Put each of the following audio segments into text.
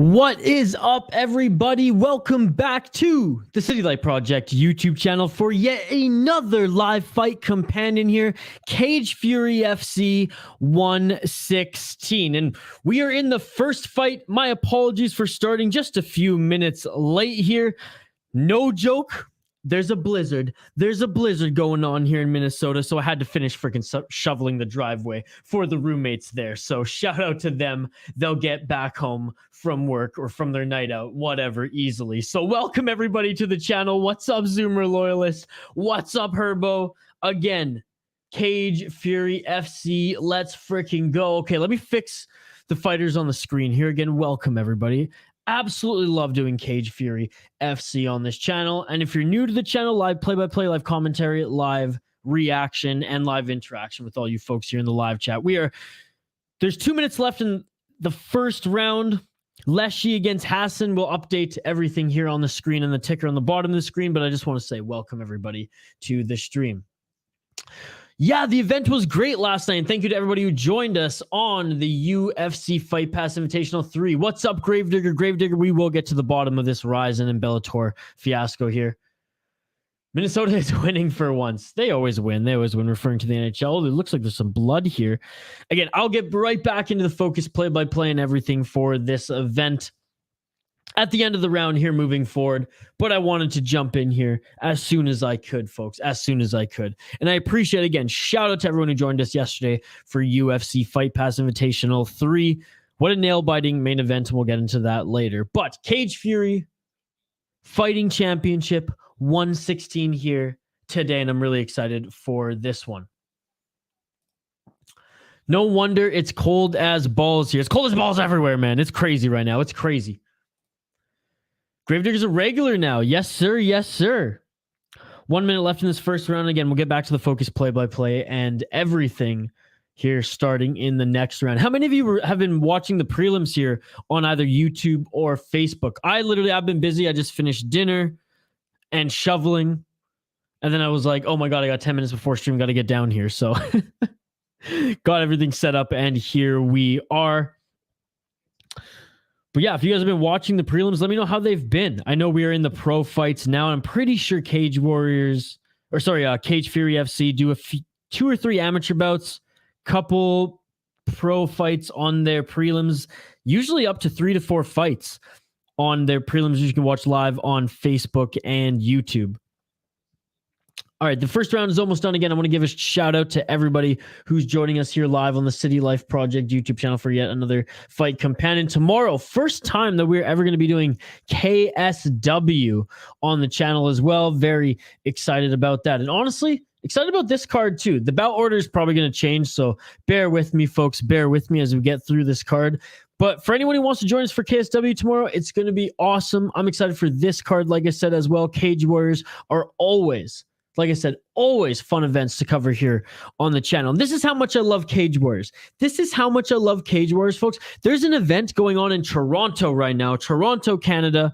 What is up, everybody? Welcome back to the City Light Project YouTube channel for yet another live fight companion here, Cage Fury FC 116. And we are in the first fight. My apologies for starting just a few minutes late here. No joke. There's a blizzard. There's a blizzard going on here in Minnesota, so I had to finish freaking shoveling the driveway for the roommates there. So shout out to them. They'll get back home from work or from their night out, whatever, easily. So welcome everybody to the channel. What's up, Zoomer loyalists? What's up, Herbo? Again, Cage Fury FC. Let's freaking go. Okay, let me fix the fighters on the screen here. Again, welcome everybody. Absolutely love doing Cage Fury FC on this channel. And if you're new to the channel, live play-by-play, live commentary, live reaction, and live interaction with all you folks here in the live chat. There's 2 minutes left in the first round. Lleshi against Hasan. Will update everything here on the screen and the ticker on the bottom of the screen, but I just want to say welcome everybody to the stream. Yeah, the event was great last night, and thank you to everybody who joined us on the UFC Fight Pass Invitational 3. What's up, Gravedigger? Gravedigger, we will get to the bottom of this Ryzen and Bellator fiasco here. Minnesota is winning for once. They always win. They always win, referring to the NHL. It looks like there's some blood here. Again, I'll get right back into the focus play-by-play and everything for this event at the end of the round here moving forward, but I wanted to jump in here as soon as I could, folks, as soon as I could. And I appreciate, again, shout out to everyone who joined us yesterday for UFC Fight Pass Invitational 3. What a nail-biting main event, and we'll get into that later. But Cage Fury Fighting Championship 116 here today, and I'm really excited for this one. No wonder it's cold as balls here. It's cold as balls everywhere, man. It's crazy right now. It's crazy. Gravedigger's a regular now. Yes, sir. Yes, sir. 1 minute left in this first round. Again, we'll get back to the focus play-by-play and everything here starting in the next round. How many of you have been watching the prelims here on either YouTube or Facebook? I've been busy. I just finished dinner and shoveling. And then I was like, oh my God, I got 10 minutes before stream. Got to get down here. So got everything set up and here we are. But yeah, if you guys have been watching the prelims, let me know how they've been. I know we are in the pro fights now. I'm pretty sure Cage Fury FC do 2 or 3 amateur bouts, couple pro fights on their prelims, usually up to 3 to 4 fights on their prelims you can watch live on Facebook and YouTube. All right, the first round is almost done. Again, I want to give a shout out to everybody who's joining us here live on the City Life Project YouTube channel for yet another fight companion. Tomorrow, first time that we're ever going to be doing KSW on the channel as well. Very excited about that. And honestly, excited about this card too. The bout order is probably going to change, so bear with me, folks. Bear with me as we get through this card. But for anyone who wants to join us for KSW tomorrow, it's going to be awesome. I'm excited for this card, like I said, as well. Cage Warriors are always, like I said, always fun events to cover here on the channel. And this is how much I love Cage Warriors. This is how much I love Cage Warriors, folks. There's an event going on in Toronto right now, Toronto, Canada.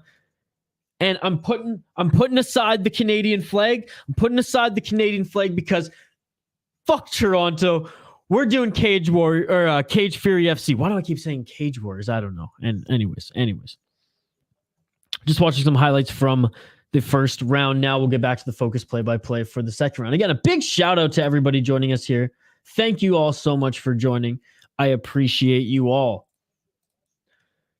And I'm putting aside the Canadian flag. I'm putting aside the Canadian flag because fuck Toronto. We're doing Cage Fury FC. Why do I keep saying Cage Warriors? I don't know. And anyways. Just watching some highlights from the first round. Now we'll get back to the focus play-by-play for the second round. Again, a big shout out to everybody joining us here. Thank you all so much for joining. I appreciate you all.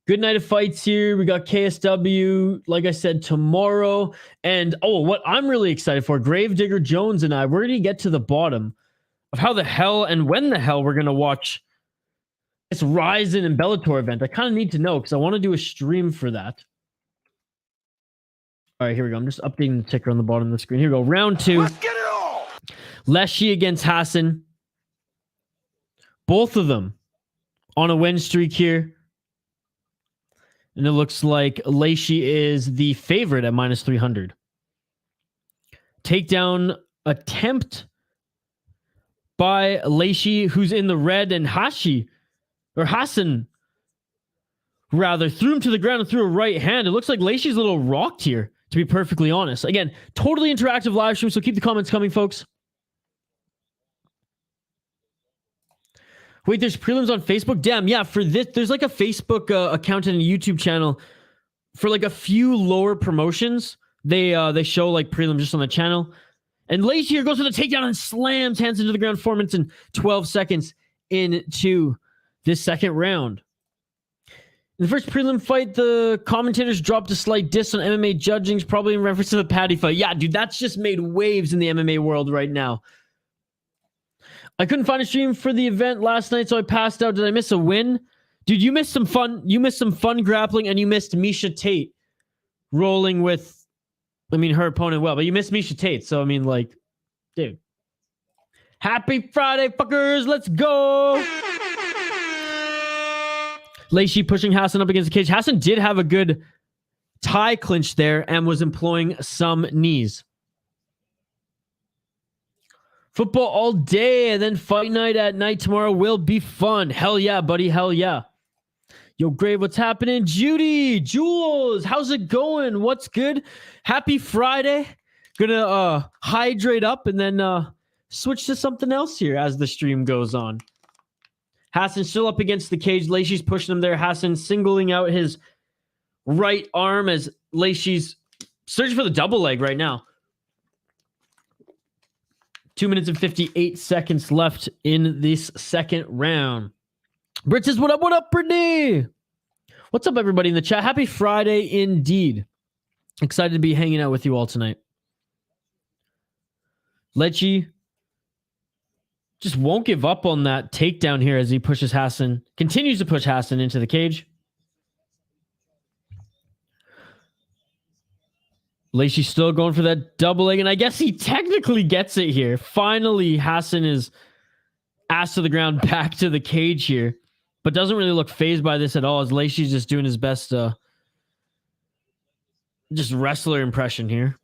Good night of fights here. We got KSW, like I said, tomorrow. And what I'm really excited for, Gravedigger Jones and we're going to get to the bottom of how the hell and when the hell we're going to watch this Ryzen and Bellator event. I kind of need to know because I want to do a stream for that. All right, here we go. I'm just updating the ticker on the bottom of the screen. Here we go. Round 2. Let's get it all. Lleshi against Hasan. Both of them on a win streak here. And it looks like Lleshi is the favorite at minus 300. Takedown attempt by Lleshi, who's in the red, and Hasan rather threw him to the ground and threw a right hand. It looks like Lleshi's a little rocked here, to be perfectly honest. Again, totally interactive live stream, so keep the comments coming, folks. Wait, there's prelims on Facebook? Damn, yeah, for this, there's like a Facebook account and a YouTube channel for like a few lower promotions. They show like prelims just on the channel. And Lleshi here goes for the takedown and slams Hansen to the ground 4 minutes and 12 seconds into this second round. In the first prelim fight, the commentators dropped a slight diss on MMA judging, probably in reference to the Paddy fight. Yeah, dude, that's just made waves in the MMA world right now. I couldn't find a stream for the event last night, so I passed out. Did I miss a win? Dude, you missed some fun. You missed some fun grappling, and you missed Miesha Tate rolling with, I mean, her opponent well, but you missed Miesha Tate. So, I mean, like, dude. Happy Friday, fuckers. Let's go. Lleshi pushing Hasan up against the cage. Hasan did have a good tie clinch there and was employing some knees. Football all day and then fight night at night tomorrow will be fun. Hell yeah, buddy. Hell yeah. Yo, Grave, what's happening? Judy, Jules, how's it going? What's good? Happy Friday. Gonna hydrate up and then switch to something else here as the stream goes on. Hasan still up against the cage. Lleshi's pushing him there. Hasan singling out his right arm as Lleshi's searching for the double leg right now. 2 minutes and 58 seconds left in this second round. Britt says, what up, Brittany? What's up, everybody in the chat? Happy Friday indeed. Excited to be hanging out with you all tonight. Lleshi just won't give up on that takedown here as he pushes Hasan, continues to push Hasan into the cage. Lleshi still going for that double leg, and I guess he technically gets it here. Finally, Hasan is ass to the ground, back to the cage here, but doesn't really look fazed by this at all as Lleshi's just doing his best just wrestler impression here.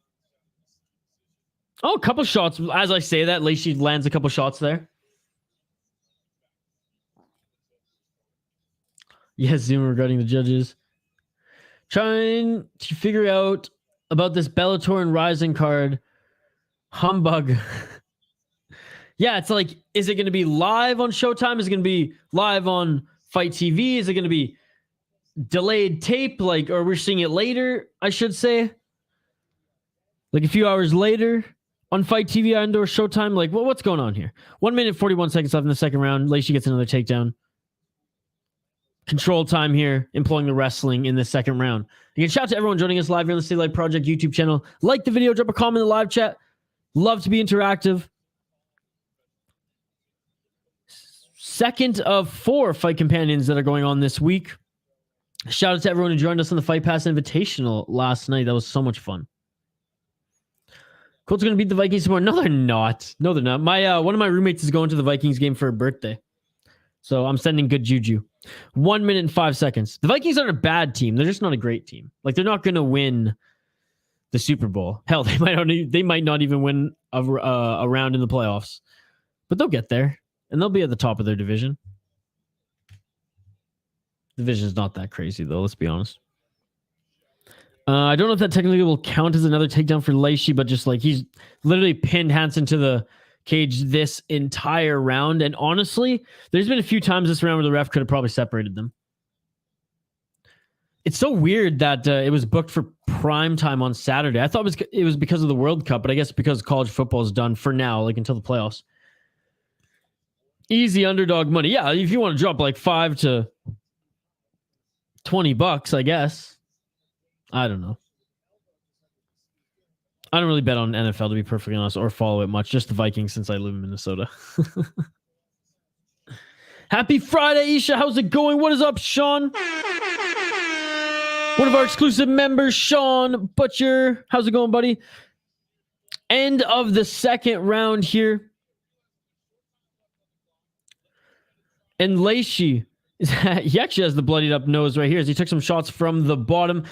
Oh, a couple shots. As I say that, Lleshi lands a couple shots there. Yes, Zoom regarding the judges. Trying to figure out about this Bellator and Rising card. Humbug. Yeah, it's like, is it going to be live on Showtime? Is it going to be live on Fight TV? Is it going to be delayed tape? Like, or we're seeing it later, I should say. Like a few hours later on Fight TV and or Showtime. Like, what's going on here? 1 minute, 41 seconds left in the second round. Lleshi gets another takedown. Control time here, employing the wrestling in the second round. Again, shout out to everyone joining us live here on the City Light Project YouTube channel. Like the video, drop a comment in the live chat. Love to be interactive. Second of 4 fight companions that are going on this week. Shout out to everyone who joined us on the Fight Pass Invitational last night. That was so much fun. Colts are going to beat the Vikings tomorrow. No, they're not. No, they're not. My one of my roommates is going to the Vikings game for a birthday. So I'm sending good juju. 1 minute and 5 seconds. The Vikings aren't a bad team. They're just not a great team. Like, they're not going to win the Super Bowl. Hell, they might not even win a round in the playoffs. But they'll get there. And they'll be at the top of their division. Division's not that crazy, though. Let's be honest. I don't know if that technically will count as another takedown for Lleshi, but just like he's literally pinned Hasan to the cage this entire round. And honestly, there's been a few times this round where the ref could have probably separated them. It's so weird that it was booked for prime time on Saturday. I thought it was because of the World Cup, but I guess because college football is done for now, like until the playoffs. Easy underdog money. Yeah, if you want to drop like $5 to $20, I guess. I don't know. I don't really bet on NFL, to be perfectly honest, or follow it much. Just the Vikings since I live in Minnesota. Happy Friday, Isha. How's it going? What is up, Sean? One of our exclusive members, Sean Butcher. How's it going, buddy? End of the second round here. And Lleshi, he actually has the bloodied up nose right here as he took some shots from the bottom.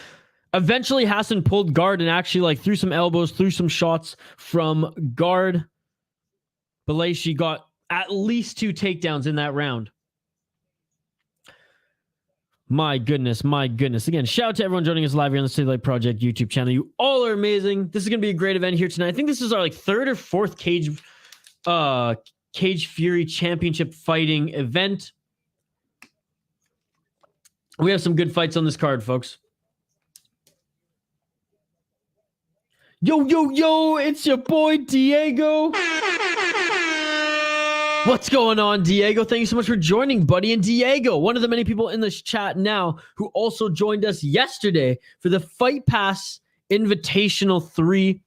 Eventually, Hasan pulled guard and actually like threw some elbows, threw some shots from guard. But Lleshi got at least 2 takedowns in that round. My goodness, my goodness. Again, shout out to everyone joining us live here on the City Light Project YouTube channel. You all are amazing. This is going to be a great event here tonight. I think this is our like 3rd or 4th Cage Fury Championship fighting event. We have some good fights on this card, folks. Yo, yo, yo, it's your boy, Diego. What's going on, Diego? Thank you so much for joining, buddy. And Diego, one of the many people in this chat now who also joined us yesterday for the Fight Pass Invitational 3.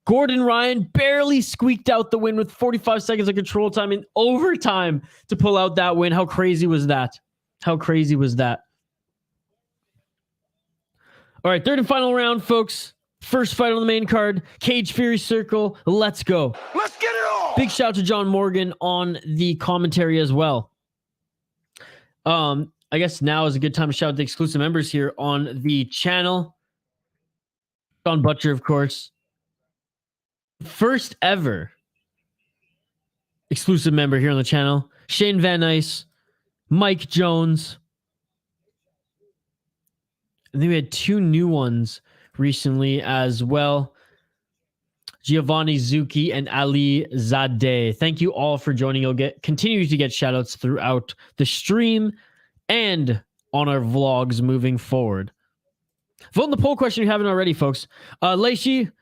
Gordon Ryan barely squeaked out the win with 45 seconds of control time in overtime to pull out that win. How crazy was that? How crazy was that? All right, third and final round, folks. First fight on the main card, Cage Fury Circle. Let's go. Let's get it on. Big shout out to John Morgan on the commentary as well. I guess now is a good time to shout out the exclusive members here on the channel. Sean Butcher, of course. First ever exclusive member here on the channel. Shane Van Nuys, Mike Jones. And then we had two new ones recently as well. Giovanni Zucchi and Ali Zadeh. Thank you all for joining. You'll continue to get shout outs throughout the stream and on our vlogs moving forward. Vote in the poll question if you haven't already, folks. Lleshi,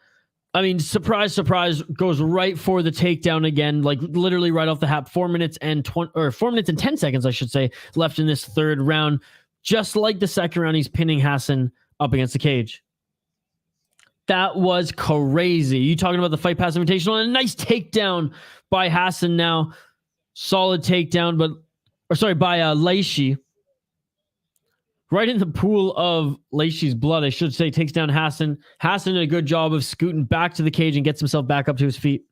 I mean, surprise, surprise, goes right for the takedown again, like literally right off the hap. 4 minutes and 10 seconds, I should say, left in this third round. Just like the second round, he's pinning Hasan up against the cage. That was crazy. You talking about the Fight Pass Invitational? And a nice takedown by Hasan now. Solid takedown, by Lleshi. Right in the pool of Lleshi's blood, I should say, takes down Hasan. Hasan did a good job of scooting back to the cage and gets himself back up to his feet.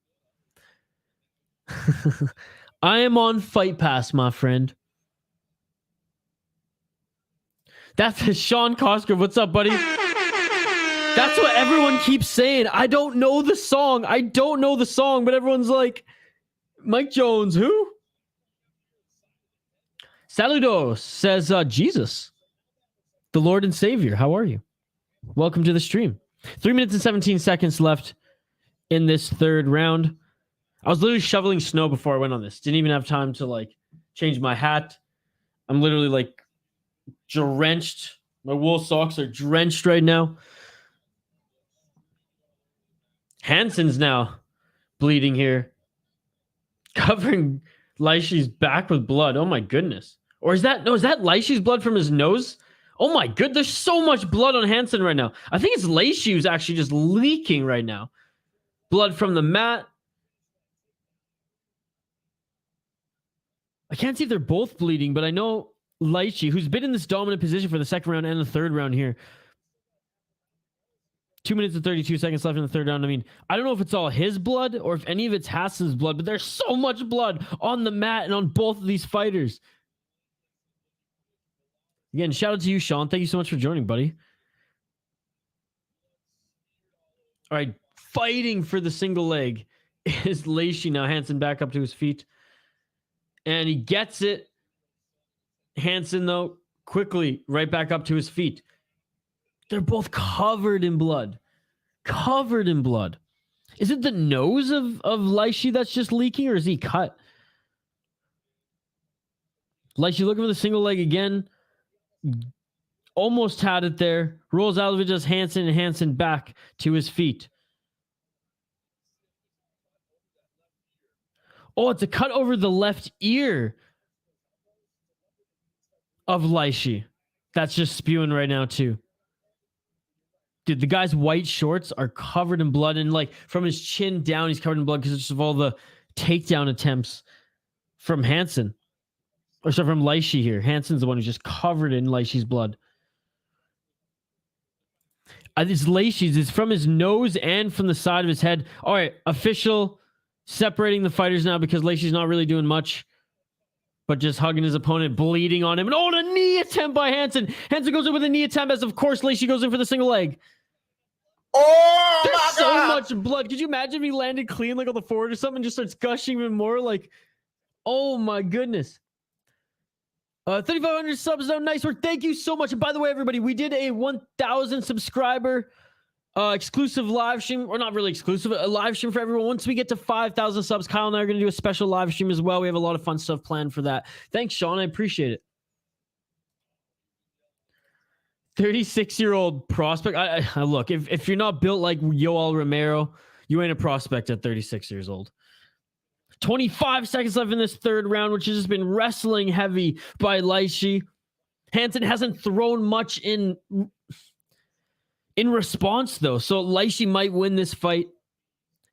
I am on Fight Pass, my friend. That's Sean Cosgrove. What's up, buddy? That's what everyone keeps saying. I don't know the song. But everyone's like, Mike Jones, who? Saludos, says Jesus. The Lord and Savior. How are you? Welcome to the stream. 3 minutes and 17 seconds left in this third round. I was literally shoveling snow before I went on this. Didn't even have time to change my hat. I'm literally drenched. My wool socks are drenched right now. Hanson's now bleeding here. Covering Lleshi's back with blood. Oh my goodness. Or is that Lleshi's blood from his nose? Oh my good, there's so much blood on Hasan right now. I think it's Lleshi who's actually just leaking right now. Blood from the mat. I can't see if they're both bleeding, but I know Lleshi, who's been in this dominant position for the second round and the third round here. 2 minutes and 32 seconds left in the third round. I mean, I don't know if it's all his blood or if any of it's Hasan's blood, but there's so much blood on the mat and on both of these fighters. Again, shout out to you, Sean. Thank you so much for joining, buddy. All right, fighting for the single leg is Lleshi now. Hasan back up to his feet. And he gets it. Hasan, though, quickly right back up to his feet. They're both covered in blood. Covered in blood. Is it the nose of Lleshi that's just leaking, or is he cut? Lleshi looking for the single leg again. Almost had it there. Rolls out of it, just Hasan, and Hasan back to his feet. Oh, it's a cut over the left ear of Lleshi. That's just spewing right now, too. Dude, the guy's white shorts are covered in blood, and from his chin down, he's covered in blood because of all the takedown attempts from Hasan. Or sorry, from Lleshi here. Hasan's the one who's just covered in Lleshi's blood. This Lleshi's is from his nose and from the side of his head. All right, official separating the fighters now because Lleshi's not really doing much, but just hugging his opponent, bleeding on him. And oh, a knee attempt by Hasan. Hasan goes in with a knee attempt as, of course, Lleshi goes in for the single leg. Oh, there's my so God. much blood. Could you imagine if he landed clean on the forward or something and just starts gushing even more? Oh my goodness. 3,500 subs, though. Nice work. Thank you so much. And by the way, everybody, we did a 1,000 subscriber Exclusive live stream, or not really exclusive, a live stream for everyone. Once we get to 5,000 subs, Kyle and I are going to do a special live stream as well. We have a lot of fun stuff planned for that. Thanks, Sean. I appreciate it. 36-year-old prospect. I look, if you're not built like Yoel Romero, you ain't a prospect at 36 years old. 25 seconds left in this third round, which has just been wrestling heavy by Lleshi. Hasan hasn't thrown much in response, though, so Lleshi might win this fight.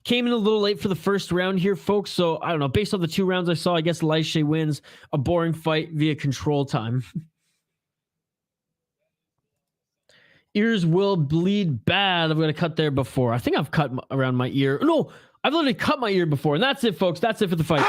Came in a little late for the first round here, folks, so I don't know. Based on the 2 rounds I saw, I guess Lleshi wins a boring fight via control time. Ears will bleed bad. I'm going to cut there before. I think I've cut around my ear. No, I've literally cut my ear before, and that's it, folks. That's it for the fight.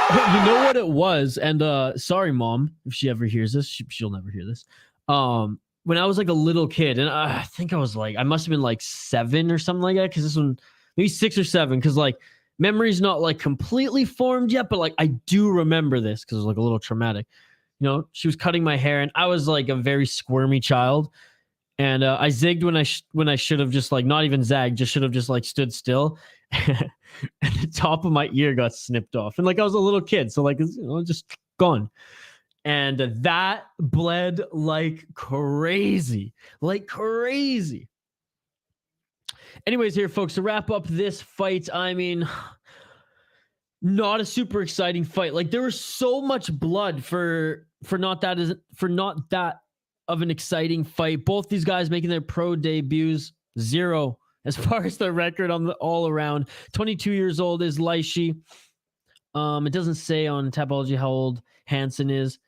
You know what it was? And sorry, Mom, if she ever hears this. She'll never hear this. When I was like a little kid, and I think I was like, I must have been like 7 or something like that, because this one, maybe 6 or 7, because like memory's not like completely formed yet, but like I do remember this because it was like a little traumatic. You know, she was cutting my hair, and I was like a very squirmy child, and I zigged when I should have just like not even zagged, just should have just like stood still, and the top of my ear got snipped off, and like I was a little kid, so like, you know, just gone. And that bled like crazy. Anyways, here, folks, to wrap up this fight, I mean, not a super exciting fight. Like, there was so much blood for not that of an exciting fight. Both these guys making their pro debuts, 0 as far as their record on the all around. 22 years old is Lleshi. It doesn't say on Tapology how old Hasan is.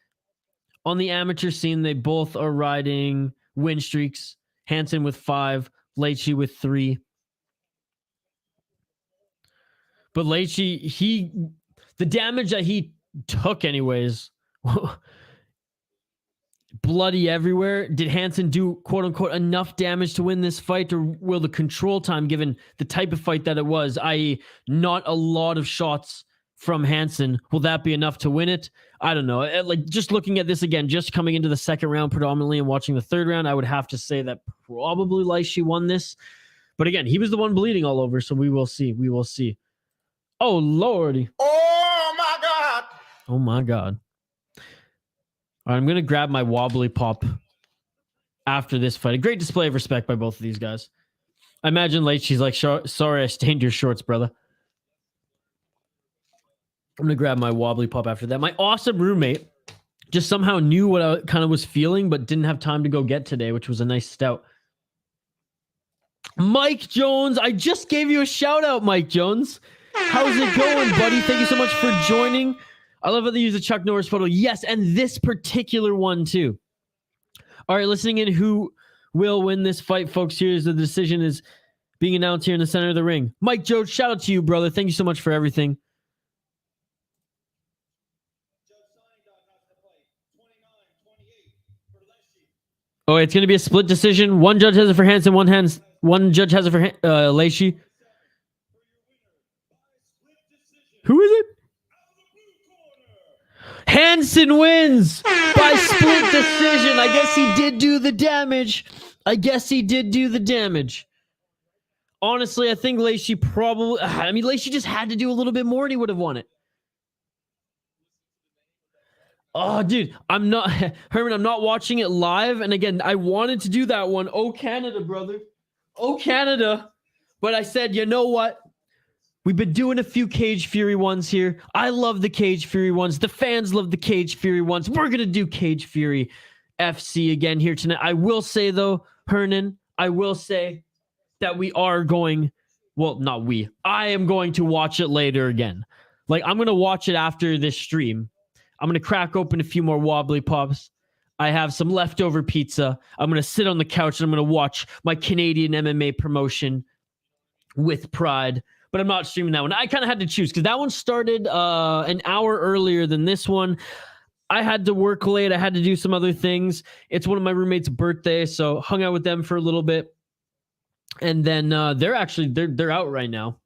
On the amateur scene, they both are riding win streaks. Hasan with 5, Lleshi with 3. But Lleshi, the damage that he took anyways, bloody everywhere. Did Hasan do, quote unquote, enough damage to win this fight, or will the control time, given the type of fight that it was, i.e. not a lot of shots from Hasan, will that be enough to win it? I don't know. Like, just looking at this again, just coming into the second round predominantly and watching the third round, I would have to say that probably Lleshi won this. But again, he was the one bleeding all over, so we will see. We will see. Oh, Lordy. Oh, my God. Oh, my God. All right, I'm going to grab my wobbly pop after this fight. A great display of respect by both of these guys. I imagine Lleshi's like, sorry I stained your shorts, brother. I'm going to grab my wobbly pop after that. My awesome roommate just somehow knew what I kind of was feeling, but didn't have time to go get today, which was a nice stout. Mike Jones. I just gave you a shout out, Mike Jones. How's it going, buddy? Thank you so much for joining. I love how they use a Chuck Norris photo. Yes, and this particular one too. All right, listening in, who will win this fight, folks? Here's the decision is being announced here in the center of the ring. Mike Jones, shout out to you, brother. Thank you so much for everything. Oh, it's going to be a split decision. One judge has it for Hasan, one judge has it for Lleshi. Who is it? Hasan wins by split decision. I guess he did do the damage. Honestly, I think Lleshi probably... I mean, Lleshi just had to do a little bit more and he would have won it. Oh, dude, I'm not... Herman, I'm not watching it live. And again, I wanted to do that one. Oh, Canada, brother. Oh, Canada. But I said, you know what? We've been doing a few Cage Fury ones here. I love the Cage Fury ones. The fans love the Cage Fury ones. We're going to do Cage Fury FC again here tonight. I will say, though, Hernan, I will say that we are going... Well, not we. I am going to watch it later again. Like, I'm going to watch it after this stream. I'm going to crack open a few more wobbly pops. I have some leftover pizza. I'm going to sit on the couch and I'm going to watch my Canadian MMA promotion with pride. But I'm not streaming that one. I kind of had to choose because that one started an hour earlier than this one. I had to work late. I had to do some other things. It's one of my roommates' birthday, so hung out with them for a little bit. And then they're out right now.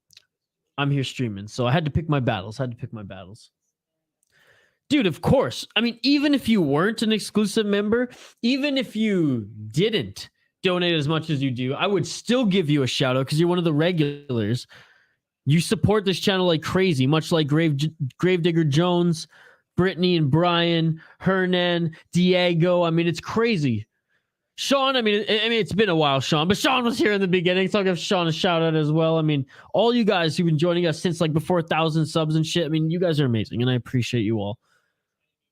I'm here streaming, so I had to pick my battles. Dude, of course. I mean, even if you weren't an exclusive member, even if you didn't donate as much as you do, I would still give you a shout out because you're one of the regulars. You support this channel like crazy, much like Gravedigger Jones, Brittany and Brian, Hernan, Diego. I mean, it's crazy. Sean, I mean, it's been a while, Sean, but Sean was here in the beginning, so I'll give Sean a shout out as well. I mean, all you guys who've been joining us since like before 1,000 subs and shit, I mean, you guys are amazing, and I appreciate you all.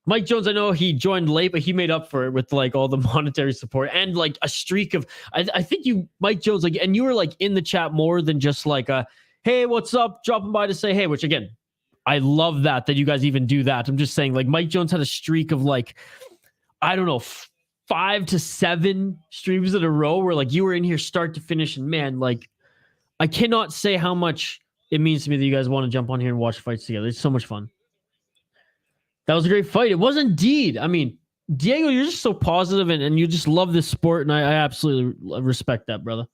Mike Jones, I know he joined late, but he made up for it with like all the monetary support and like a streak of, I think you, Mike Jones, like, and you were like in the chat more than just like a, hey, what's up? Dropping by to say, hey, which again, I love that you guys even do that. I'm just saying, like, Mike Jones had a streak of like, I don't know, 5 to 7 streams in a row where like you were in here start to finish, and man, like I cannot say how much it means to me that you guys want to jump on here and watch fights together. It's so much fun. That was a great fight. It was indeed. I mean, Diego, you're just so positive and you just love this sport, and I absolutely respect that, brother.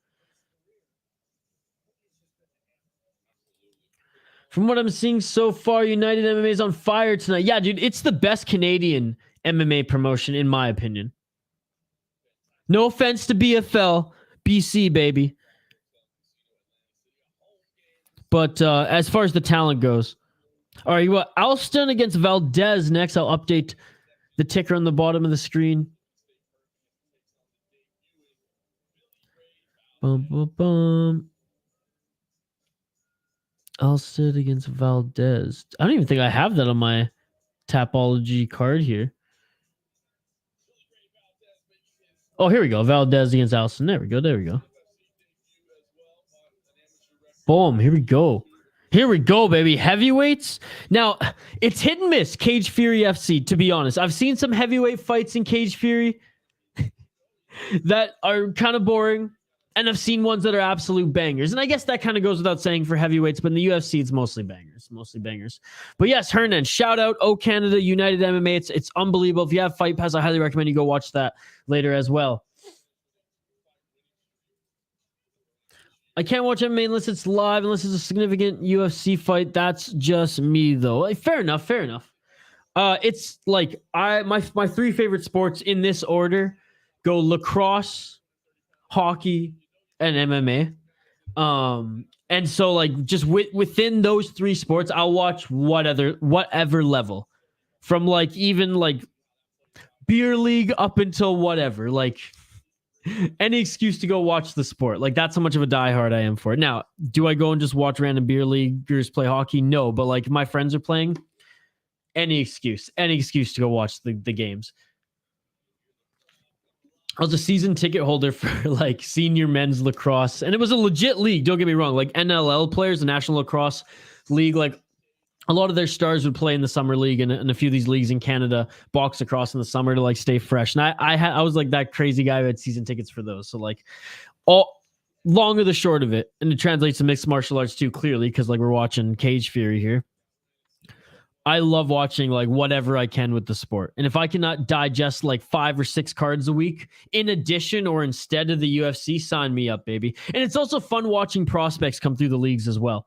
From what I'm seeing so far, United MMA is on fire tonight. Yeah, dude, it's the best Canadian MMA promotion, in my opinion. No offense to BFL, BC, baby. But as far as the talent goes. All right, you got Allston against Valdez next. I'll update the ticker on the bottom of the screen. Boom, boom, boom. Allston against Valdez. I don't even think I have that on my Tapology card here. Oh, here we go. Valdez against Allston. There we go. There we go. Boom. Here we go. Here we go, baby. Heavyweights. Now, it's hit and miss, Cage Fury FC, to be honest. I've seen some heavyweight fights in Cage Fury that are kind of boring, and I've seen ones that are absolute bangers. And I guess that kind of goes without saying for heavyweights, but in the UFC, it's mostly bangers. Mostly bangers. But yes, Hernan, shout out, O Canada, United MMA. It's unbelievable. If you have Fight Pass, I highly recommend you go watch that later as well. I can't watch MMA unless it's live, unless it's a significant UFC fight. That's just me, though. Like, fair enough, fair enough. It's like my 3 favorite sports in this order go lacrosse, hockey, and MMA. And so like just within those 3 sports, I'll watch whatever level, from like even like beer league up until whatever, like. Any excuse to go watch the sport. Like, that's how much of a diehard I am for it. Now, do I go and just watch random beer leaguers play hockey? No, but like my friends are playing, any excuse to go watch the games. I was a season ticket holder for like senior men's lacrosse, and it was a legit league. Don't get me wrong. Like NLL players, the National Lacrosse League, like a lot of their stars would play in the summer league and a few of these leagues in Canada, box across in the summer to like stay fresh. And I was like that crazy guy who had season tickets for those. So like all long or the short of it, and it translates to mixed martial arts too, clearly, because like we're watching Cage Fury here. I love watching like whatever I can with the sport. And if I cannot digest like 5 or 6 cards a week in addition or instead of the UFC, sign me up, baby. And it's also fun watching prospects come through the leagues as well.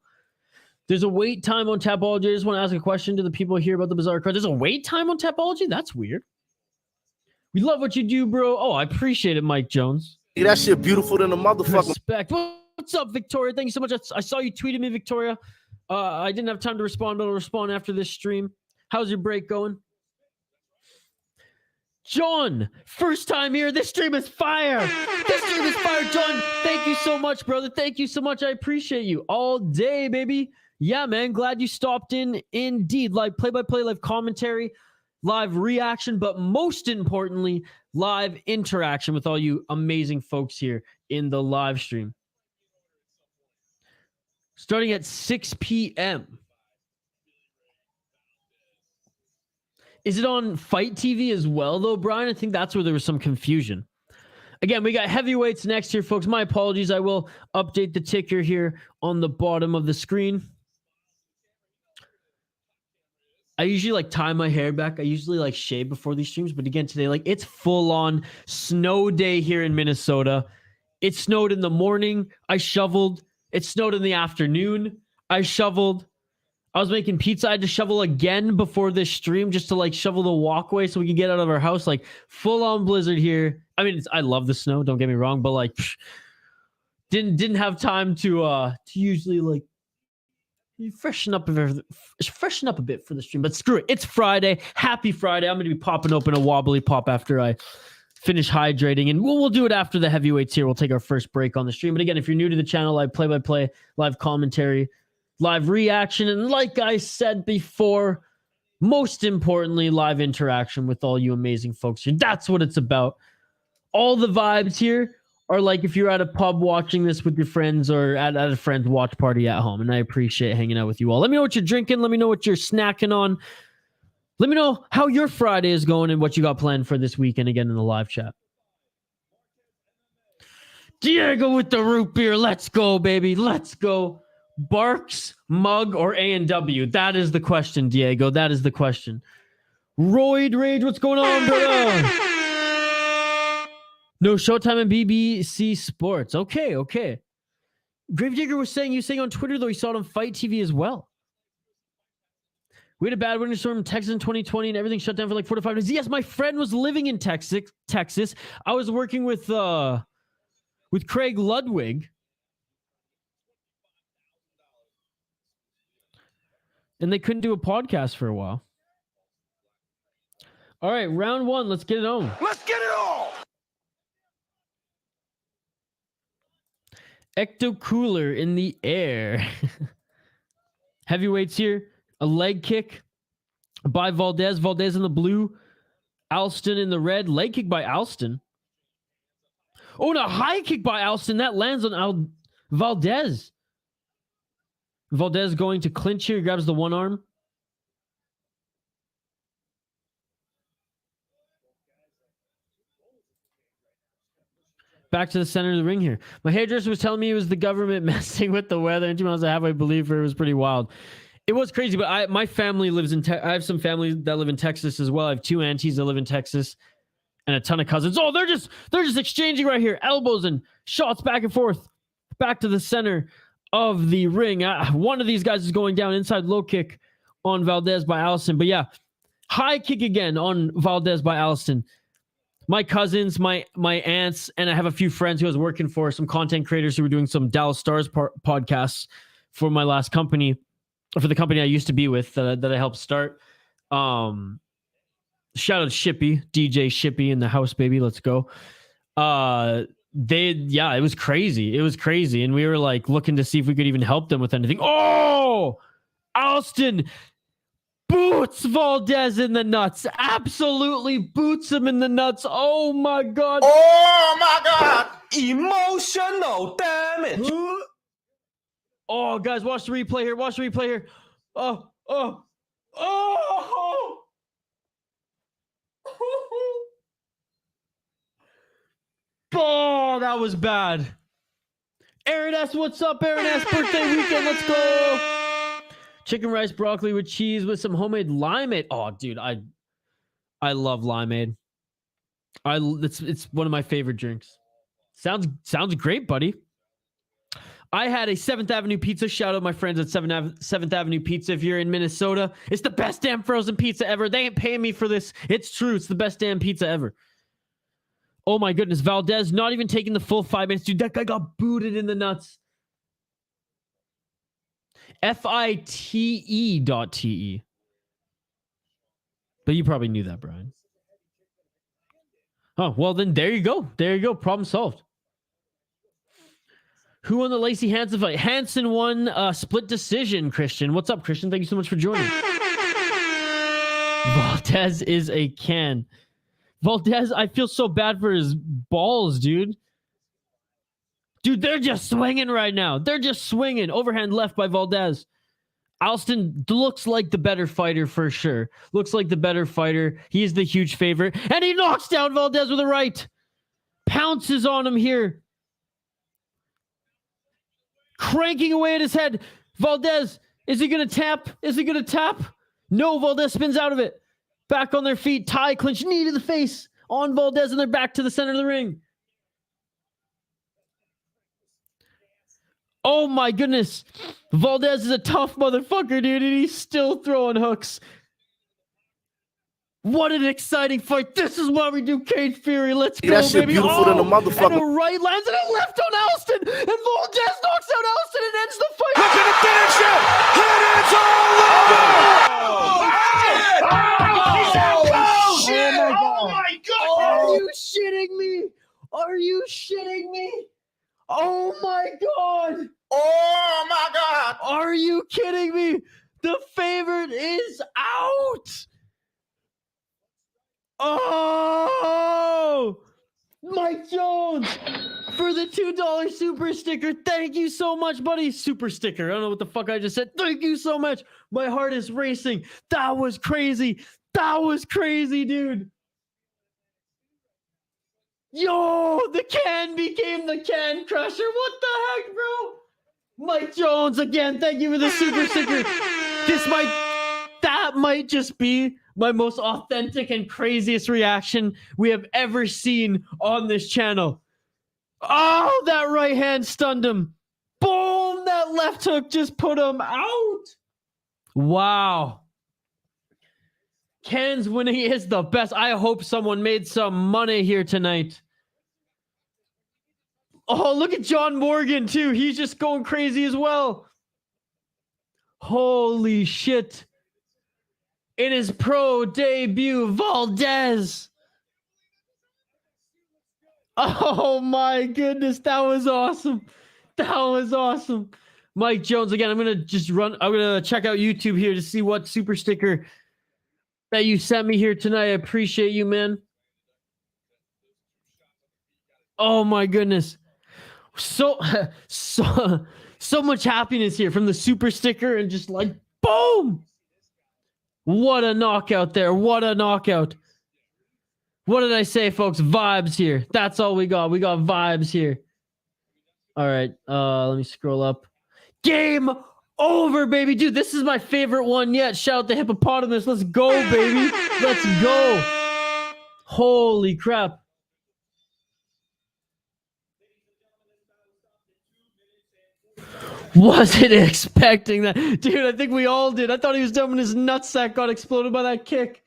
There's a wait time on Tapology. I just want to ask a question to the people here about the bizarre card. There's a wait time on Tapology? That's weird. We love what you do, bro. Oh, I appreciate it, Mike Jones. Hey, that shit beautiful than a motherfucker. Respect. What's up, Victoria? Thank you so much. I saw you tweeted me, Victoria. I didn't have time to respond, but I'll respond after this stream. How's your break going? John, first time here. This stream is fire. This stream is fire. John, thank you so much, brother. Thank you so much. I appreciate you all day, baby. Yeah, man. Glad you stopped in. Indeed. Live play-by-play, live commentary, live reaction, but most importantly, live interaction with all you amazing folks here in the live stream. Starting at 6 p.m. Is it on Fight TV as well, though, Brian? I think that's where there was some confusion. Again, we got heavyweights next here, folks. My apologies. I will update the ticker here on the bottom of the screen. I usually like tie my hair back. I usually like shave before these streams. But again, today, like it's full on snow day here in Minnesota. It snowed in the morning. I shoveled. It snowed in the afternoon. I shoveled. I was making pizza. I had to shovel again before this stream just to like shovel the walkway so we can get out of our house. Like full on blizzard here. I mean, I love the snow. Don't get me wrong, but like, didn't have time to usually like freshen up a bit for the stream. But screw it, it's Friday. Happy Friday. I'm gonna be popping open a wobbly pop after I finish hydrating, and we'll do it after the heavyweights here. We'll take our first break on the stream. But again, if you're new to the channel, live play-by-play, live commentary, live reaction, and like I said before, most importantly, live interaction with all you amazing folks here. That's what it's about. All the vibes here are like if you're at a pub watching this with your friends or at a friend's watch party at home, and I appreciate hanging out with you all. Let me know what you're drinking. Let me know what you're snacking on. Let me know how your Friday is going and what you got planned for this weekend again in the live chat. Diego with the root beer. Let's go, baby. Let's go. Barks, mug, or A&W? That is the question, Diego. That is the question. Roid Rage, what's going on, brother? No Showtime and BBC Sports. Okay. Gravedigger was saying, you saying on Twitter, though, he saw it on Fight TV as well. We had a bad winter storm in Texas in 2020 and everything shut down for like 4 to 5 days. Yes, my friend was living in Texas. I was working with Craig Ludwig. And they couldn't do a podcast for a while. All right, round one. Let's get it on. Let's get it on. Ecto Cooler in the air. Heavyweights here. A leg kick by Valdez. Valdez in the blue. Allston in the red. Leg kick by Allston. Oh, and a high kick by Allston. That lands on Valdez. Valdez going to clinch here. He grabs the one arm. Back to the center of the ring here. My hairdresser was telling me it was the government messing with the weather. And 2 miles and a half, I believe her. It was pretty wild. It was crazy, but my family lives in I have some family that live in Texas as well. I have 2 aunties that live in Texas and a ton of cousins. Oh, they're just exchanging right here. Elbows and shots back and forth. Back to the center of the ring. One of these guys is going down. Inside low kick on Valdez by Allston. But yeah, high kick again on Valdez by Allston. My cousins, my aunts, and I have a few friends who I was working for, some content creators who were doing some Dallas Stars podcasts for my last company, for the company I used to be with that I helped start. Shout out Shippy, DJ Shippy in the house, baby. Let's go. It was crazy. It was crazy. And we were like looking to see if we could even help them with anything. Oh, Allston boots Valdez in the nuts. Absolutely boots him in the nuts. Oh my God. Oh my God. Emotional damage. Oh, guys, watch the replay here. Watch the replay here. Oh. Oh, that was bad. Aaron S., what's up, Aaron S.? Birthday weekend, let's go. Chicken rice, broccoli with cheese with some homemade limeade. Oh, dude, I love limeade. It's one of my favorite drinks. Sounds great, buddy. I had a 7th Avenue pizza. Shout out my friends at 7th Avenue Pizza. If you're in Minnesota, it's the best damn frozen pizza ever. They ain't paying me for this. It's true. It's the best damn pizza ever. Oh my goodness. Valdez not even taking the full 5 minutes. Dude, that guy got booted in the nuts. FITE.TE. But you probably knew that, Brian. Oh, well then there you go. There you go. Problem solved. Who won the Lacey Hansen fight? Hansen won split decision, Christian. What's up, Christian? Thank you so much for joining. Valdez is a can. Valdez, I feel so bad for his balls, dude. Dude, they're just swinging right now. They're just swinging. Overhand left by Valdez. Allston looks like the better fighter for sure. Looks like the better fighter. He is the huge favorite. And he knocks down Valdez with a right. Pounces on him here. Cranking away at his head. Valdez, is he going to tap? Is he going to tap? No, Valdez spins out of it. Back on their feet. Tie clinch, knee to the face on Valdez, and they're back to the center of the ring. Oh my goodness. Valdez is a tough motherfucker, dude, and he's still throwing hooks. What an exciting fight. This is why we do Cage Fury. Let's go, That shit baby. beautiful than a And motherfucker. a right lands and a left on Allston. And Valdez knocks out Allston and ends the fight. Look at the finish it! And it's all over! Oh my God! Are you shitting me? Are you shitting me? Oh my God. Oh my God! Are you kidding me? The favorite is out. Oh, Mike Jones for the $2 super sticker. Thank you so much, buddy. Super sticker. I don't know what the fuck I just said. Thank you so much. My heart is racing. That was crazy. That was crazy, dude. Yo, the can became the can crusher. What the heck, bro? Mike Jones again. Thank you for the super sticker. That might just be my most authentic and craziest reaction we have ever seen on this channel. Oh, that right hand stunned him. Boom, that left hook just put him out. Wow. Ken's winning is the best. I hope someone made some money here tonight. Oh, look at John Morgan, too. He's just going crazy as well. Holy shit. In his pro debut, Valdez. Oh my goodness, that was awesome. That was awesome. Mike Jones, again, I'm going to check out YouTube here to see what super sticker that you sent me here tonight. I appreciate you, man. Oh my goodness. So much happiness here from the super sticker and just like, boom. What a knockout there. What a knockout. What did I say, folks? Vibes here. That's all we got. We got vibes here. All right. Let me scroll up. Game over, baby. Dude, this is my favorite one yet. Shout out to Hippopotamus. Let's go, baby. Let's go. Holy crap. Wasn't expecting that. Dude, I think we all did. I thought he was done when his nutsack got exploded by that kick.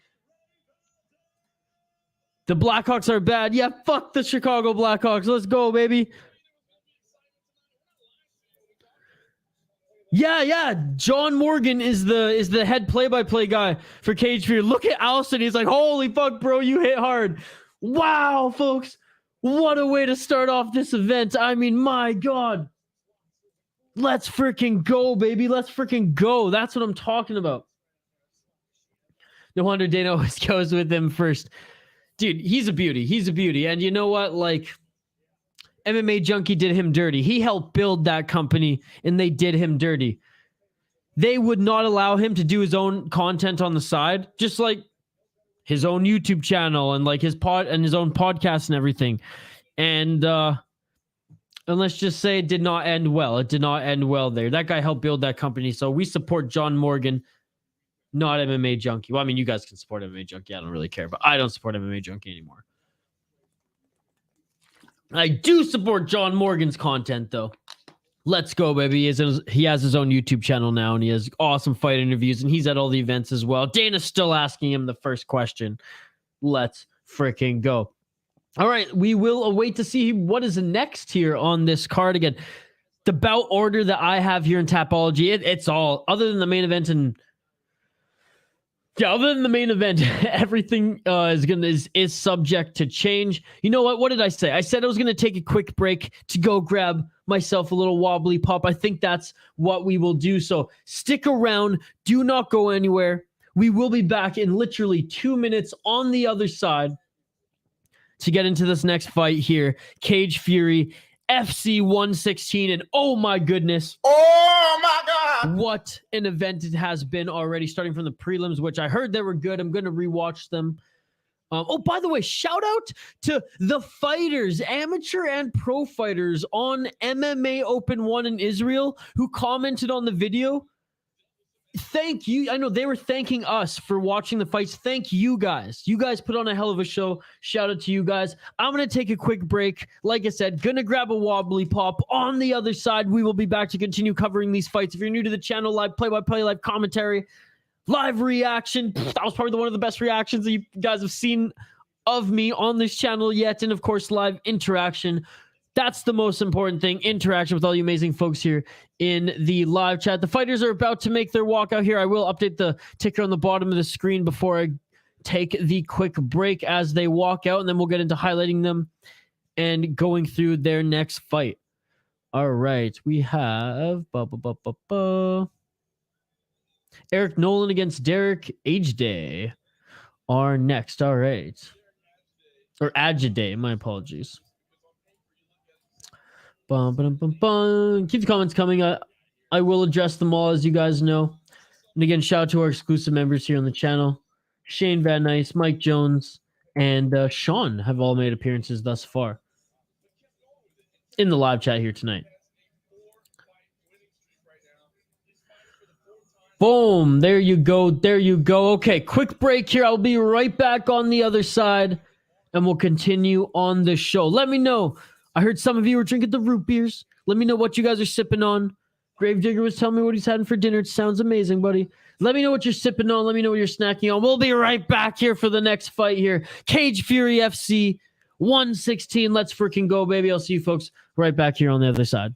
The Blackhawks are bad. Yeah, fuck the Chicago Blackhawks. Let's go, baby. Yeah. John Morgan is the head play-by-play guy for Cage Fury. Look at Allston. He's like, holy fuck, bro, you hit hard. Wow, folks. What a way to start off this event. I mean, my God. Let's freaking go, baby. Let's freaking go. That's what I'm talking about. No wonder Dana always goes with him first. Dude, he's a beauty. He's a beauty. And you know what? Like, MMA Junkie did him dirty. He helped build that company, and they did him dirty. They would not allow him to do his own content on the side, just like his own YouTube channel and like his own podcast and everything. And let's just say it did not end well. It did not end well there. That guy helped build that company. So we support John Morgan, not MMA Junkie. Well, I mean, you guys can support MMA Junkie. I don't really care, but I don't support MMA Junkie anymore. I do support John Morgan's content, though. Let's go, baby. He has his own YouTube channel now, and he has awesome fight interviews, and he's at all the events as well. Dana's still asking him the first question. Let's freaking go. All right, we will await to see what is next here on this card. Again, the bout order that I have here in Tapology, it's all other than the main event and other than the main event, everything is subject to change. You know what? What did I say? I said I was gonna take a quick break to go grab myself a little wobbly pop. I think that's what we will do. So stick around. Do not go anywhere. We will be back in literally 2 minutes on the other side to get into this next fight here. Cage Fury, FC 116. And oh my goodness. Oh my God! What an event it has been already, starting from the prelims, which I heard they were good. I'm going to rewatch them. Oh, by the way, shout out to the fighters, amateur and pro fighters on MMA Open 1 in Israel who commented on the video. Thank you. I know they were thanking us for watching the fights. Thank you guys. You guys put on a hell of a show. Shout out to you guys. I'm going to take a quick break. Like I said, going to grab a wobbly pop. On the other side, we will be back to continue covering these fights. If you're new to the channel, live play-by-play, live commentary, live reaction. That was probably one of the best reactions that you guys have seen of me on this channel yet. And of course, live interaction. That's the most important thing. Interaction with all you amazing folks here in the live chat. The fighters are about to make their walk out here. I will update the ticker on the bottom of the screen before I take the quick break as they walk out, and then we'll get into highlighting them and going through their next fight. All right, we have Eric Nolan against Derrick Ageday are next. All right. Or Ageday, my apologies. Keep the comments coming. I will address them all, as you guys know. And again, shout out to our exclusive members here on the channel. Shane Van Nice, Mike Jones, and Sean have all made appearances thus far in the live chat here tonight. Boom. There you go. There you go. Okay, quick break here. I'll be right back on the other side, and we'll continue on the show. Let me know. I heard some of you were drinking the root beers. Let me know what you guys are sipping on. Gravedigger was telling me what he's having for dinner. It sounds amazing, buddy. Let me know what you're sipping on. Let me know what you're snacking on. We'll be right back here for the next fight here. Cage Fury FC 116. Let's freaking go, baby. I'll see you folks right back here on the other side.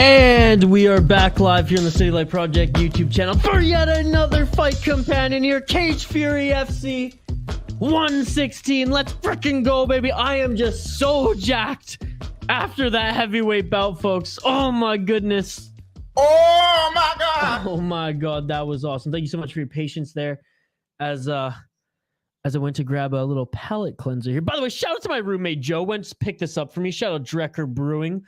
And we are back live here on the City Light Project YouTube channel for yet another fight companion here. Cage Fury FC 116. Let's freaking go, baby. I am just so jacked after that heavyweight bout, folks. Oh my goodness. Oh my God. Oh my God. That was awesome. Thank you so much for your patience there as I went to grab a little palate cleanser here. By the way, shout out to my roommate Joe. Went to pick this up for me. Shout out Drecker Brewing.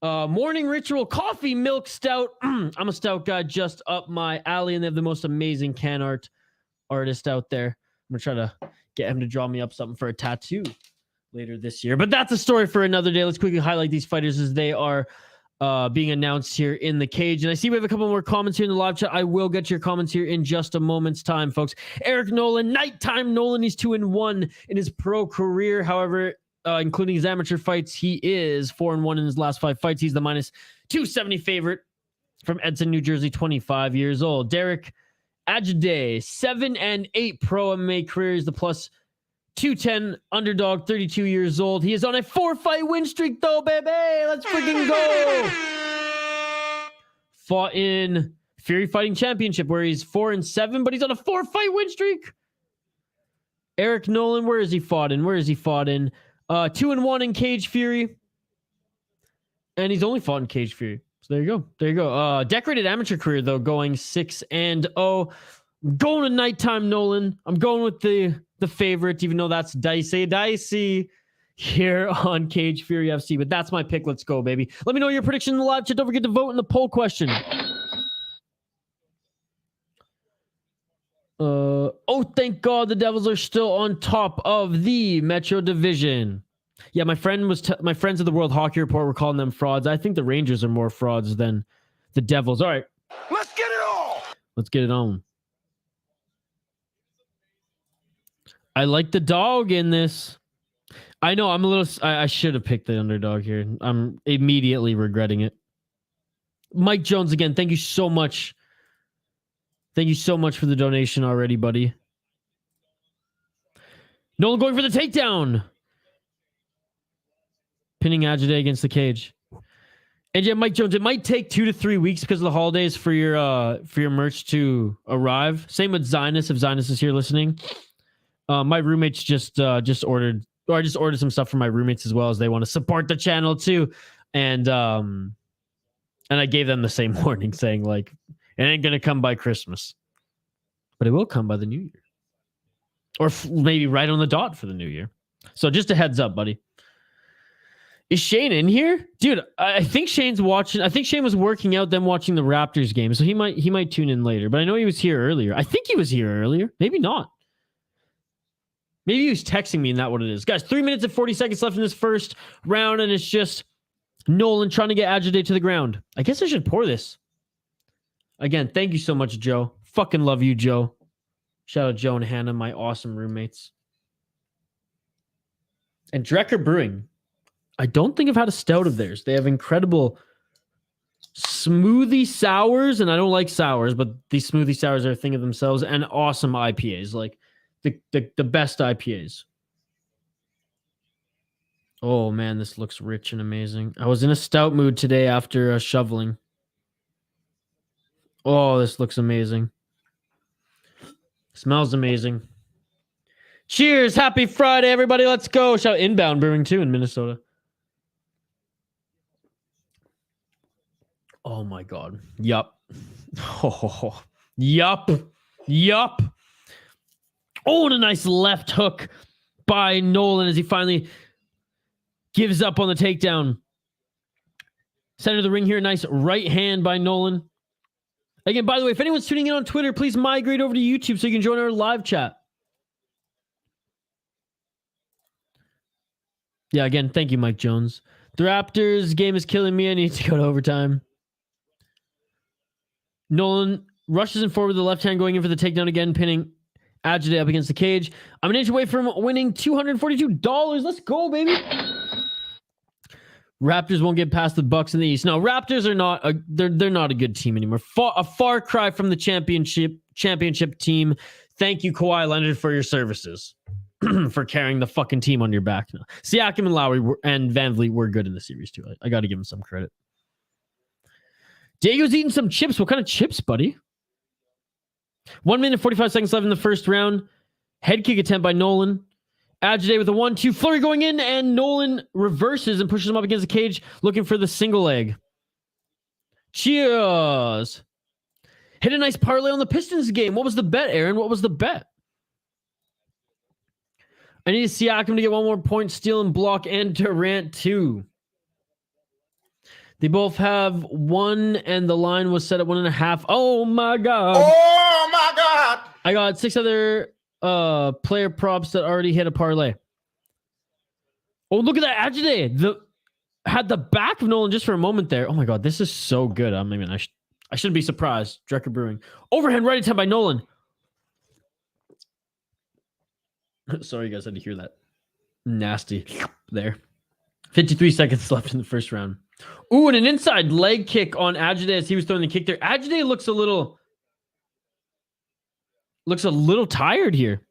Morning Ritual Coffee Milk Stout. I'm a stout guy, just up my alley, and they have the most amazing can art artist out there. I'm gonna try to get him to draw me up something for a tattoo later this year. But that's a story for another day. Let's quickly highlight these fighters as they are being announced here in the cage. And I see we have a couple more comments here in the live chat. I will get your comments here in just a moment's time, folks. Eric Nolan, nighttime Nolan. He's 2-1 in his pro career. However, including his amateur fights, he is 4-1 in his last 5 fights. He's the -270 favorite from Edson, New Jersey, 25 years old. Derrick Ageday, 7-8 pro MMA career. He's the +210 underdog, 32 years old. He is on a 4-fight win streak, though, baby. Let's freaking go. Fought in Fury Fighting Championship, where he's 4-7, but he's on a 4-fight win streak. Eric Nolan, where is he fought in? 2-1 in Cage Fury. And he's only fought in Cage Fury. So there you go. There you go. Decorated amateur career, though, going 6-0. Going to nighttime Nolan. I'm going with the favorite, even though that's dicey here on Cage Fury FC. But that's my pick. Let's go, baby. Let me know your prediction in the live chat. Don't forget to vote in the poll question. Oh, thank God the Devils are still on top of the Metro Division. Yeah, my friends of the World Hockey Report were calling them frauds. I think the Rangers are more frauds than the Devils. All right. Let's get it on. Let's get it on. I like the dog in this. I know I'm a little... I should have picked the underdog here. I'm immediately regretting it. Mike Jones again. Thank you so much Thank you so much for the donation already, buddy. Nolan going for the takedown. Pinning Ageday against the cage. And yeah, Mike Jones, it might take 2 to 3 weeks because of the holidays for your merch to arrive. Same with Zynus, if Zynus is here listening. My roommates just ordered, or I just ordered some stuff for my roommates as well, as they want to support the channel too. And I gave them the same warning saying, like, it ain't gonna come by Christmas, but it will come by the New Year, or maybe right on the dot for the New Year. So just a heads up, buddy. Is Shane in here? Dude, I think Shane's watching. I think Shane was working out, then watching the Raptors game. So he might tune in later. But I know he was here earlier. I think he was here earlier. Maybe not. Maybe he was texting me and that's what it is. Guys, 3 minutes and 40 seconds left in this first round, and it's just Nolan trying to get Ageday to the ground. I guess I should pour this. Again, thank you so much, Joe. Fucking love you, Joe. Shout out Joe and Hannah, my awesome roommates. And Drecker Brewing. I don't think I've had a stout of theirs. They have incredible smoothie sours, and I don't like sours, but these smoothie sours are a thing of themselves, and awesome IPAs, like the best IPAs. Oh man, this looks rich and amazing. I was in a stout mood today after shoveling. Oh, this looks amazing. Smells amazing. Cheers. Happy Friday, everybody. Let's go. Shout out Inbound Brewing too in Minnesota. Oh my God. Yup. Oh, yup. Yup. Oh, and a nice left hook by Nolan as he finally gives up on the takedown. Center of the ring here. Nice right hand by Nolan. Again, by the way, if anyone's tuning in on Twitter, please migrate over to YouTube so you can join our live chat. Yeah, again, thank you, Mike Jones. The Raptors game is killing me. I need to go to overtime. Nolan rushes in forward with the left hand, going in for the takedown again, pinning Ageday up against the cage. I'm an inch away from winning $242. Let's go, baby. Raptors won't get past the Bucks in the East. No, Raptors are not. They're not a good team anymore. A far cry from the championship team. Thank you, Kawhi Leonard, for your services, for carrying the fucking team on your back. No. Siakam and Lowry and Van Vliet were good in the series too. I got to give them some credit. Diego's eating some chips. What kind of chips, buddy? 1 minute 45 seconds left in the first round. Head kick attempt by Nolan. Ageday with a 1-2 flurry going in, and Nolan reverses and pushes him up against the cage, looking for the single leg. Cheers. Hit a nice parlay on the Pistons game. What was the bet, Aaron? What was the bet? I need Siakam to get one more point, steal and block, and Durant too. They both have one, and the line was set at 1.5. Oh my God. Oh my God. I got 6 other player props that already hit a parlay. Oh, look at that. Ageday had the back of Nolan just for a moment there. Oh my God, this is so good. I mean, I shouldn't be surprised. Drecker Brewing. Overhand right attempt by Nolan. Sorry, you guys had to hear that. Nasty there. 53 seconds left in the first round. Ooh, and an inside leg kick on Ageday as he was throwing the kick there. Ageday looks a little tired here.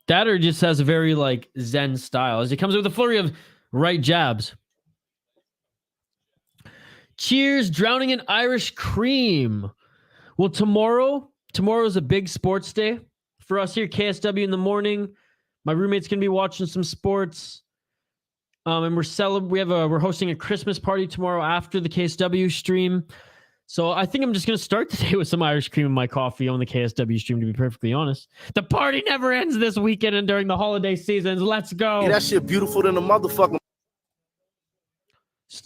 That or just has a very like Zen style as he comes with a flurry of right jabs. Cheers, drowning in Irish cream. Well, tomorrow's a big sports day for us here, KSW in the morning. My roommate's gonna be watching some sports. And we're hosting a Christmas party tomorrow after the KSW stream. So I think I'm just going to start the day with some Irish cream in my coffee on the KSW stream, to be perfectly honest. The party never ends this weekend and during the holiday seasons. Let's go. Yeah, that shit beautiful than a motherfucker.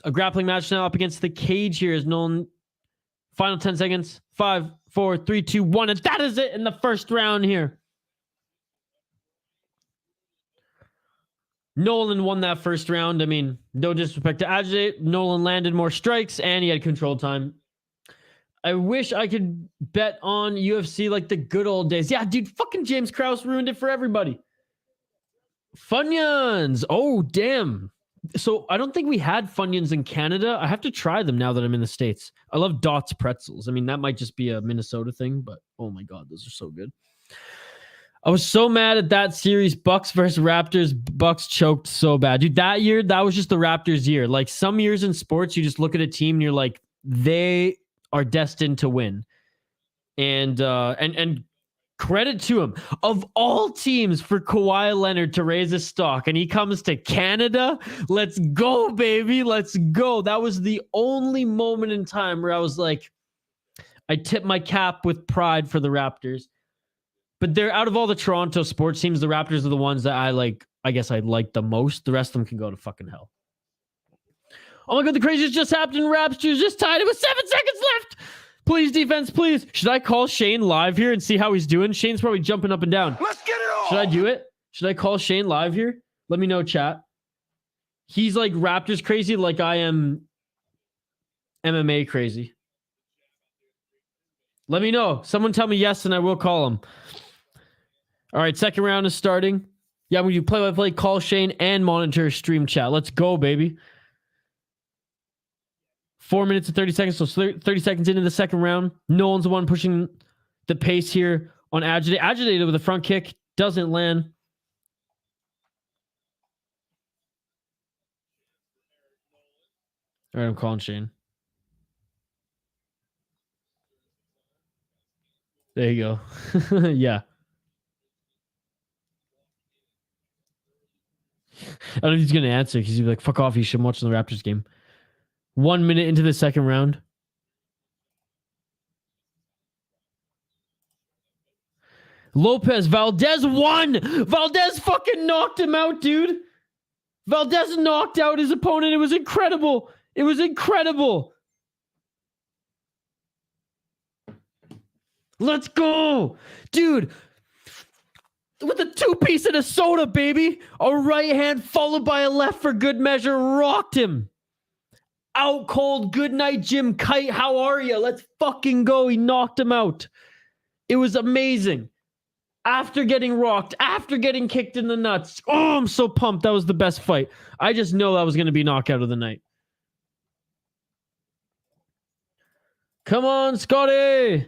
A grappling match now up against the cage here is Nolan. Final 10 seconds. 5, 4, 3, 2, 1. And that is it in the first round here. Nolan won that first round. I mean, no disrespect to Ageday. Nolan landed more strikes and he had control time. I wish I could bet on UFC like the good old days. Yeah, dude, fucking James Krause ruined it for everybody. Funyuns. Oh, damn. So I don't think we had Funyuns in Canada. I have to try them now that I'm in the States. I love Dots pretzels. I mean, that might just be a Minnesota thing, but oh my God, those are so good. I was so mad at that series, Bucks versus Raptors. Bucks choked so bad. Dude, that year, that was just the Raptors' year. Like some years in sports, you just look at a team and you're like, they are destined to win. And credit to him. Of all teams for Kawhi Leonard to raise his stock, and he comes to Canada, let's go, baby. Let's go. That was the only moment in time where I was like, I tip my cap with pride for the Raptors. But they're out of all the Toronto sports teams, the Raptors are the ones that I guess I like the most. The rest of them can go to fucking hell. Oh my God, the craziest just happened. Raptors just tied it with 7 seconds left. Please, defense, please. Should I call Shane live here and see how he's doing? Shane's probably jumping up and down. Let's get it on. Should I do it? Should I call Shane live here? Let me know, chat. He's like Raptors crazy like I am MMA crazy. Let me know. Someone tell me yes and I will call him. All right, second round is starting. Yeah, when you play-by-play, call Shane and monitor stream chat. Let's go, baby. 4 minutes and 30 seconds, so 30 seconds into the second round. Nolan's the one pushing the pace here on Ageday. Ageday with a front kick. Doesn't land. All right, I'm calling Shane. There you go. Yeah. I don't know if he's going to answer because he'd be like, fuck off, you should watch the Raptors game. 1 minute into the second round. Lopez, Valdez won! Valdez fucking knocked him out, dude! Valdez knocked out his opponent. It was incredible. It was incredible. Let's go! Dude, with a 2-piece and a soda, baby. A right hand followed by a left for good measure. Rocked him. Out cold. Good night, Jim Kite. How are you? Let's fucking go. He knocked him out. It was amazing. After getting rocked. After getting kicked in the nuts. Oh, I'm so pumped. That was the best fight. I just know that was going to be knockout of the night. Come on, Scotty.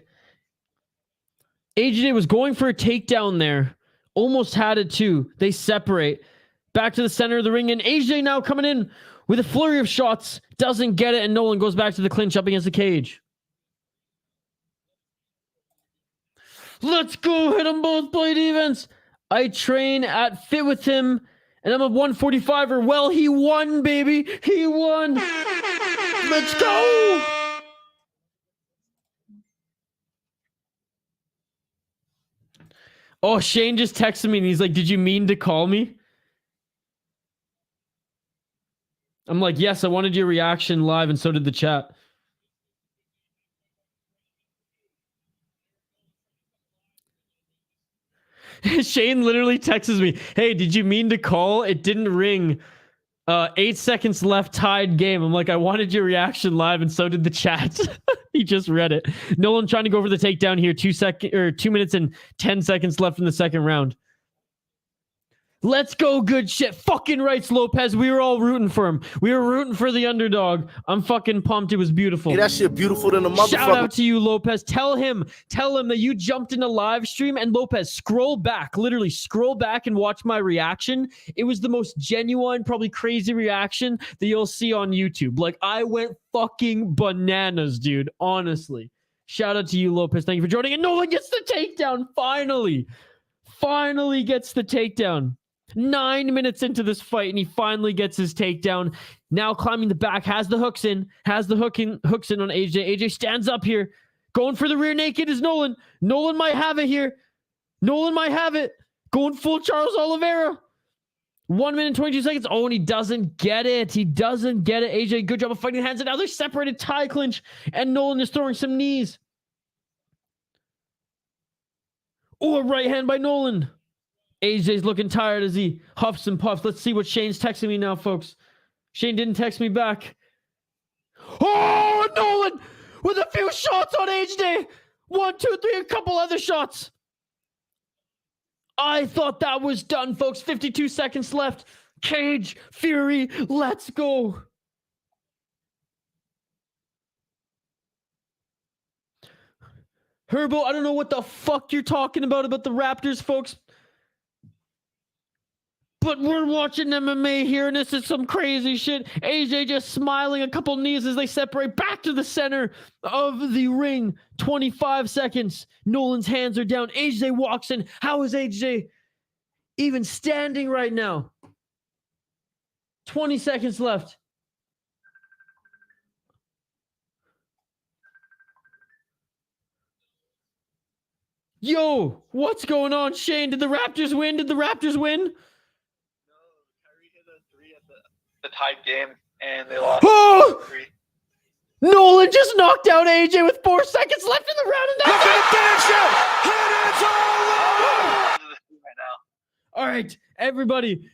Ageday was going for a takedown there. Almost had it too. They separate. Back to the center of the ring. And Ageday now coming in with a flurry of shots. Doesn't get it. And Nolan goes back to the clinch up against the cage. Let's go. Hit them both. Play defense. I train at Fit with him. And I'm a 145er. Well, he won, baby. He won. Let's go. Oh, Shane just texted me and he's like, did you mean to call me? I'm like, yes, I wanted your reaction live and so did the chat. Shane literally texts me, hey, did you mean to call? It didn't ring. 8 seconds left, tied game. I'm like, I wanted your reaction live and so did the chat. He just read it. Nolan trying to go for the takedown here. 2 minutes and 10 seconds left in the second round. Let's go. Good shit. Fucking rights, Lopez. We were all rooting for him. We were rooting for the underdog. I'm fucking pumped. It was beautiful. Yeah, that shit beautiful than a motherfucker. Shout out to you, Lopez. Tell him that you jumped in a live stream. And Lopez, scroll back. Literally scroll back and watch my reaction. It was the most genuine, probably crazy reaction that you'll see on YouTube. Like, I went fucking bananas, dude. Honestly. Shout out to you, Lopez. Thank you for joining. And Nolan gets the takedown. Finally gets the takedown. 9 minutes into this fight, and he finally gets his takedown. Now climbing the back, has the hooks in on Ageday. Ageday stands up here, going for the rear naked is Nolan. Nolan might have it here. Nolan might have it. Going full Charles Oliveira. 1 minute, 22 seconds. Oh, and he doesn't get it. Ageday, good job of fighting the hands. And now they're separated, tie clinch, and Nolan is throwing some knees. Oh, a right hand by Nolan. Ageday looking tired as he huffs and puffs. Let's see what Shane's texting me now, folks. Shane didn't text me back. Oh, Nolan with a few shots on Ageday. 1, 2, 3, a couple other shots. I thought that was done, folks. 52 seconds left. Cage Fury, let's go. Herbo, I don't know what the fuck you're talking about the Raptors, folks. But we're watching MMA here, and this is some crazy shit. AJ just smiling, a couple knees as they separate back to the center of the ring. 25 seconds. Nolan's hands are down. AJ walks in. How is AJ even standing right now? 20 seconds left. Yo, what's going on, Shane? Did the Raptors win? Did the Raptors win? No, Kyrie hit a 3 at the tied game, and they lost. Oh! 3. Nolan just knocked out AJ with 4 seconds left in the round, and that's it. Finish it! And it's all over! Right now. All right, everybody.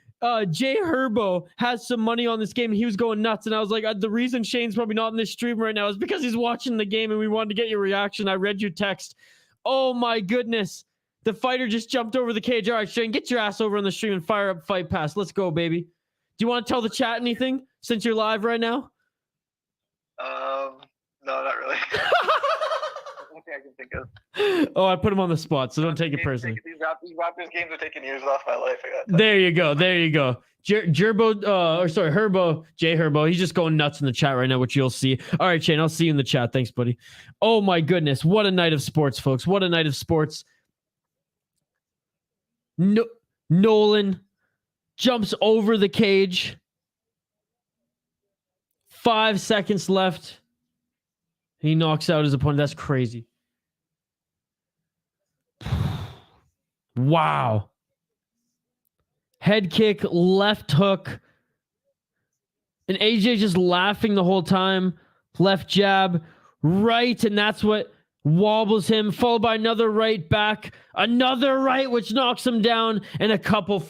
Jay Herbo has some money on this game. He was going nuts, and I was like, the reason Shane's probably not in this stream right now is because he's watching the game, and we wanted to get your reaction. I read your text. Oh my goodness. The fighter just jumped over the cage. All right, Shane, get your ass over on the stream and fire up Fight Pass. Let's go, baby. Do you want to tell the chat anything since you're live right now? No, not really. Nothing I can think of. Oh, I put him on the spot, so don't take it personally. These Raptors games are taking years off my life. I got There you go. There you go. Herbo, Jay Herbo. He's just going nuts in the chat right now, which you'll see. All right, Shane, I'll see you in the chat. Thanks, buddy. Oh my goodness. What a night of sports, folks. What a night of sports. Nolan jumps over the cage. 5 seconds left. He knocks out his opponent. That's crazy. Wow. Head kick, left hook. And AJ just laughing the whole time. Left jab, right, and that's what wobbles him, followed by another right back, another right, which knocks him down, and a couple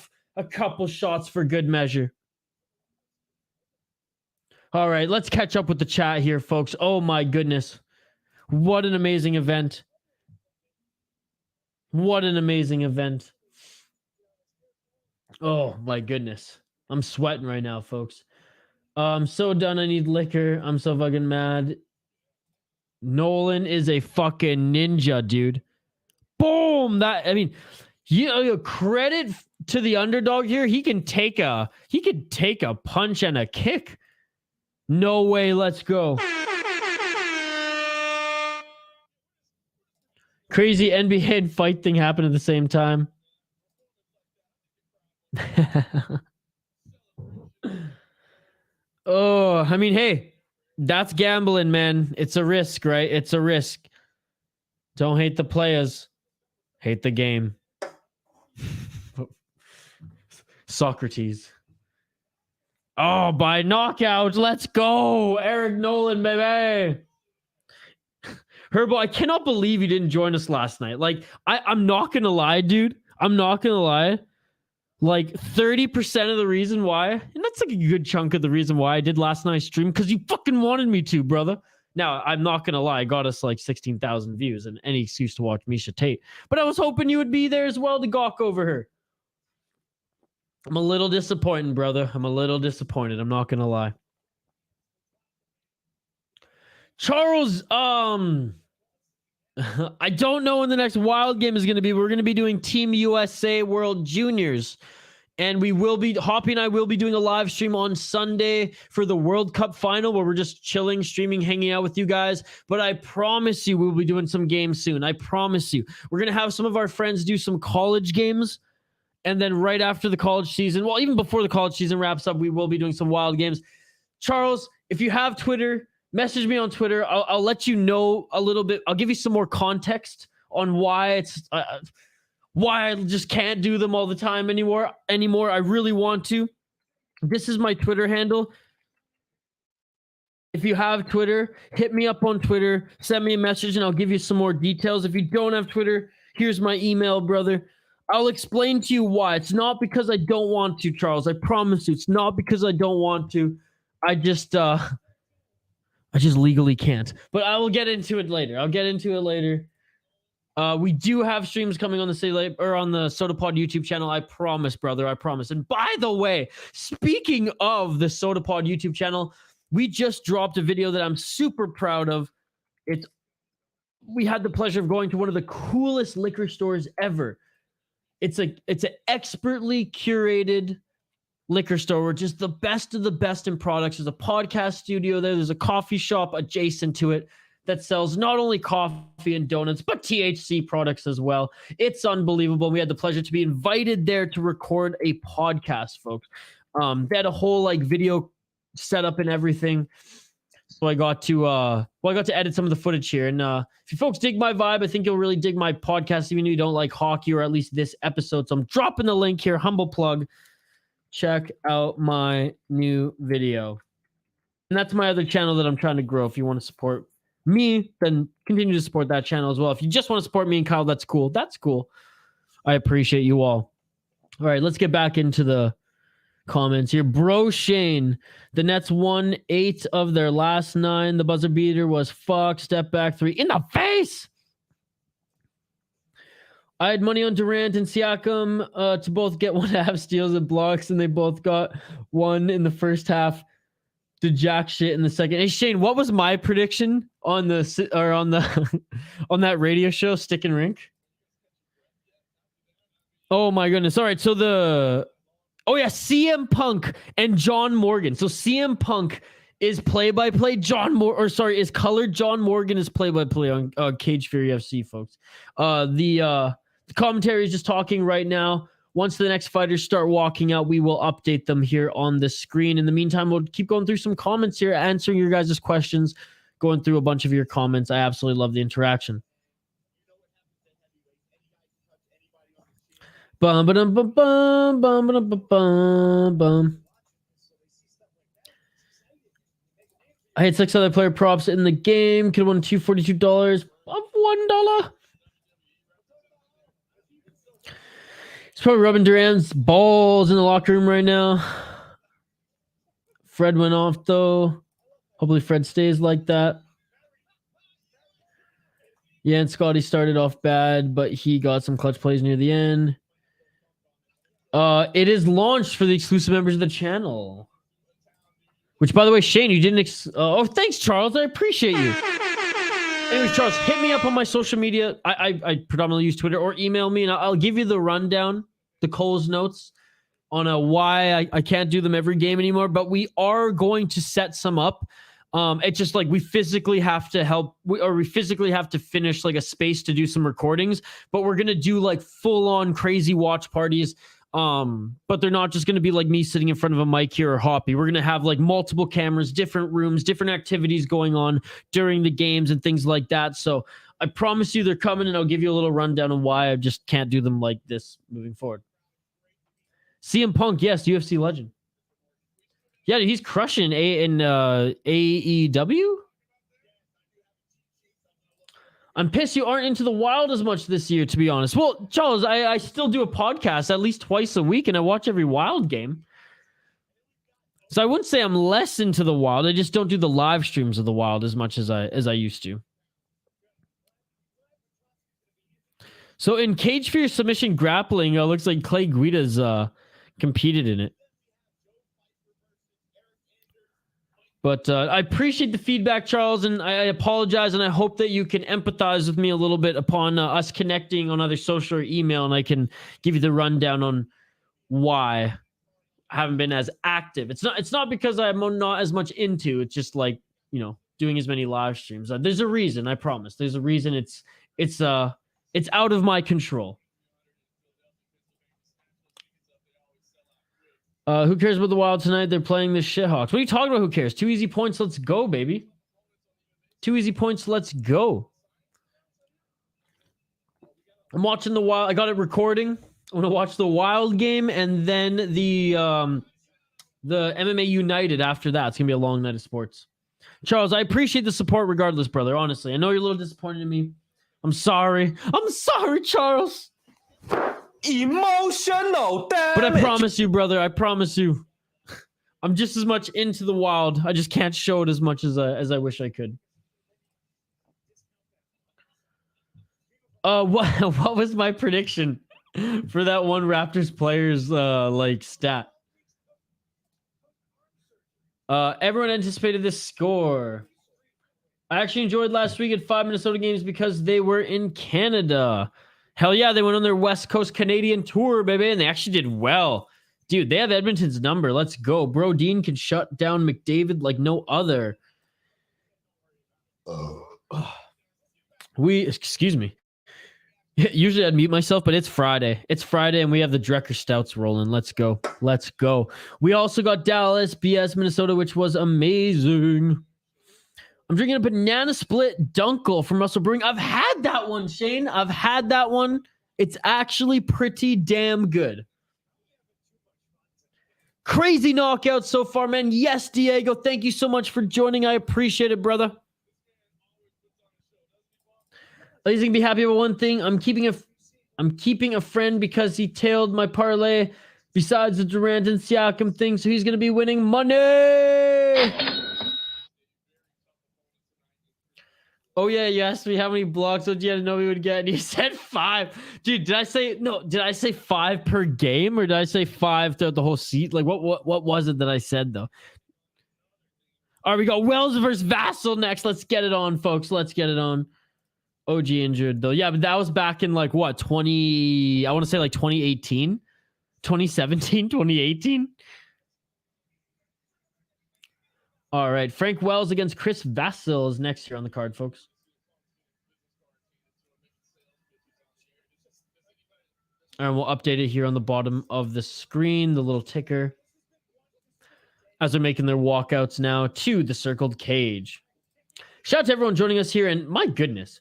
shots for good measure. All right, let's catch up with the chat here, folks. Oh my goodness. What an amazing event. What an amazing event. Oh my goodness. I'm sweating right now, folks. I'm so done. I need liquor. I'm so fucking mad. Nolan is a fucking ninja, dude. Boom. Credit to the underdog here. He can take a punch and a kick. No way. Let's go. Crazy NBA and fight thing happened at the same time. Oh, I mean, hey, that's gambling, man. It's a risk, right? It's a risk. Don't hate the players. Hate the game. Socrates. Oh, by knockout. Let's go. Eric Nolan, baby. Herbo, I cannot believe you didn't join us last night. Like, I'm not going to lie, dude. I'm not going to lie. Like 30% of the reason why, and that's like a good chunk of the reason why I did last night's stream, because you fucking wanted me to, brother. Now, I'm not going to lie. I got us like 16,000 views and any excuse to watch Misha Tate. But I was hoping you would be there as well to gawk over her. I'm a little disappointed, brother. I'm a little disappointed. I'm not going to lie. Charles, I don't know when the next wild game is going to be. We're going to be doing Team USA World Juniors. And we will be, Hoppy and I will be doing a live stream on Sunday for the World Cup final where we're just chilling, streaming, hanging out with you guys. But I promise you we'll be doing some games soon. I promise you. We're going to have some of our friends do some college games. And then right after the college season, well, even before the college season wraps up, we will be doing some wild games. Charles, if you have Twitter, message me on Twitter. I'll let you know a little bit. I'll give you some more context on why it's why I just can't do them all the time anymore. I really want to. This is my Twitter handle. If you have Twitter, hit me up on Twitter. Send me a message and I'll give you some more details. If you don't have Twitter, here's my email, brother. I'll explain to you why. It's not because I don't want to, Charles. I promise you. It's not because I don't want to. I just legally can't. But I will get into it later. We do have streams coming on the on the SodaPod YouTube channel. I promise, brother. I promise. And by the way, speaking of the SodaPod YouTube channel, we just dropped a video that I'm super proud of. We had the pleasure of going to one of the coolest liquor stores ever. It's an expertly curated liquor store where just the best of the best in products. There's a podcast studio there. There's a coffee shop adjacent to it that sells not only coffee and donuts, but THC products as well. It's unbelievable. We had the pleasure to be invited there to record a podcast, folks. They had a whole like video setup and everything. So I got to edit some of the footage here. And if you folks dig my vibe, I think you'll really dig my podcast, even if you don't like hockey or at least this episode. So I'm dropping the link here, humble plug. Check out my new video. And that's my other channel that I'm trying to grow. If you want to support me, then continue to support that channel as well. If you just want to support me and Kyle, that's cool. That's cool. I appreciate you all. All right, let's get back into the comments here. Bro Shane, the Nets won 8 of their last 9. The buzzer beater was fuck. Step back 3 in the face. I had money on Durant and Siakam to both get 1.5 steals and blocks, and they both got 1 in the first half. To jack shit in the second. Hey Shane, what was my prediction on the on that radio show, Stick and Rink? Oh my goodness. All right, so CM Punk and John Morgan. So CM Punk is play-by-play. Is colored. John Morgan is play-by-play on Cage Fury FC, folks. The commentary is just talking right now. Once the next fighters start walking out, we will update them here on the screen. In the meantime, we'll keep going through some comments here, answering your guys' questions, going through a bunch of your comments. I absolutely love the interaction. Bum bum bum bum bum bum bum bum. I had 6 other player props in the game. Could have won $242 of $1. He's probably rubbing Durant's balls in the locker room right now. Fred went off, though. Hopefully Fred stays like that. Yeah, and Scotty started off bad, but he got some clutch plays near the end. It is launched for the exclusive members of the channel. Which, by the way, Shane, you didn't... thanks, Charles. I appreciate you. Anyways, Charles, hit me up on my social media. I predominantly use Twitter, or email me, and I'll give you the rundown, the Cole's notes on why I can't do them every game anymore. But we are going to set some up. It's just like we physically have to finish like a space to do some recordings. But we're gonna do like full-on crazy watch parties. But they're not just going to be like me sitting in front of a mic here or Hoppy. We're going to have like multiple cameras, different rooms, different activities going on during the games and things like that. So I promise you they're coming, and I'll give you a little rundown on why I just can't do them like this moving forward. CM Punk, yes, UFC legend. Yeah, he's crushing in AEW. I'm pissed you aren't into the Wild as much this year, to be honest. Well, Charles, I still do a podcast at least twice a week, and I watch every Wild game. So I wouldn't say I'm less into the Wild. I just don't do the live streams of the Wild as much as I used to. So in Cage Fear submission grappling, it looks like Clay Guida's competed in it. But I appreciate the feedback, Charles, and I apologize, and I hope that you can empathize with me a little bit upon us connecting on either social or email, and I can give you the rundown on why I haven't been as active. It's not because I'm not as much into. It's just like, you know, doing as many live streams. There's a reason, I promise. There's a reason. It's out of my control. Who cares about the Wild tonight? They're playing the Shithawks. What are you talking about? Who cares? 2 easy points. Let's go, baby. 2 easy points. Let's go. I'm watching the Wild. I got it recording. I'm going to watch the Wild game and then the MMA United after that. It's going to be a long night of sports. Charles, I appreciate the support regardless, brother. Honestly, I know you're a little disappointed in me. I'm sorry. I'm sorry, Charles. Emotional damage. But I promise you, brother, I promise you, I'm just as much into the Wild. I just can't show it as much as I wish I could. What was my prediction for that one Raptors player's like stat? Everyone anticipated this score. I actually enjoyed last week at 5 Minnesota games because they were in Canada. Hell yeah, they went on their West Coast Canadian tour, baby, and they actually did well. Dude, they have Edmonton's number. Let's go. Bro, Dean can shut down McDavid like no other. Excuse me. Usually I'd mute myself, but it's Friday. It's Friday, and we have the Drecker Stouts rolling. Let's go. Let's go. We also got Dallas, BS, Minnesota, which was amazing. I'm drinking a banana split Dunkel from Russell Brewing. I've had that one, Shane. I've had that one. It's actually pretty damn good. Crazy knockout so far, man. Yes, Diego. Thank you so much for joining. I appreciate it, brother. At least you can be happy about one thing. I'm keeping a friend because he tailed my parlay besides the Durant and Siakam thing, so he's going to be winning money. Oh, yeah, you asked me how many blocks would you know we would get, and you said 5. Dude, did I say 5 per game, or did I say 5 throughout the whole seat? Like, what was it that I said, though? All right, we got Wells versus Vasil next. Let's get it on, folks. Let's get it on. OG injured, though. Yeah, but that was back in, like, what, I want to say, like, 2018? 2017? 2018? All right, Frank Wells against Chris Vasil is next here on the card, folks. And we'll update it here on the bottom of the screen, the little ticker, as they're making their walkouts now to the circled cage. Shout out to everyone joining us here, and my goodness,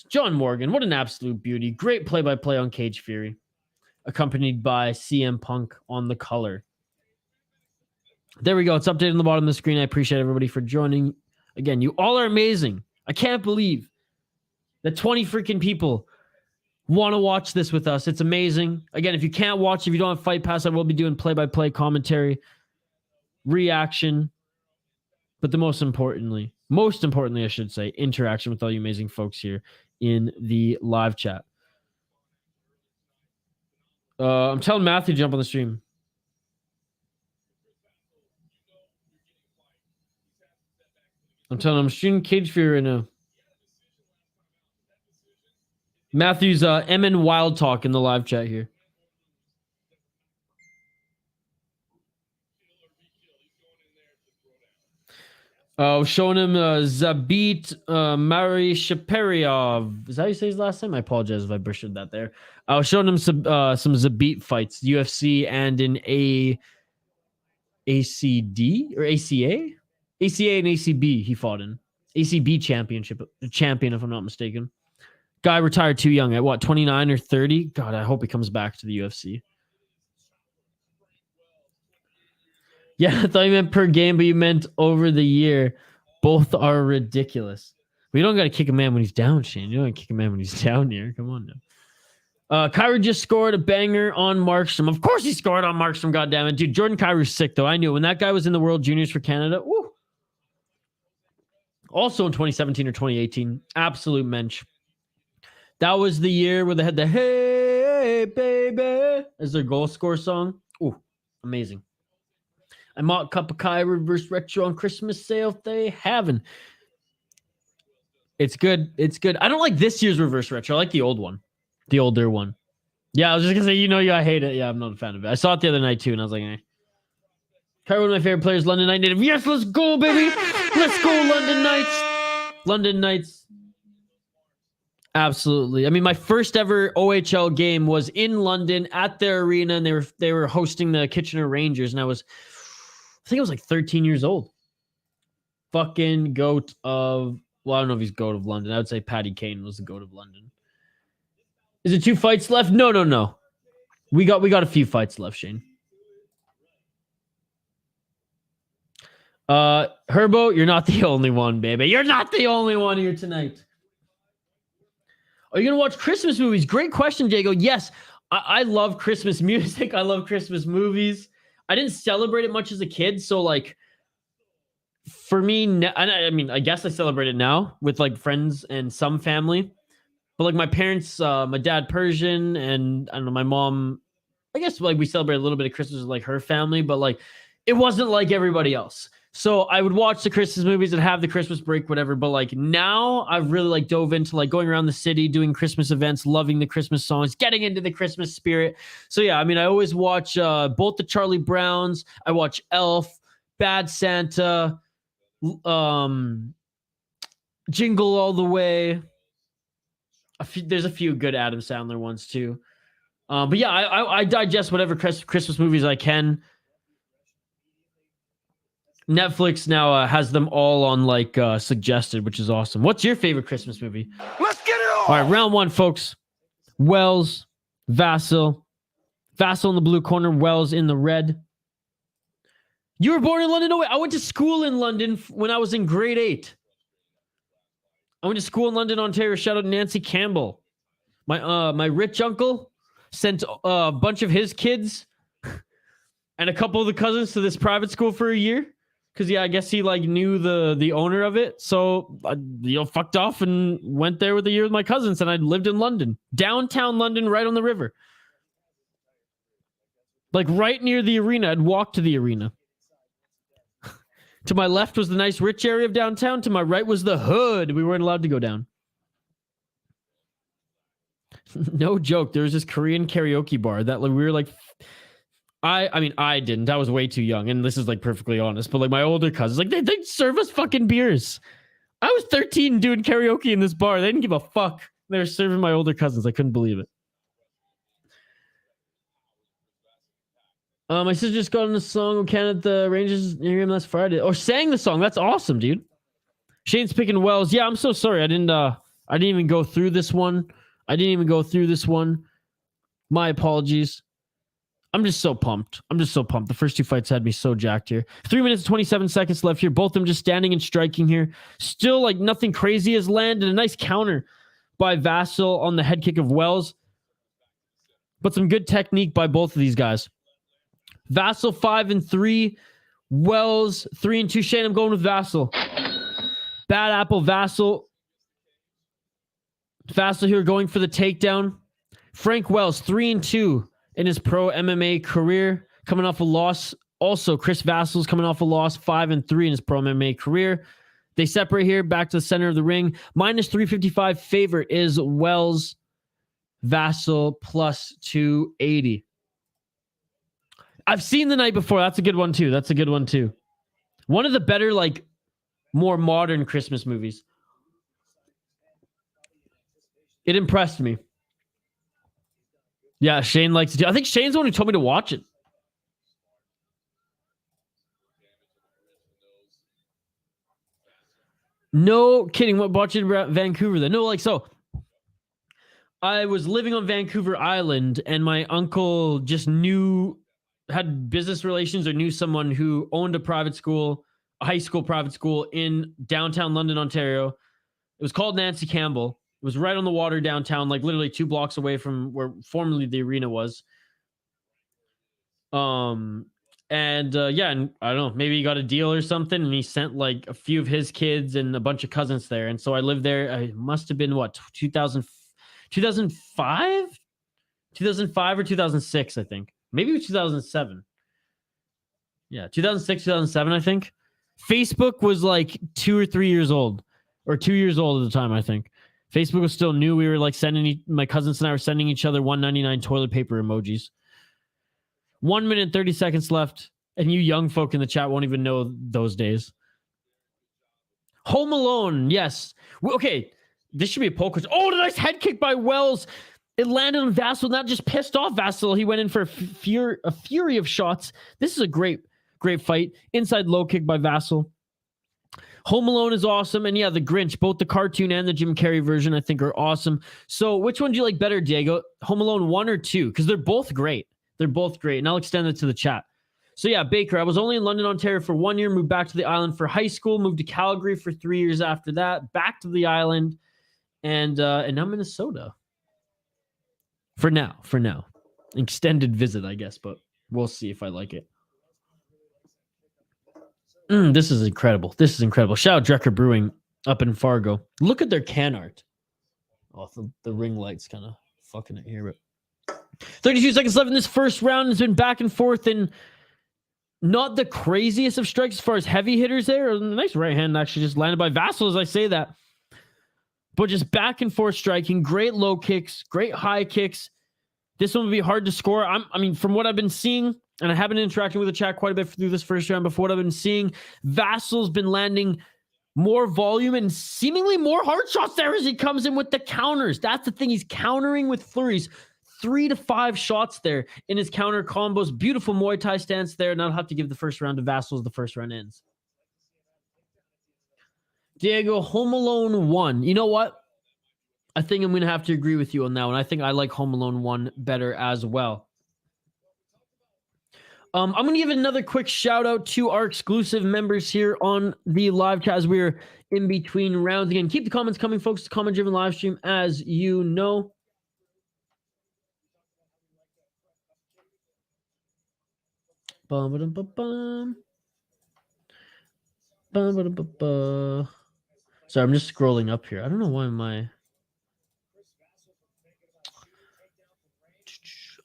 John Morgan, what an absolute beauty. Great play-by-play on Cage Fury, accompanied by CM Punk on the color. There we go. It's updated on the bottom of the screen. I appreciate everybody for joining. Again, you all are amazing. I can't believe that 20 freaking people want to watch this with us. It's amazing. Again, if you can't watch, if you don't have Fight Pass, I will be doing play-by-play commentary, reaction, but most importantly, I should say, interaction with all you amazing folks here in the live chat. I'm telling Matthew to jump on the stream. I'm telling him I'm shooting Cage Fury right now. Matthew's MN Wild Talk in the live chat here. Showing him Zabit Mary Shapariov. Is that how you say his last name? I apologize if I butchered that there. I was showing him some Zabit fights, UFC and in ACD or ACA? ACA and ACB he fought in. ACB champion, if I'm not mistaken. Guy retired too young at what, 29 or 30? God, I hope he comes back to the UFC. Yeah, I thought you meant per game, but you meant over the year. Both are ridiculous. We don't got to kick a man when he's down, Shane. You don't kick a man when he's down here. Come on now. Kyrie just scored a banger on Markstrom. Of course he scored on Markstrom, goddammit. Dude, Jordan Kyrie's sick, though. I knew when that guy was in the World Juniors for Canada. Woo. Also in 2017 or 2018. Absolute mensch. That was the year where they had the "Hey, baby" as their goal score song. Ooh, amazing. I bought Cup of Kai reverse retro on Christmas sale if they haven't. It's good. It's good. I don't like this year's reverse retro. I like the old one. The older one. Yeah, I was just going to say, I hate it. Yeah, I'm not a fan of it. I saw it the other night too, and I was like, eh. Kyrie, one of my favorite players, London Knight native. Yes, let's go, baby. Let's go, London Knights. London Knights. Absolutely. I mean, my first ever OHL game was in London at their arena, and they were hosting the Kitchener Rangers, and I think I was like 13 years old. Fucking goat of, well, I don't know if he's goat of London. I would say Paddy Kane was the goat of London. Is it 2 fights left? No. We got a few fights left, Shane. Herbo, you're not the only one, baby. You're not the only one here tonight. Are you going to watch Christmas movies? Great question, Jago. Yes, I love Christmas music. I love Christmas movies. I didn't celebrate it much as a kid. So, like, for me, I mean, I guess I celebrate it now with, like, friends and some family. But like my parents, my dad Persian, and I don't know, my mom, I guess like we celebrate a little bit of Christmas with like her family, but like it wasn't like everybody else. So I would watch the Christmas movies and have the Christmas break, whatever. But like now I've really like dove into like going around the city, doing Christmas events, loving the Christmas songs, getting into the Christmas spirit. So yeah, I mean, I always watch both the Charlie Browns. I watch Elf, Bad Santa, Jingle All the Way. There's a few good Adam Sandler ones too. But yeah, I digest whatever Christmas movies I can. Netflix now has them all on like suggested, which is awesome. What's your favorite Christmas movie? Let's get it on! All right, round one, folks. Wells, Vasil. Vasil in the blue corner, Wells in the red. You were born in London? No, wait. I went to school in London when I was in grade 8. I went to school in London, Ontario. Shout out Nancy Campbell. My rich uncle sent a bunch of his kids and a couple of the cousins to this private school for a year. Because, yeah, I guess he, like, knew the owner of it. So, I, fucked off and went there with a year with my cousins. And I lived in London. Downtown London, right on the river. Like, right near the arena. I'd walk to the arena. To my left was the nice rich area of downtown. To my right was the hood. We weren't allowed to go down. No joke. There was this Korean karaoke bar that we were like... I mean, I didn't. I was way too young, and this is like perfectly honest. But like my older cousins, like they'd serve us fucking beers. I was 13 doing karaoke in this bar. They didn't give a fuck. They were serving my older cousins. I couldn't believe it. My sister just got on the song "Can at the Rangers near him last Friday," or sang the song. That's awesome, dude. Shane's picking Wells. Yeah, I'm so sorry. I didn't even go through this one. My apologies. I'm just so pumped. The first two fights had me so jacked here. 3 minutes and 27 seconds left here. Both of them just standing and striking here. Still, like, nothing crazy has landed. A nice counter by Vasil on the head kick of Wells. But some good technique by both of these guys. Vasil 5-3. Wells 3-2. Shane, I'm going with Vasil. Bad apple, Vasil. Vasil here going for the takedown. Frank Wells 3-2. In his pro MMA career, coming off a loss. Also, Chris Vasil's coming off a loss, 5-3 in his pro MMA career. They separate here, back to the center of the ring. Minus 355 favorite is Wells. Vasil plus 280. I've seen The Night Before. That's a good one too. One of the better, like, more modern Christmas movies. It impressed me. Yeah, Shane likes it too. I think Shane's the one who told me to watch it. No kidding. What watching Vancouver then? No, like, so I was living on Vancouver Island and my uncle just had business relations or knew someone who owned a private school, a high school private school in downtown London, Ontario. It was called Nancy Campbell. It was right on the water downtown, like literally 2 blocks away from where formerly the arena was. And I don't know, maybe he got a deal or something, and he sent like a few of his kids and a bunch of cousins there. And so I lived there. I must have been 2005 or 2006, I think. Maybe it was 2007. Yeah, 2006, 2007, I think. Facebook was like 2 or 3 years old, or 2 years old at the time, I think. Facebook was still new. We were like my cousins and I were sending each other $1.99 toilet paper emojis. 1 minute, 30 seconds left. And you young folk in the chat won't even know those days. Home Alone. Yes. Okay. This should be a poll question. Oh, a nice head kick by Wells. It landed on Vasil. Not just pissed off Vasil. He went in for a fury of shots. This is a great fight. Inside low kick by Vasil. Home Alone is awesome. And yeah, The Grinch, both the cartoon and the Jim Carrey version, I think are awesome. So which one do you like better, Diego? Home Alone 1 or 2? Because they're both great. And I'll extend it to the chat. So yeah, Baker, I was only in London, Ontario for 1 year, moved back to the island for high school, moved to Calgary for 3 years after that, back to the island, and now Minnesota. For now. Extended visit, I guess, but we'll see if I like it. This is incredible. Shout out Drecker Brewing up in Fargo. Look at their can art. Oh, the ring light's kind of fucking it here, but 32 seconds left in this first round. It's been back and forth and not the craziest of strikes as far as heavy hitters there. A nice right hand actually just landed by Vasil as I say that. But just back and forth striking, great low kicks, great high kicks. This one would be hard to score. I mean, from what I've been seeing, and I have been interacting with the chat quite a bit through this first round, but for what I've been seeing, Vasil's been landing more volume and seemingly more hard shots there as he comes in with the counters. That's the thing. He's countering with flurries. 3 to 5 shots there in his counter combos. Beautiful Muay Thai stance there. And I'll have to give the first round to Vasil as the first round ends. Diego, Home Alone 1. You know what? I think I'm going to have to agree with you on that one. I think I like Home Alone 1 better as well. I'm going to give another quick shout out to our exclusive members here on the live chat as we're in between rounds. Again, keep the comments coming, folks. It's a comment-driven live stream, as you know. Bum-ba-dum-ba-bum. Bum-ba-dum-ba-ba. Sorry, I'm just scrolling up here. I don't know why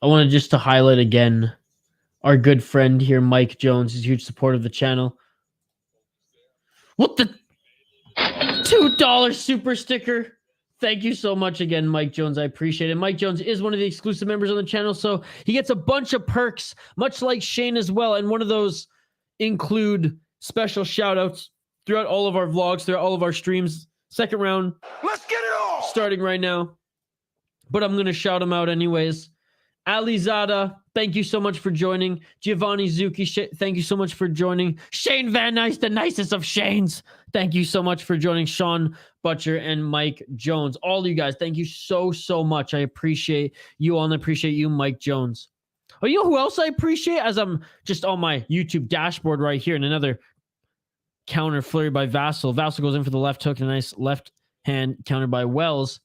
I wanted just to highlight again our good friend here, Mike Jones. He's a huge supporter of the channel. What the? $2 super sticker. Thank you so much again, Mike Jones. I appreciate it. Mike Jones is one of the exclusive members on the channel, so he gets a bunch of perks, much like Shane as well. And one of those include special shout outs throughout all of our vlogs, throughout all of our streams. Second round. Let's get it on! Starting right now. But I'm going to shout him out anyways. Alizada, thank you so much for joining. Giovanni Zuki, thank you so much for joining. Shane Van Nice, the nicest of Shanes. Thank you so much for joining. Sean Butcher and Mike Jones. All of you guys, thank you so much. I appreciate you all and I appreciate you, Mike Jones. Oh, you know who else I appreciate? As I'm just on my YouTube dashboard right here, and another counter flurry by Vasil. Vasil goes in for the left hook and a nice left hand counter by Wells.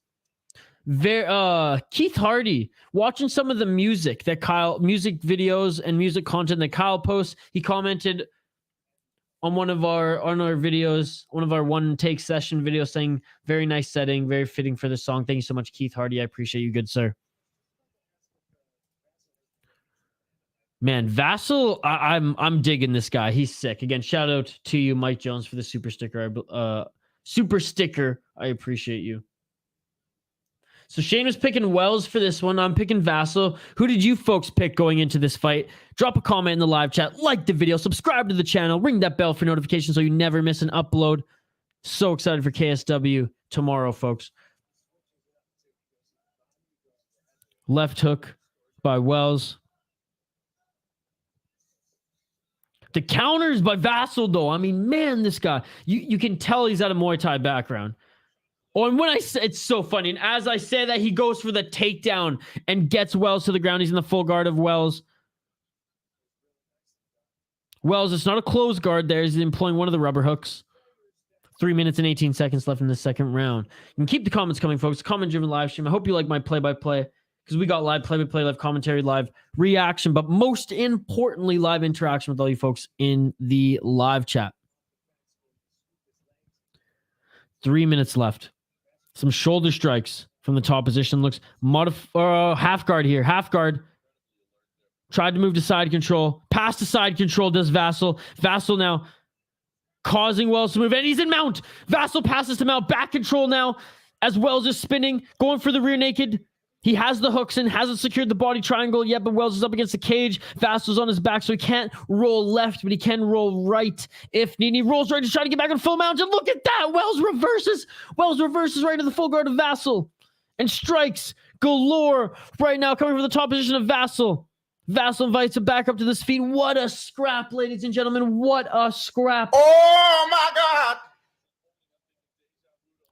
Keith Hardy, watching some of the music videos and music content that Kyle posts. He commented on one of our videos, one of our one take session videos, saying very nice setting, very fitting for the song. Thank you so much, Keith Hardy. I appreciate you, good sir. Man, Vasil, I'm digging this guy. He's sick. Again, shout out to you, Mike Jones, for the super sticker. I appreciate you. So Shane was picking Wells for this one. I'm picking Vasil. Who did you folks pick going into this fight? Drop a comment in the live chat. Like the video. Subscribe to the channel. Ring that bell for notifications so you never miss an upload. So excited for KSW tomorrow, folks. Left hook by Wells. The counters by Vasil, though. I mean, man, this guy. You can tell he's got a Muay Thai background. Oh, and when I say it's so funny, and as I say that, he goes for the takedown and gets Wells to the ground. He's in the full guard of Wells. Wells, it's not a closed guard there. He's employing one of the rubber hooks. 3 minutes and 18 seconds left in the second round. You can keep the comments coming, folks. Comment-driven live stream. I hope you like my play-by-play because we got live play-by-play, live commentary, live reaction, but most importantly, live interaction with all you folks in the live chat. 3 minutes left. Some shoulder strikes from the top position. Looks half guard here. Half guard. Tried to move to side control. Pass to side control does Vasil. Vasil now causing Wells to move. And he's in mount. Vasil passes to mount. Back control now as Wells is spinning. Going for the rear naked. He has the hooks and hasn't secured the body triangle yet, but Wells is up against the cage. Vasil's on his back, so he can't roll left, but he can roll right if need. He rolls right to try to get back on full mount, and look at that! Wells reverses right into the full guard of Vasil and strikes galore right now, coming from the top position of Vasil. Vasil invites him back up to his feet. What a scrap, ladies and gentlemen. What a scrap. Oh, my God.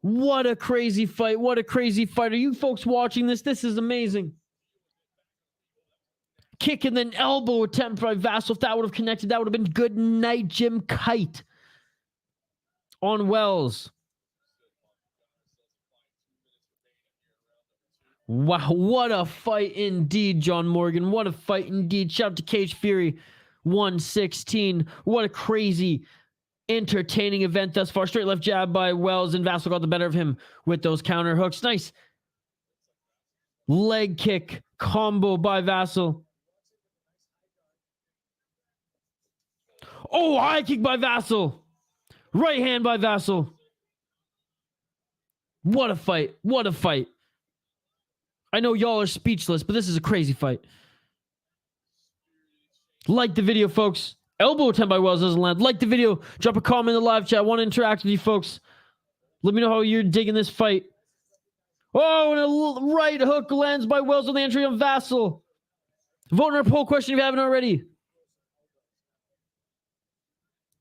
What a crazy fight. What a crazy fight. Are you folks watching this? This is amazing. Kick and then elbow attempt by Vasil. If that would have connected, that would have been good night, Jim Kite on Wells. Wow, what a fight indeed, John Morgan. What a fight indeed. Shout out to Cage Fury 116. What a crazy entertaining event thus far. Straight left jab by Wells, and Vasil got the better of him with those counter hooks. Nice Leg kick combo by Vasil. Oh, high kick by Vasil. Right hand by Vasil. What a fight. What a fight. I know y'all are speechless, but this is a crazy fight. Like the video, folks. Elbow attempt by Wells doesn't land. Like the video. Drop a comment in the live chat. I want to interact with you, folks. Let me know how you're digging this fight. Oh, and a right hook lands by Wells on the entry on Vasil. Vote in our poll question if you haven't already.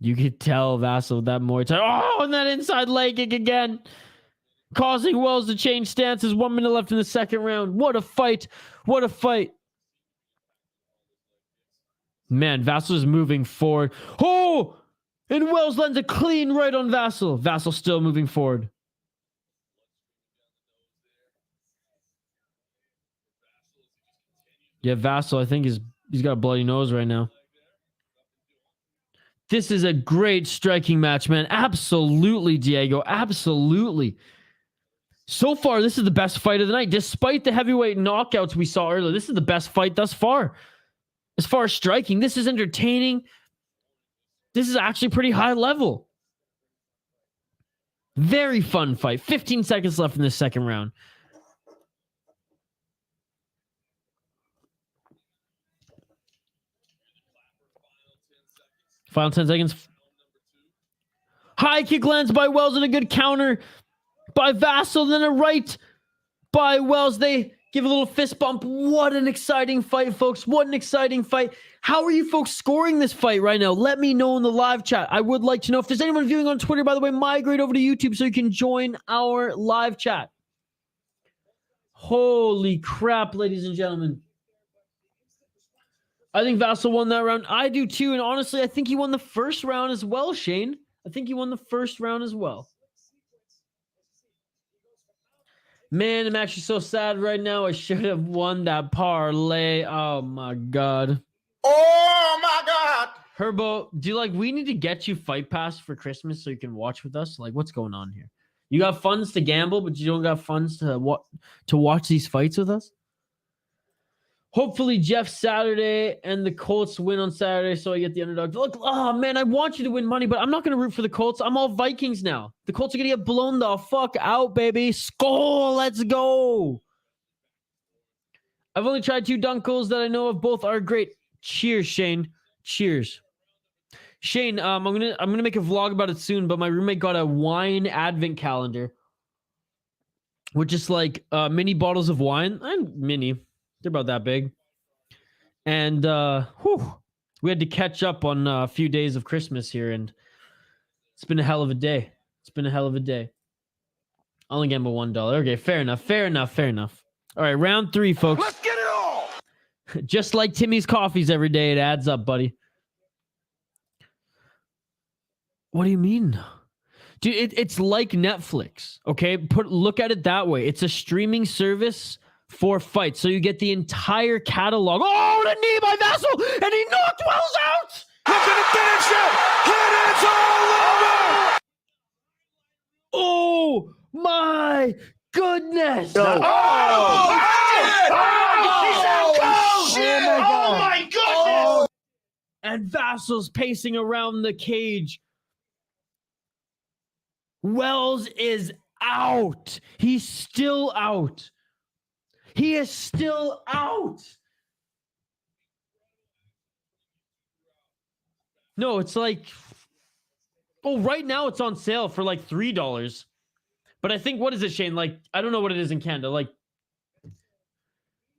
You could tell Vasil with that Muay Thai. Oh, and that inside leg kick again. Causing Wells to change stances. 1 minute left in the second round. What a fight. What a fight. Man, Vasil is moving forward. Oh! And Wells lands a clean right on Vasil. Vasil still moving forward. Yeah, Vasil, I think he's got a bloody nose right now. This is a great striking match, man. Absolutely, Diego. Absolutely. So far, this is the best fight of the night. Despite the heavyweight knockouts we saw earlier, this is the best fight thus far. As far as striking, this is entertaining. This is actually pretty high level. Very fun fight. 15 seconds left in the second round. Final 10 seconds. High kick lands by Wells and a good counter by Vasil. Then a right by Wells. They give a little fist bump. What an exciting fight, folks. What an exciting fight. How are you folks scoring this fight right now? Let me know in the live chat. I would like to know. If there's anyone viewing on Twitter, by the way, migrate over to YouTube so you can join our live chat. Holy crap, ladies and gentlemen. I think Vasil won that round. I do too. And honestly, I think he won the first round as well, Shane. I think he won the first round as well. Man, I'm actually so sad right now. I should have won that parlay. Oh my God. Oh my God. Herbo, we need to get you Fight Pass for Christmas so you can watch with us? Like, what's going on here? You got funds to gamble, but you don't got funds to watch these fights with us? Hopefully Jeff Saturday and the Colts win on Saturday so I get the underdog. Look, oh man, I want you to win money, but I'm not going to root for the Colts. I'm all Vikings now. The Colts are going to get blown the fuck out, baby. Skol, let's go. I've only tried 2 Dunkles that I know of. Both are great. Cheers, Shane. Cheers. Shane, I'm gonna make a vlog about it soon, but my roommate got a wine advent calendar, which is like mini bottles of wine. And mini. They're about that big. And we had to catch up on a few days of Christmas here, and it's been a hell of a day. It's been a hell of a day. I only gamble $1. Okay, fair enough. Fair enough. Fair enough. All right, round 3, folks. Let's get it all. Just like Timmy's coffees every day, it adds up, buddy. What do you mean? Dude, it's like Netflix, okay? Look at it that way. It's a streaming service for fights. So you get the entire catalog. Oh, the knee by Vasil! And he knocked Wells out! Looking to finish it! And it's all over! Oh, my goodness! Oh my goodness! And Vasil's pacing around the cage. Wells is out. He's still out. He is still out. No, it's like, oh, right now it's on sale for like $3. But I think, what is it, Shane? Like, I don't know what it is in Canada. Like,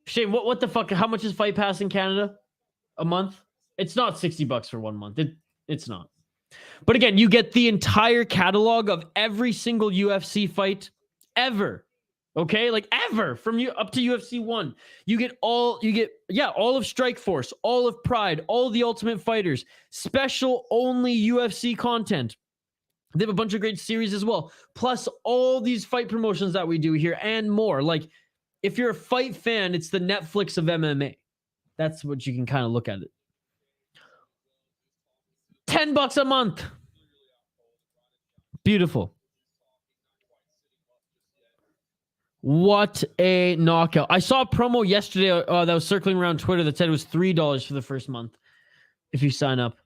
Shane, what the fuck? How much is Fight Pass in Canada a month? It's not $60 for 1 month. It's not. But again, you get the entire catalog of every single UFC fight ever. Okay, like ever from you up to UFC 1. You get all of Strikeforce, all of Pride, all of the Ultimate Fighters, special only UFC content. They have a bunch of great series as well, plus all these fight promotions that we do here and more. Like, if you're a fight fan, it's the Netflix of MMA. That's what you can kind of look at it. $10 a month. Beautiful. What a knockout. I saw a promo yesterday that was circling around Twitter that said it was $3 for the first month if you sign up.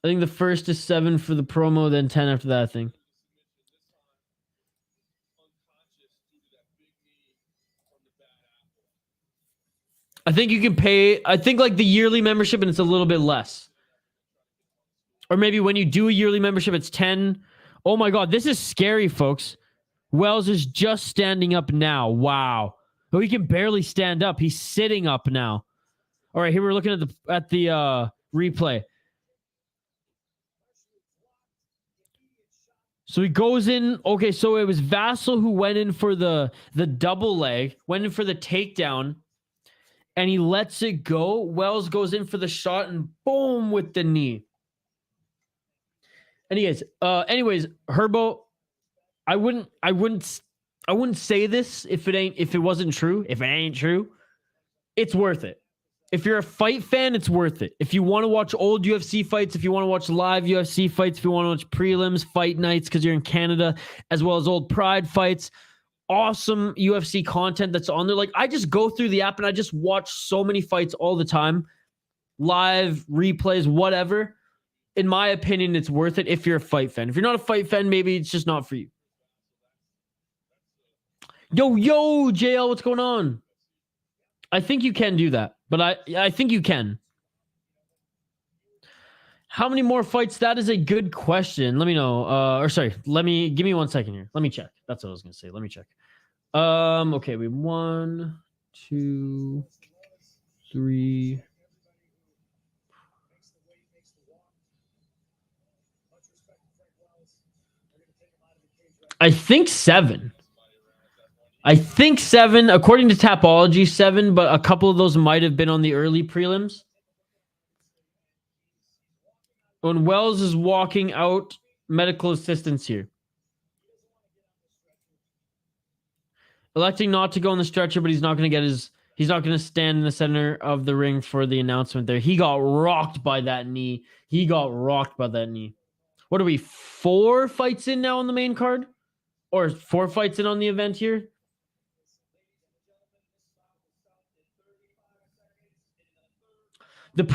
I think the first is 7 for the promo, then 10 after that thing. I think you can pay, I think like the yearly membership and it's a little bit less. Or maybe when you do a yearly membership, it's 10. Oh my God, this is scary, folks. Wells is just standing up now. Wow. Oh, he can barely stand up. He's sitting up now. All right, here we're looking at the replay. So he goes in. Okay, so it was Vasil who went in for the double leg, went in for the takedown, and he lets it go. Wells goes in for the shot and boom with the knee. Anyways, Herbo, I wouldn't say this if it wasn't true. If it ain't true, it's worth it. If you're a fight fan, it's worth it. If you want to watch old UFC fights, if you want to watch live UFC fights, if you want to watch prelims, fight nights because you're in Canada, as well as old Pride fights, awesome UFC content that's on there. Like, I just go through the app and I just watch so many fights all the time, live replays, whatever. In my opinion, it's worth it if you're a fight fan. If you're not a fight fan, maybe it's just not for you. Yo, JL, what's going on? I think you can do that, but I think you can. How many more fights? That is a good question. Let me know. Give me 1 second here. Let me check. That's what I was gonna say. Let me check. Okay, we 1, 2, 3. I think 7. According to Tapology, 7, but a couple of those might have been on the early prelims. When Wells is walking out, medical assistance here. Electing not to go on the stretcher, but he's not going to stand in the center of the ring for the announcement there. He got rocked by that knee. What are we, 4 fights in now on the main card? Or 4 fights in on the event here? The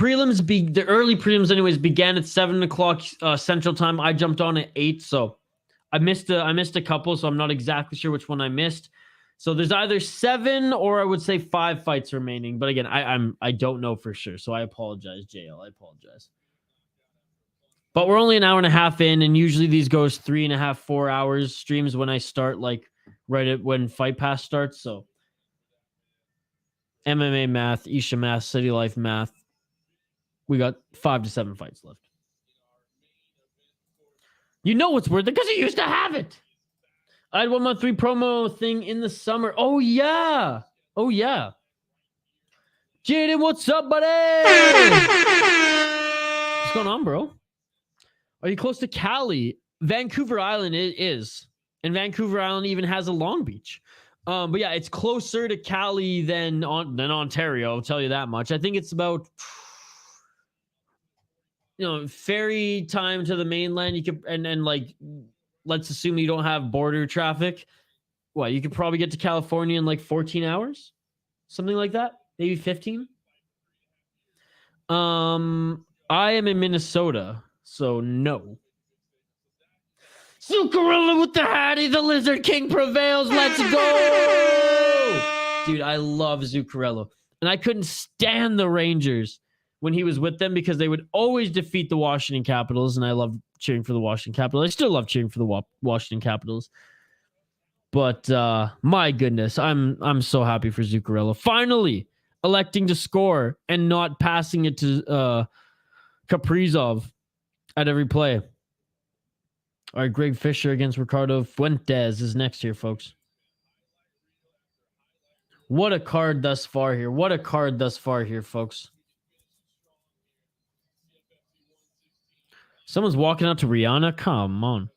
early prelims anyways began at 7 o'clock Central Time. I jumped on at 8, so I missed a couple, so I'm not exactly sure which one I missed. So there's either 7 or I would say 5 fights remaining. But again, I don't know for sure, so I apologize, JL. I apologize. But we're only an hour and a half in, and usually these goes 3.5, 4 hours streams when I start, like right at when Fight Pass starts. So MMA math, Isha math, City Life math. We got 5 to 7 fights left. You know what's worth it because you used to have it. I had 1 month free promo thing in the summer. Oh yeah. Jaden, what's up, buddy? What's going on, bro? Are you close to Cali? Vancouver Island is. And Vancouver Island even has a Long Beach. But yeah, it's closer to Cali than Ontario, I'll tell you that much. I think it's about ferry time to the mainland. You could and like let's assume you don't have border traffic. Well, you could probably get to California in like 14 hours. Something like that. Maybe 15. I am in Minnesota, so no. Zuccarello with the Hattie, the Lizard King prevails. Let's go! Dude, I love Zuccarello. And I couldn't stand the Rangers when he was with them because they would always defeat the Washington Capitals, and I love cheering for the Washington Capitals. I still love cheering for the Washington Capitals. But my goodness, I'm so happy for Zuccarello. Finally electing to score and not passing it to Kaprizov at every play. All right, Greg Fischer against Ricardo. Fuentes is next here, folks. What a card thus far here. Folks. Someone's walking out to Rihanna? Come on.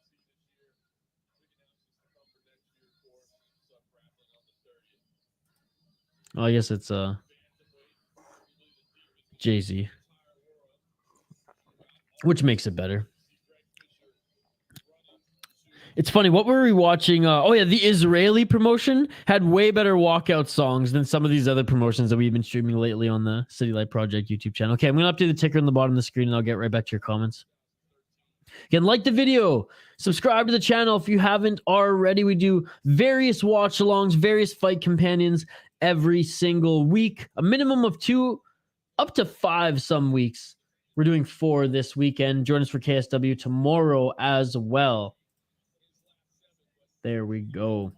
Oh, I guess it's Jay-Z. Which makes it better. It's funny. What were we watching? Oh yeah, the Israeli promotion had way better walkout songs than some of these other promotions that we've been streaming lately on the City Light Project YouTube channel. Okay, I'm gonna update the ticker on the bottom of the screen, and I'll get right back to your comments. Again, like the video, subscribe to the channel if you haven't already. We do various watch-alongs, various fight companions every single week. A minimum of 2, up to 5 some weeks. We're doing 4 this weekend. Join us for KSW tomorrow as well. There we go.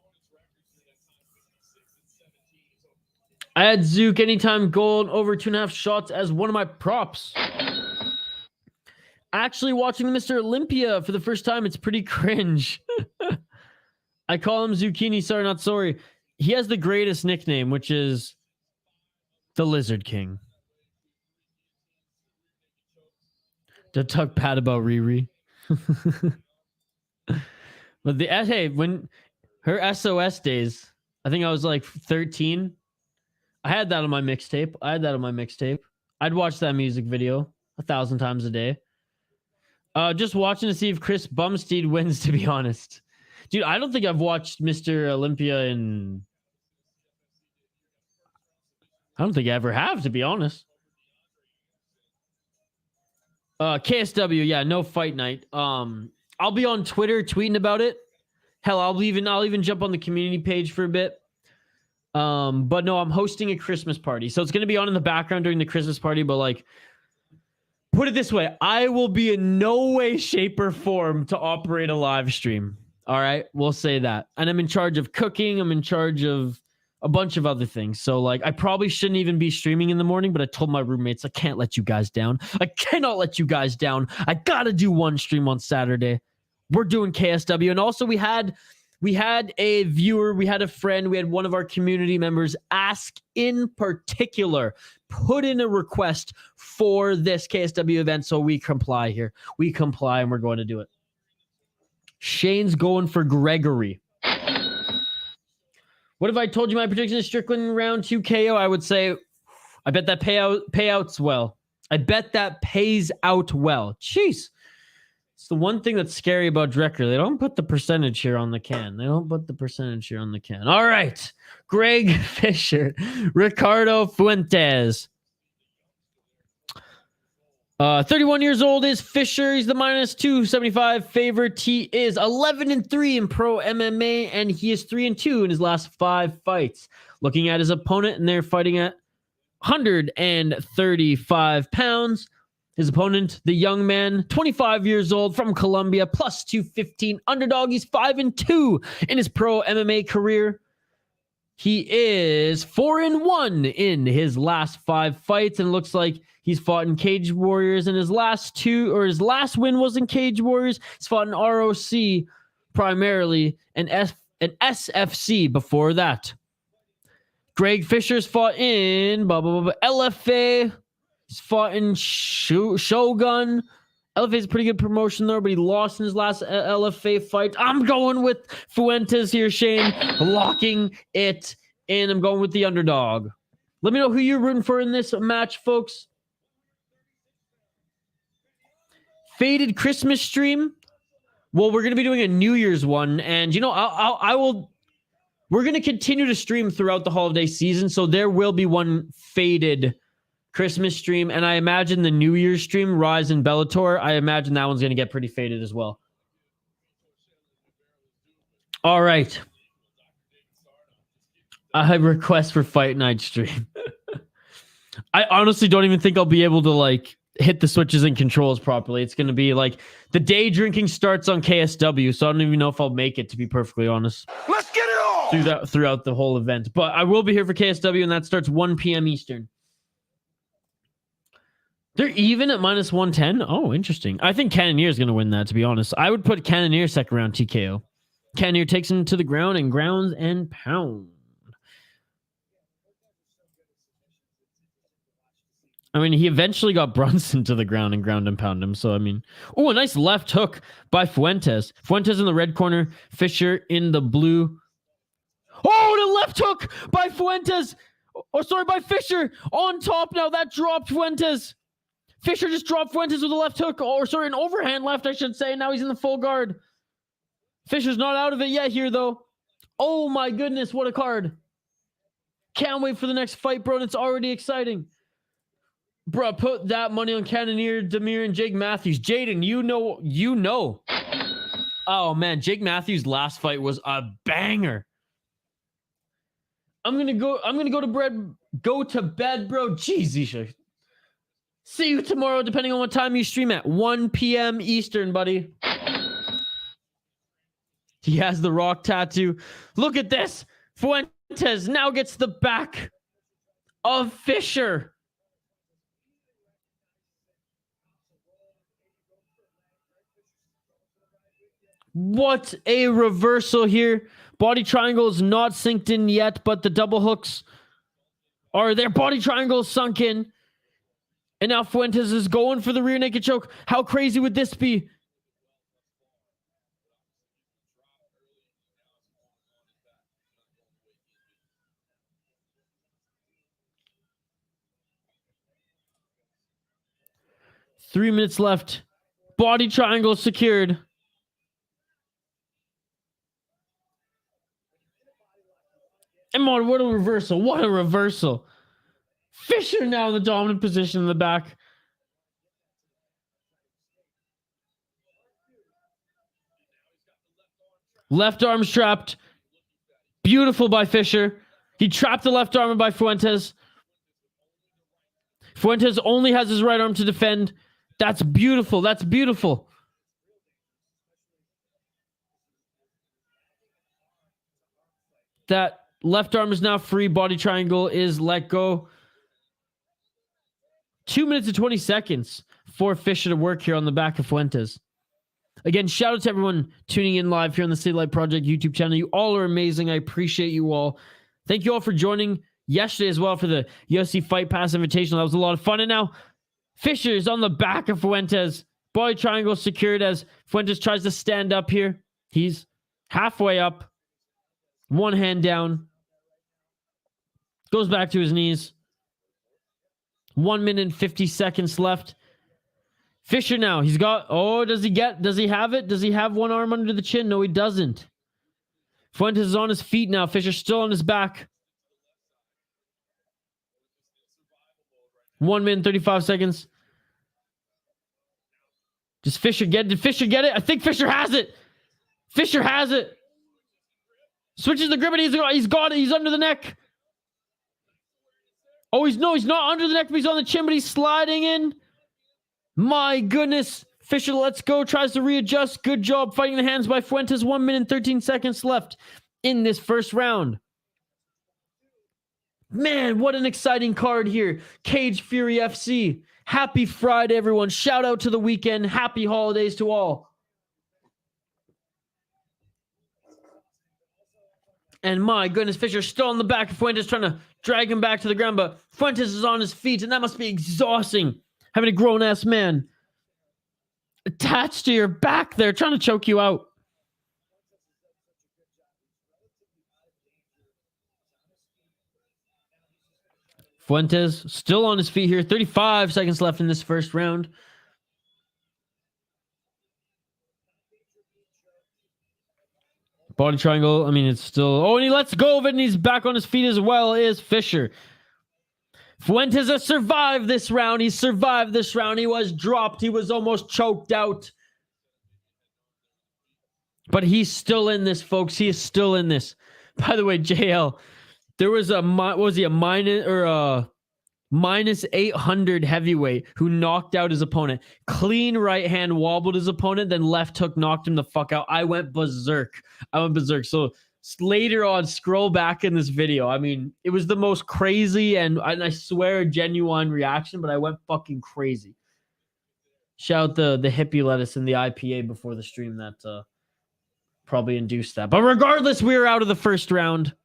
I had Zook anytime gold over 2.5 shots as one of my props. Actually watching Mr. Olympia for the first time, it's pretty cringe. I call him Zucchini, sorry, not sorry. He has the greatest nickname, which is the Lizard King. Don't talk bad about Riri. But when her SOS days, I think I was like 13. I had that on my mixtape. I'd watch that music video 1,000 times a day. Just watching to see if Chris Bumstead wins, to be honest. Dude, I don't think I've watched Mr. Olympia in... I don't think I ever have, to be honest. KSW, yeah, no fight night. I'll be on Twitter tweeting about it. Hell, I'll even jump on the community page for a bit. But no, I'm hosting a Christmas party. So it's going to be on in the background during the Christmas party, but like, put it this way, I will be in no way, shape, or form to operate a live stream. All right, we'll say that. And I'm in charge of cooking. I'm in charge of a bunch of other things. So like, I probably shouldn't even be streaming in the morning, but I told my roommates, I can't let you guys down. I cannot let you guys down. I got to do one stream on Saturday. We're doing KSW. And also we had a viewer, we had a friend, we had one of our community members ask in particular, put in a request for this KSW event. So we comply here. We comply and we're going to do it. Shane's going for Gregory. What if I told you my prediction is Strickland round 2 KO? I would say, I bet that payouts well. I bet that pays out well. Jeez. It's the one thing that's scary about Drecker. They don't put the percentage here on the can. All right. Greg Fischer. Ricardo Fuentes. 31 years old is Fischer. He's the minus 275 favorite. He is 11-3 in pro MMA, and he is 3-2 in his last 5 fights. Looking at his opponent, and they're fighting at 135 pounds. His opponent, the young man, 25 years old from Colombia, plus 215 underdog. He's 5-2 in his pro MMA career. He is 4-1 in his last 5 fights, and it looks like he's fought in Cage Warriors, and his last win was in Cage Warriors. He's fought in ROC primarily, and SFC before that. Greg Fischer's fought in LFA. He's fought in Shogun. LFA is a pretty good promotion though, but he lost in his last LFA fight. I'm going with Fuentes here, Shane. Locking it in. I'm going with the underdog. Let me know who you're rooting for in this match, folks. Faded Christmas stream. Well, we're going to be doing a New Year's one, and you know, I will. We're going to continue to stream throughout the holiday season, so there will be one faded Christmas stream, and I imagine the New Year's stream, Rise and Bellator, I imagine that one's going to get pretty faded as well. All right. I request for Fight Night stream. I honestly don't even think I'll be able to like hit the switches and controls properly. It's going to be like the day drinking starts on KSW, so I don't even know if I'll make it, to be perfectly honest. Let's get it on! Throughout the whole event. But I will be here for KSW, and that starts 1 p.m. Eastern. They're even at minus 110. Oh, interesting. I think Cannonier is going to win that, to be honest. I would put Cannonier second round TKO. Cannonier takes him to the ground and grounds and pound. I mean, he eventually got Brunson to the ground and ground and pound him. So, I mean, oh, a nice left hook by Fuentes. Fuentes in the red corner, Fischer in the blue. Oh, the left hook by Fuentes. Oh, sorry, by Fischer on top now. That dropped Fuentes. Fischer just dropped Fuentes with a left hook. Or sorry, an overhand left, I should say. Now he's in the full guard. Fischer's not out of it yet here, though. Oh my goodness, what a card. Can't wait for the next fight, bro, and it's already exciting. Bro, put that money on Cannonier, Damion, and Jake Matthews. Jaden, you know. Oh, man, Jake Matthews' last fight was a banger. I'm gonna go to bed, bro. Jeez, Isha. See you tomorrow, depending on what time you stream at. 1 p.m. Eastern, buddy. He has the Rock tattoo. Look at this. Fuentes now gets the back of Fischer. What a reversal here. Body triangle is not synced in yet, but the double hooks are there. Body triangle sunk in. And now Fuentes is going for the rear naked choke. How crazy would this be? Three minutes left. Body triangle secured. And what a reversal. What a reversal. Fischer now in the dominant position in the back. Left arm trapped. Beautiful by Fischer. He trapped the left arm by Fuentes. Fuentes only has his right arm to defend. That's beautiful. That's beautiful. That left arm is now free. Body triangle is let go. 2 minutes and 20 seconds for Fischer to work here on the back of Fuentes. Again, shout out to everyone tuning in live here on the City Light Project YouTube channel. You all are amazing. I appreciate you all. Thank you all for joining yesterday as well for the UFC Fight Pass Invitational. That was a lot of fun. And now Fischer is on the back of Fuentes. Body triangle secured as Fuentes tries to stand up here. He's halfway up. One hand down. Goes back to his knees. 1 minute and 50 seconds left. Fischer now. He's got... Oh, does he have it? Does he have one arm under the chin? No, he doesn't. Fuentes is on his feet now. Fischer's still on his back. 1 minute and 35 seconds. Does Fischer get it? Did Fischer get it? I think Fischer has it. Fischer has it. Switches the grip and he's got it. He's under the neck. Oh, he's not under the neck, but he's on the chin, but he's sliding in. My goodness. Fischer lets go, tries to readjust. Good job fighting the hands by Fuentes. 1 minute and 13 seconds left in this first round. Man, what an exciting card here. Cage Fury FC. Happy Friday, everyone. Shout out to the weekend. Happy holidays to all. And my goodness, Fischer still on the back of Fuentes, trying to drag him back to the ground, but Fuentes is on his feet, and that must be exhausting. Having a grown-ass man attached to your back there, trying to choke you out. Fuentes still on his feet here. 35 seconds left in this first round. Body triangle. I mean, it's still... Oh, and he lets go of it, and he's back on his feet as well, is Fischer. Fuentes has survived this round. He survived this round. He was dropped. He was almost choked out. But he's still in this, folks. He is still in this. By the way, JL, there was a... Was he a minus... Or a... minus 800 heavyweight who knocked out his opponent. Clean right hand wobbled his opponent, then left hook knocked him the fuck out. I went berserk. So later on, scroll back in this video. I mean, it was the most crazy and I swear genuine reaction, but I went fucking crazy. Shout out the hippie lettuce and the IPA before the stream that probably induced that. But regardless, we're out of the first round.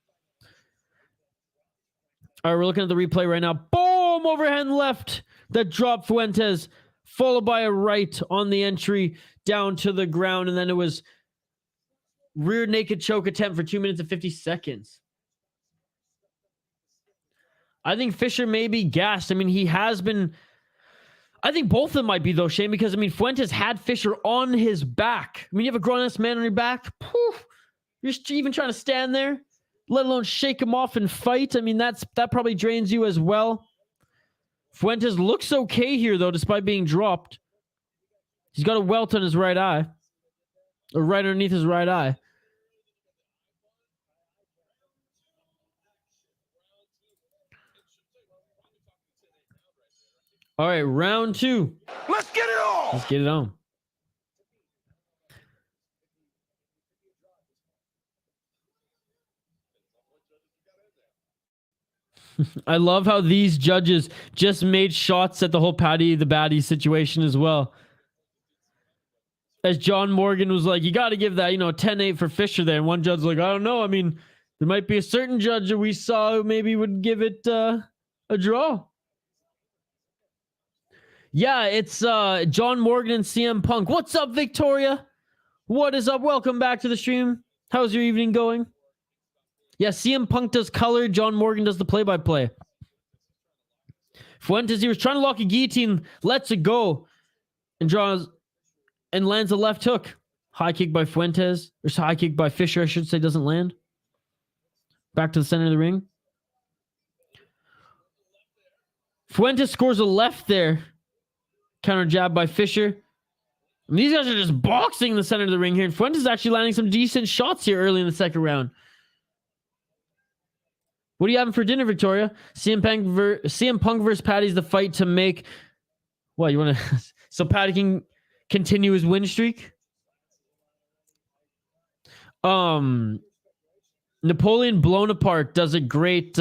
All right, we're looking at the replay right now. Boom! Overhand left that dropped Fuentes, followed by a right on the entry down to the ground, and then it was rear naked choke attempt for 2 minutes and 50 seconds. I think Fischer may be gassed. I mean, he has been... I think both of them might be, though, Shane, because, I mean, Fuentes had Fischer on his back. I mean, you have a grown-ass man on your back. Poof, you're even trying to stand there, let alone shake him off and fight. I mean, that probably drains you as well. Fuentes looks okay here, though, despite being dropped. He's got a welt on his right eye. Or right underneath his right eye. All right, round 2. Let's get it on. Let's get it on. I love how these judges just made shots at the whole Paddy the Baddie situation as well. As John Morgan was like, you got to give that, 10-8 for Fischer there. And one judge like, I don't know. I mean, there might be a certain judge that we saw who maybe would give it a draw. Yeah, it's John Morgan and CM Punk. What's up, Victoria? What is up? Welcome back to the stream. How's your evening going? Yeah, CM Punk does color. John Morgan does the play-by-play. Fuentes, he was trying to lock a guillotine. Lets it go. And draws and lands a left hook. High kick by Fuentes. Or high kick by Fischer, I should say, doesn't land. Back to the center of the ring. Fuentes scores a left there. Counter jab by Fischer. I mean, these guys are just boxing in the center of the ring here. And Fuentes is actually landing some decent shots here early in the second round. What are you having for dinner, Victoria? CM Punk versus Paddy's the fight to make. What, you want to... So Paddy can continue his win streak? Napoleon Bonaparte does a great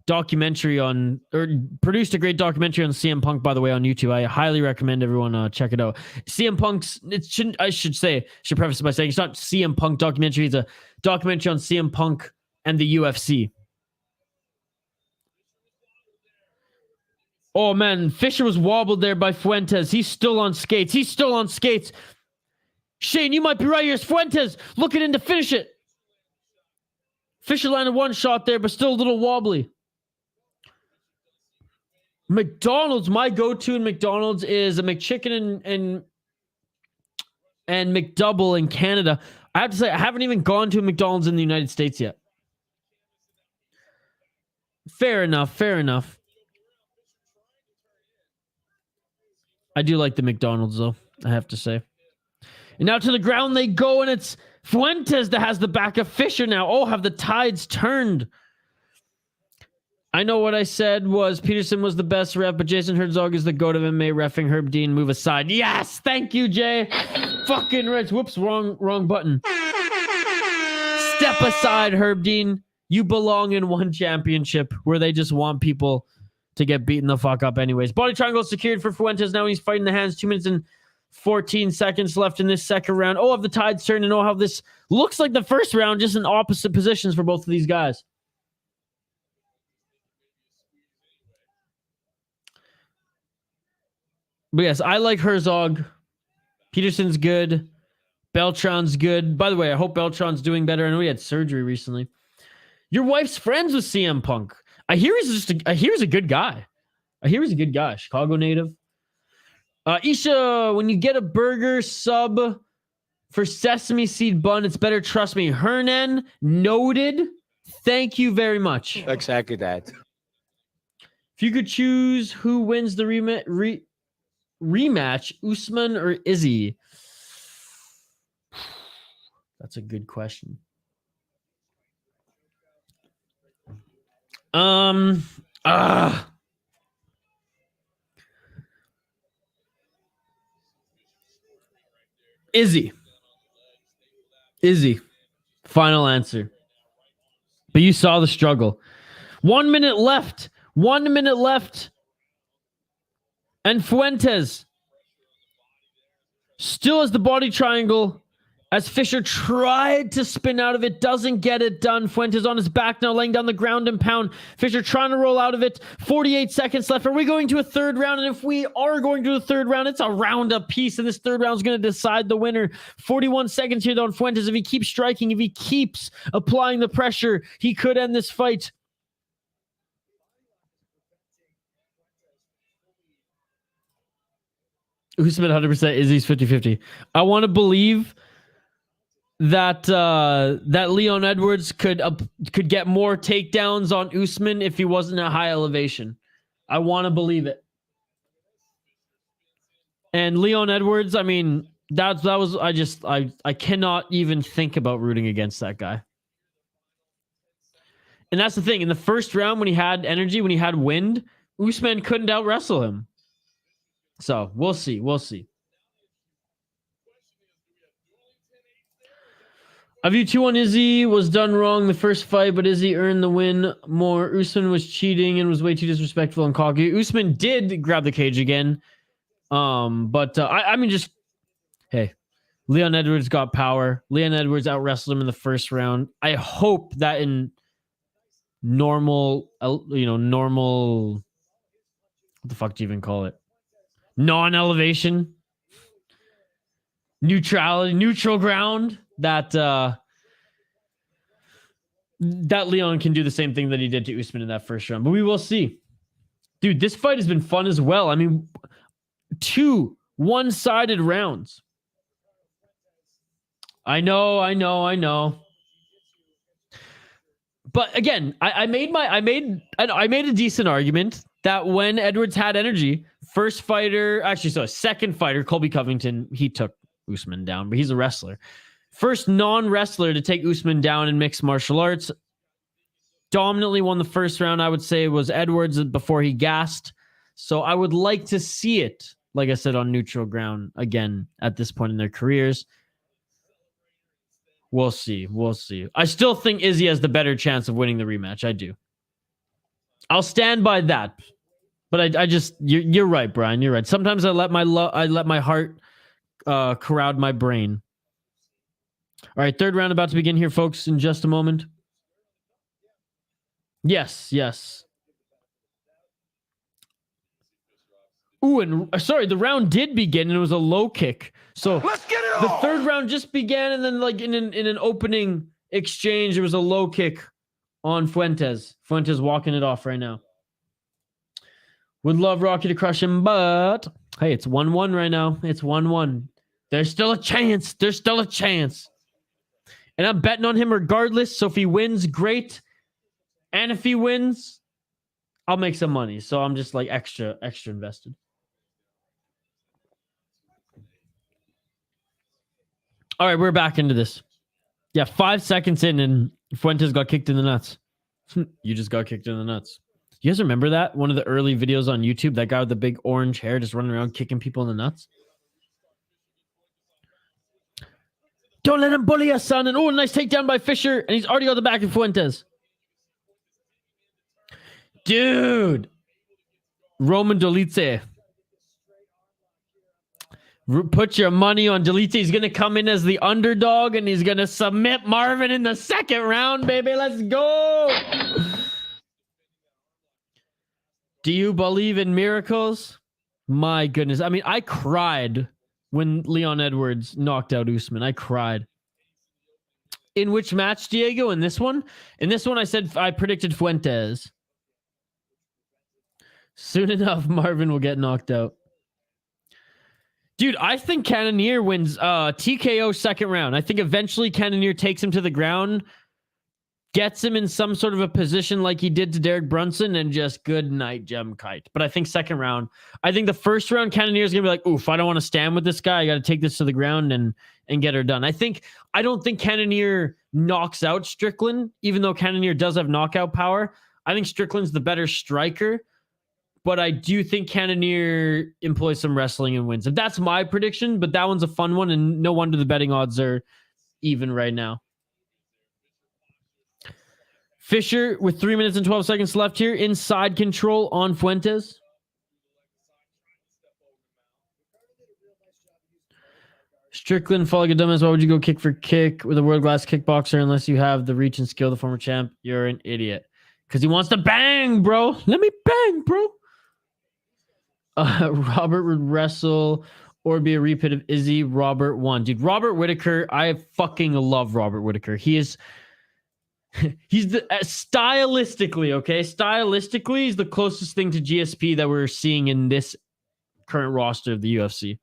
documentary on, or produced a great documentary on CM Punk, by the way, on YouTube. I highly recommend everyone check it out. CM Punk's, should preface it by saying it's not CM Punk documentary. It's a documentary on CM Punk and the UFC. Oh, man. Fischer was wobbled there by Fuentes. He's still on skates. He's still on skates. Shane, you might be right here. It's Fuentes looking in to finish it. Fischer landed one shot there, but still a little wobbly. McDonald's, my go-to in McDonald's is a McChicken and McDouble in Canada. I have to say, I haven't even gone to a McDonald's in the United States yet. Fair enough, fair enough. I do like the McDonald's, though, I have to say. And now to the ground they go, and it's Fuentes that has the back of Fischer now. Oh, have the tides turned? I know what I said was Peterson was the best ref, but Jason Herzog is the GOAT of MMA reffing. Herb Dean, move aside. Yes, thank you, Jay. Fucking Rich. Whoops, wrong button. Step aside, Herb Dean. You belong in one championship where they just want people to get beaten the fuck up anyways. Body triangle secured for Fuentes. Now he's fighting the hands. 2 minutes and 14 seconds left in this second round. Oh, have the tides turned, and oh, how this looks like the first round, just in opposite positions for both of these guys. But yes, I like Herzog. Peterson's good. Beltran's good. By the way, I hope Beltran's doing better. I know he had surgery recently. Your wife's friends with CM Punk. I hear he's a good guy. I hear he's a good guy. Chicago native. Isha, when you get a burger sub for sesame seed bun, it's better. Trust me. Hernan, noted. Thank you very much. Exactly that. If you could choose who wins the rematch, Usman or Izzy? That's a good question. Izzy. Final answer. But you saw the struggle. 1 minute left. 1 minute left. And Fuentes still has the body triangle as Fischer tried to spin out of it. Doesn't get it done. Fuentes on his back now, laying down the ground and pound. Fischer trying to roll out of it. 48 seconds left. Are we going to a third round? And if we are going to a third round, it's a round apiece. And this third round is going to decide the winner. 41 seconds here, though, on Fuentes. If he keeps striking, if he keeps applying the pressure, he could end this fight. Usman 100%. Izzy's 50-50. I want to believe that that Leon Edwards could get more takedowns on Usman if he wasn't at high elevation. I want to believe it. And Leon Edwards, I mean, that was I cannot even think about rooting against that guy. And that's the thing. In the first round, when he had energy, when he had wind, Usman couldn't out wrestle him. So we'll see. We'll see. I view 2-1 Izzy was done wrong the first fight, but Izzy earned the win more. Usman was cheating and was way too disrespectful and cocky. Usman did grab the cage again. I mean, just, hey, Leon Edwards got power. Leon Edwards out wrestled him in the first round. I hope that in normal, what the fuck do you even call it? Non-elevation, neutral ground, that Leon can do the same thing that he did to Usman in that first round. But we will see. Dude, this fight has been fun as well. I mean, 2 one-sided rounds. I know. But again, I made a decent argument that when Edwards had energy, second fighter, Colby Covington, he took Usman down, but he's a wrestler. First non-wrestler to take Usman down in mixed martial arts. Dominantly won the first round, I would say, was Edwards before he gassed. So I would like to see it, like I said, on neutral ground again at this point in their careers. We'll see. I still think Izzy has the better chance of winning the rematch. I do. I'll stand by that. But I just, you're right, Brian. You're right. Sometimes I let my heart corrode my brain. All right, third round about to begin here, folks, in just a moment. Yes. Ooh, and sorry, the round did begin, and it was a low kick. So Let's get it the on. third round just began, and then like in an opening exchange, there was a low kick on Fuentes. Fuentes walking it off right now. Would love Rocky to crush him, but hey, it's 1-1 right now. It's 1-1. There's still a chance. And I'm betting on him regardless. So if he wins, great. And if he wins, I'll make some money. So I'm just like extra invested. All right, we're back into this. Yeah, 5 seconds in and Fuentes got kicked in the nuts. You just got kicked in the nuts. You guys remember that? One of the early videos on YouTube, that guy with the big orange hair just running around kicking people in the nuts. Don't let him bully us, son. And oh, nice takedown by Fischer. And he's already got the back of Fuentes. Dude. Roman Dolidze. Put your money on Dolidze. He's going to come in as the underdog and he's going to submit Marvin in the second round, baby. Let's go. Do you believe in miracles? My goodness. I mean, I cried when Leon Edwards knocked out Usman. I cried. In which match, Diego? In this one? In this one, I predicted Fuentes. Soon enough, Marvin will get knocked out. Dude, I think Cannonier wins TKO second round. I think eventually Cannonier takes him to the ground, gets him in some sort of a position like he did to Derek Brunson, and just good night, Gem Kite. But I think second round. I think the first round, Cannonier is going to be like, oof, I don't want to stand with this guy. I got to take this to the ground and get her done. I don't think Cannonier knocks out Strickland, even though Cannonier does have knockout power. I think Strickland's the better striker. But I do think Cannonier employs some wrestling and wins. And that's my prediction, but that one's a fun one, and no wonder the betting odds are even right now. Fischer with 3 minutes and 12 seconds left here. Inside control on Fuentes. Strickland, falling a dumbass. Why would you go kick for kick with a world-class kickboxer unless you have the reach and skill, the former champ? You're an idiot. Because he wants to bang, bro. Let me bang, bro. Robert would wrestle or be a repeat of Izzy. Robert won. Dude, Robert Whittaker, I fucking love Robert Whittaker. He's the stylistically, okay? Stylistically, he's the closest thing to GSP that we're seeing in this current roster of the UFC.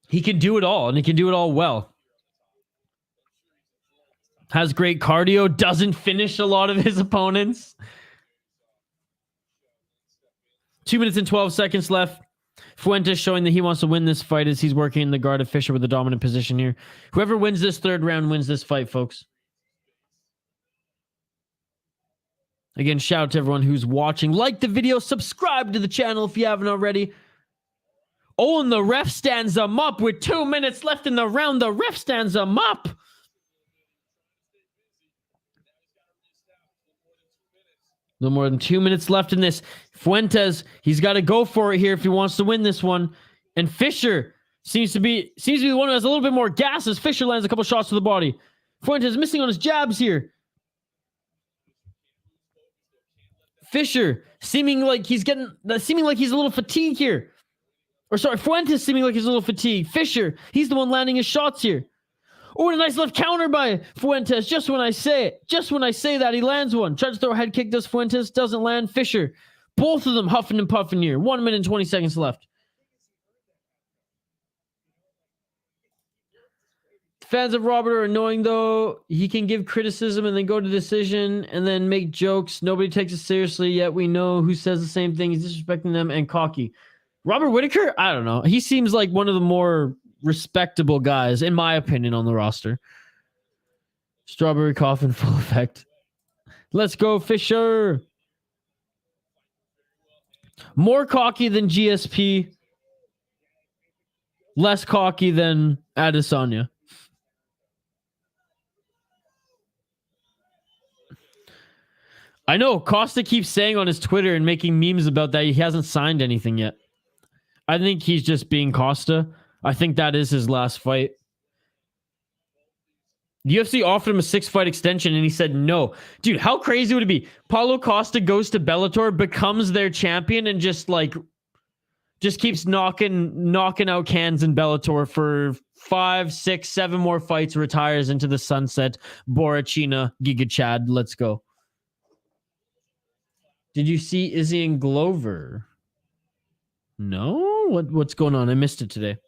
He can do it all, and he can do it all well. Has great cardio, doesn't finish a lot of his opponents. 2 minutes and 12 seconds left. Fuentes showing that he wants to win this fight as he's working in the guard of Fischer with a dominant position here. Whoever wins this third round wins this fight, folks. Again, shout out to everyone who's watching. Like the video, subscribe to the channel if you haven't already. Oh, and the ref stands him up with 2 minutes left in the round. The ref stands him up. No more than 2 minutes left in this. Fuentes, he's got to go for it here if he wants to win this one. And Fischer seems to be the one who has a little bit more gas as Fischer lands a couple shots to the body. Fuentes missing on his jabs here. Fischer seeming like he's a little fatigued here. Or sorry, Fuentes seeming like he's a little fatigued. Fischer, he's the one landing his shots here. Oh, and a nice left counter by Fuentes. Just when I say that, he lands one. Tries to throw a head kick, does Fuentes. Doesn't land. Fischer. Both of them huffing and puffing here. 1 minute and 20 seconds left. Fans of Robert are annoying, though. He can give criticism and then go to decision and then make jokes. Nobody takes it seriously, yet we know who says the same thing. He's disrespecting them and cocky. Robert Whittaker? I don't know. He seems like one of the more respectable guys, in my opinion, on the roster. Strawberry cough in full effect. Let's go, Fischer. More cocky than GSP. Less cocky than Adesanya. I know Costa keeps saying on his Twitter and making memes about that he hasn't signed anything yet. I think he's just being Costa. I think that is his last fight. The UFC offered him a 6-fight extension and he said no. Dude, how crazy would it be? Paulo Costa goes to Bellator, becomes their champion, and just keeps knocking out cans in Bellator for 5, 6, 7 more fights, retires into the sunset. Borachina, Giga Chad, let's go. Did you see Izzy and Glover? No? What's going on? I missed it today.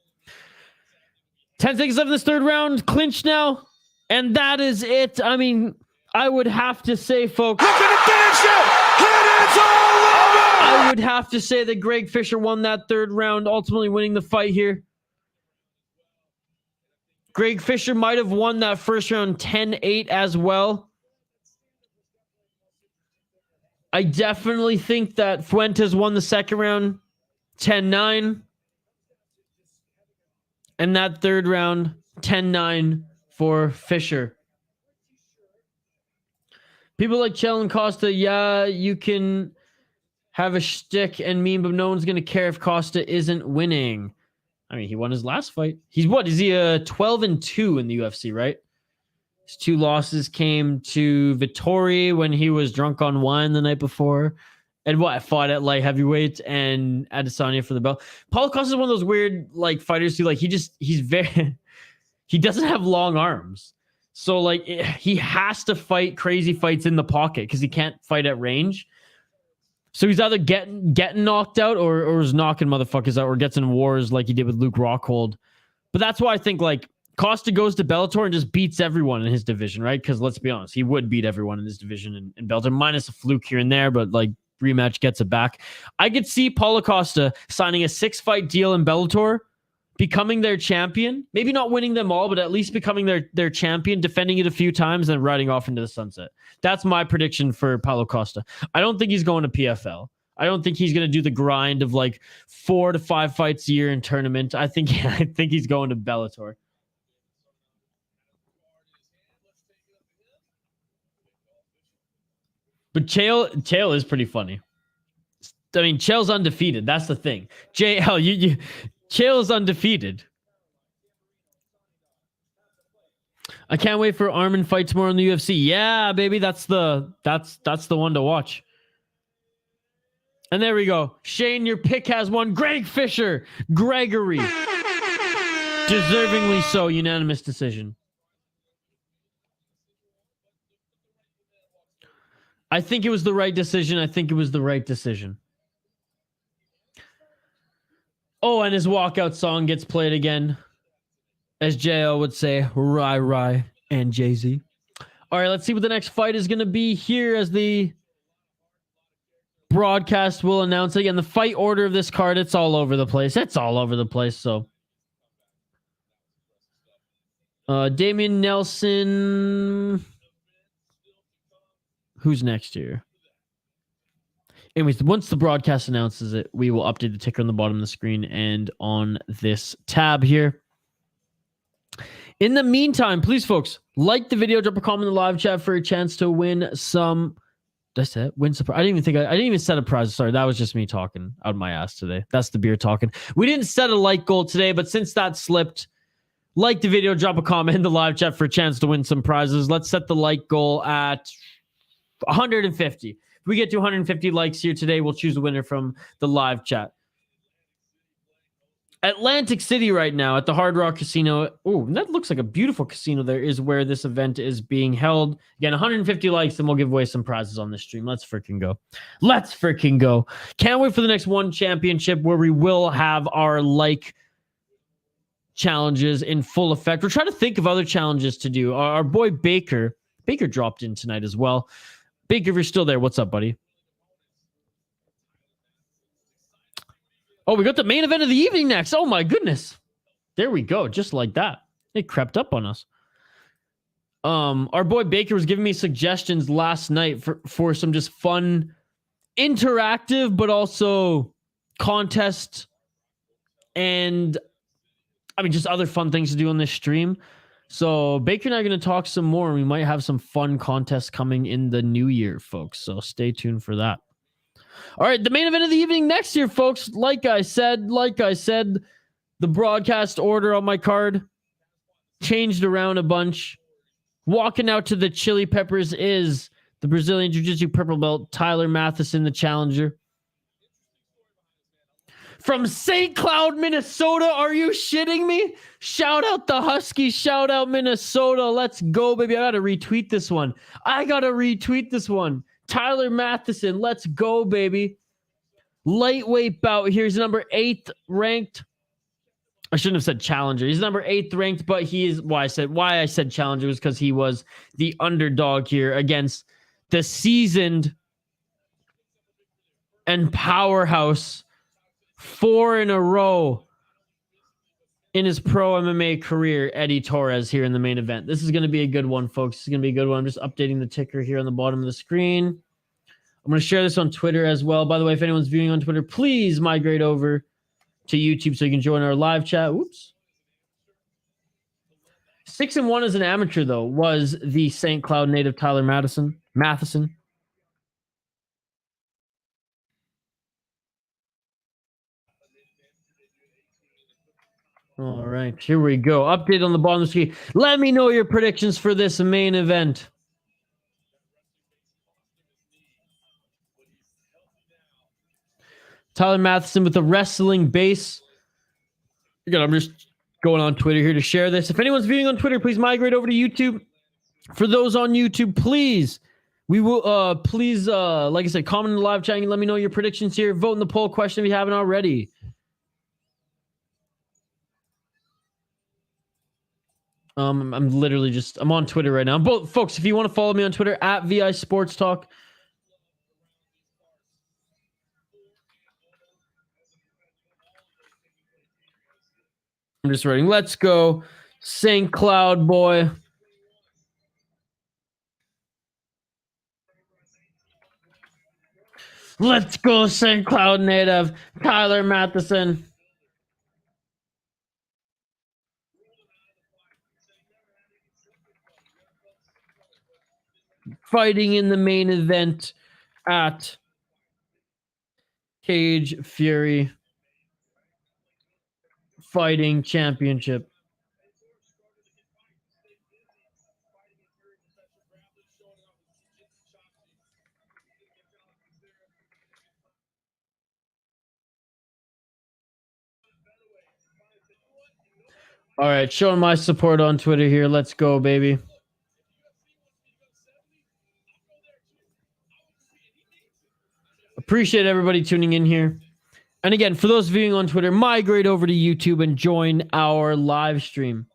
10 seconds left in this third round. Clinch now. And that is it. I mean, I would have to say, folks. Look at the finish it! And it's all over! I would have to say that Greg Fischer won that third round, ultimately winning the fight here. Greg Fischer might have won that first round 10-8 as well. I definitely think that Fuentes won the second round 10-9. And that third round, 10-9 for Fischer. People like Chell and Costa, yeah, you can have a shtick and meme, but no one's going to care if Costa isn't winning. I mean, he won his last fight. He's what? Is he 12-2 in the UFC, right? His 2 losses came to Vittori when he was drunk on wine the night before. And fought at light heavyweight and Adesanya for the belt. Paulo Costa is one of those weird fighters who he doesn't have long arms. So he has to fight crazy fights in the pocket because he can't fight at range. So he's either getting knocked out or is knocking motherfuckers out or gets in wars like he did with Luke Rockhold. But that's why I think Costa goes to Bellator and just beats everyone in his division, right? Because let's be honest, he would beat everyone in his division in Bellator, minus a fluke here and there, but rematch gets it back. I could see Paulo Costa signing a 6-fight deal in Bellator, becoming their champion, maybe not winning them all, but at least becoming their champion, defending it a few times, and riding off into the sunset. That's my prediction for Paulo Costa. I don't think he's going to PFL. I don't think he's going to do the grind of 4 to 5 fights a year in tournament. I think he's going to Bellator. But Chael is pretty funny. I mean, Chael's undefeated. That's the thing. Chael's undefeated. I can't wait for Armin fight tomorrow in the UFC. Yeah, baby, that's the one to watch. And there we go. Shane, your pick has won. Greg Fischer, Gregory, deservingly so. Unanimous decision. I think it was the right decision. Oh, and his walkout song gets played again. As JL would say, Rai and Jay-Z. All right, let's see what the next fight is going to be here as the broadcast will announce it. Again, the fight order of this card, it's all over the place. It's all over the place, so. Damion Nelson. Who's next here? Anyways, once the broadcast announces it, we will update the ticker on the bottom of the screen and on this tab here. In the meantime, please, folks, like the video, drop a comment in the live chat for a chance to win some. Did I say it? Win some. I didn't even set a prize. Sorry, that was just me talking out of my ass today. That's the beer talking. We didn't set a like goal today, but since that slipped, like the video, drop a comment in the live chat for a chance to win some prizes. Let's set the like goal at 150. If we get to 150 likes here today, we'll choose a winner from the live chat. Atlantic City right now at the Hard Rock Casino. Oh, that looks like a beautiful casino there is where this event is being held. Again, 150 likes and we'll give away some prizes on this stream. Let's freaking go. Let's freaking go. Can't wait for the next one championship where we will have our like challenges in full effect. We're trying to think of other challenges to do. Our boy Baker dropped in tonight as well. Baker, if you're still there, what's up, buddy? Oh, we got the main event of the evening next. Oh, my goodness. There we go. Just like that. It crept up on us. Our boy Baker was giving me suggestions last night for some just fun, interactive, but also contest and, I mean, just other fun things to do on this stream. So Baker and I are going to talk some more, and we might have some fun contests coming in the new year, folks. So stay tuned for that. All right, the main event of the evening next year, folks. Like I said, the broadcast order on my card changed around a bunch. Walking out to the Chili Peppers is the Brazilian Jiu-Jitsu purple belt, Tyler Mathison, the challenger. From St. Cloud, Minnesota. Are you shitting me? Shout out the Huskies. Shout out Minnesota. Let's go, baby. I got to retweet this one. Tyler Mathison, let's go, baby. Lightweight bout. Here's number 8th ranked. I shouldn't have said challenger. He's number 8th ranked, but he is why I said challenger was because he was the underdog here against the seasoned and powerhouse 4 in a row in his pro MMA career, Eddy Torres, here in the main event. This is going to be a good one, folks. This is going to be a good one. I'm just updating the ticker here on the bottom of the screen. I'm going to share this on Twitter as well. By the way, if anyone's viewing on Twitter, please migrate over to YouTube so you can join our live chat. Oops. 6-1 as an amateur, though, was the St. Cloud native Tyler Mathison. All right, here we go. Update on the bottom of the screen. Let me know your predictions for this main event. Tyler Mathison with the wrestling base. Again, I'm just going on Twitter here to share this. If anyone's viewing on Twitter, please migrate over to YouTube. For those on YouTube, please, we will like I said, comment in the live chat and let me know your predictions here. Vote in the poll question if you haven't already. I'm literally I'm on Twitter right now. Both folks, if you want to follow me on Twitter at VI Sports Talk. I'm just writing, let's go, St. Cloud boy. Let's go, St. Cloud native, Tyler Mathison. Fighting in the main event at Cage Fury Fighting Championship. All right, showing my support on Twitter here. Let's go, baby. Appreciate everybody tuning in here. And again, for those viewing on Twitter, migrate over to YouTube and join our live stream.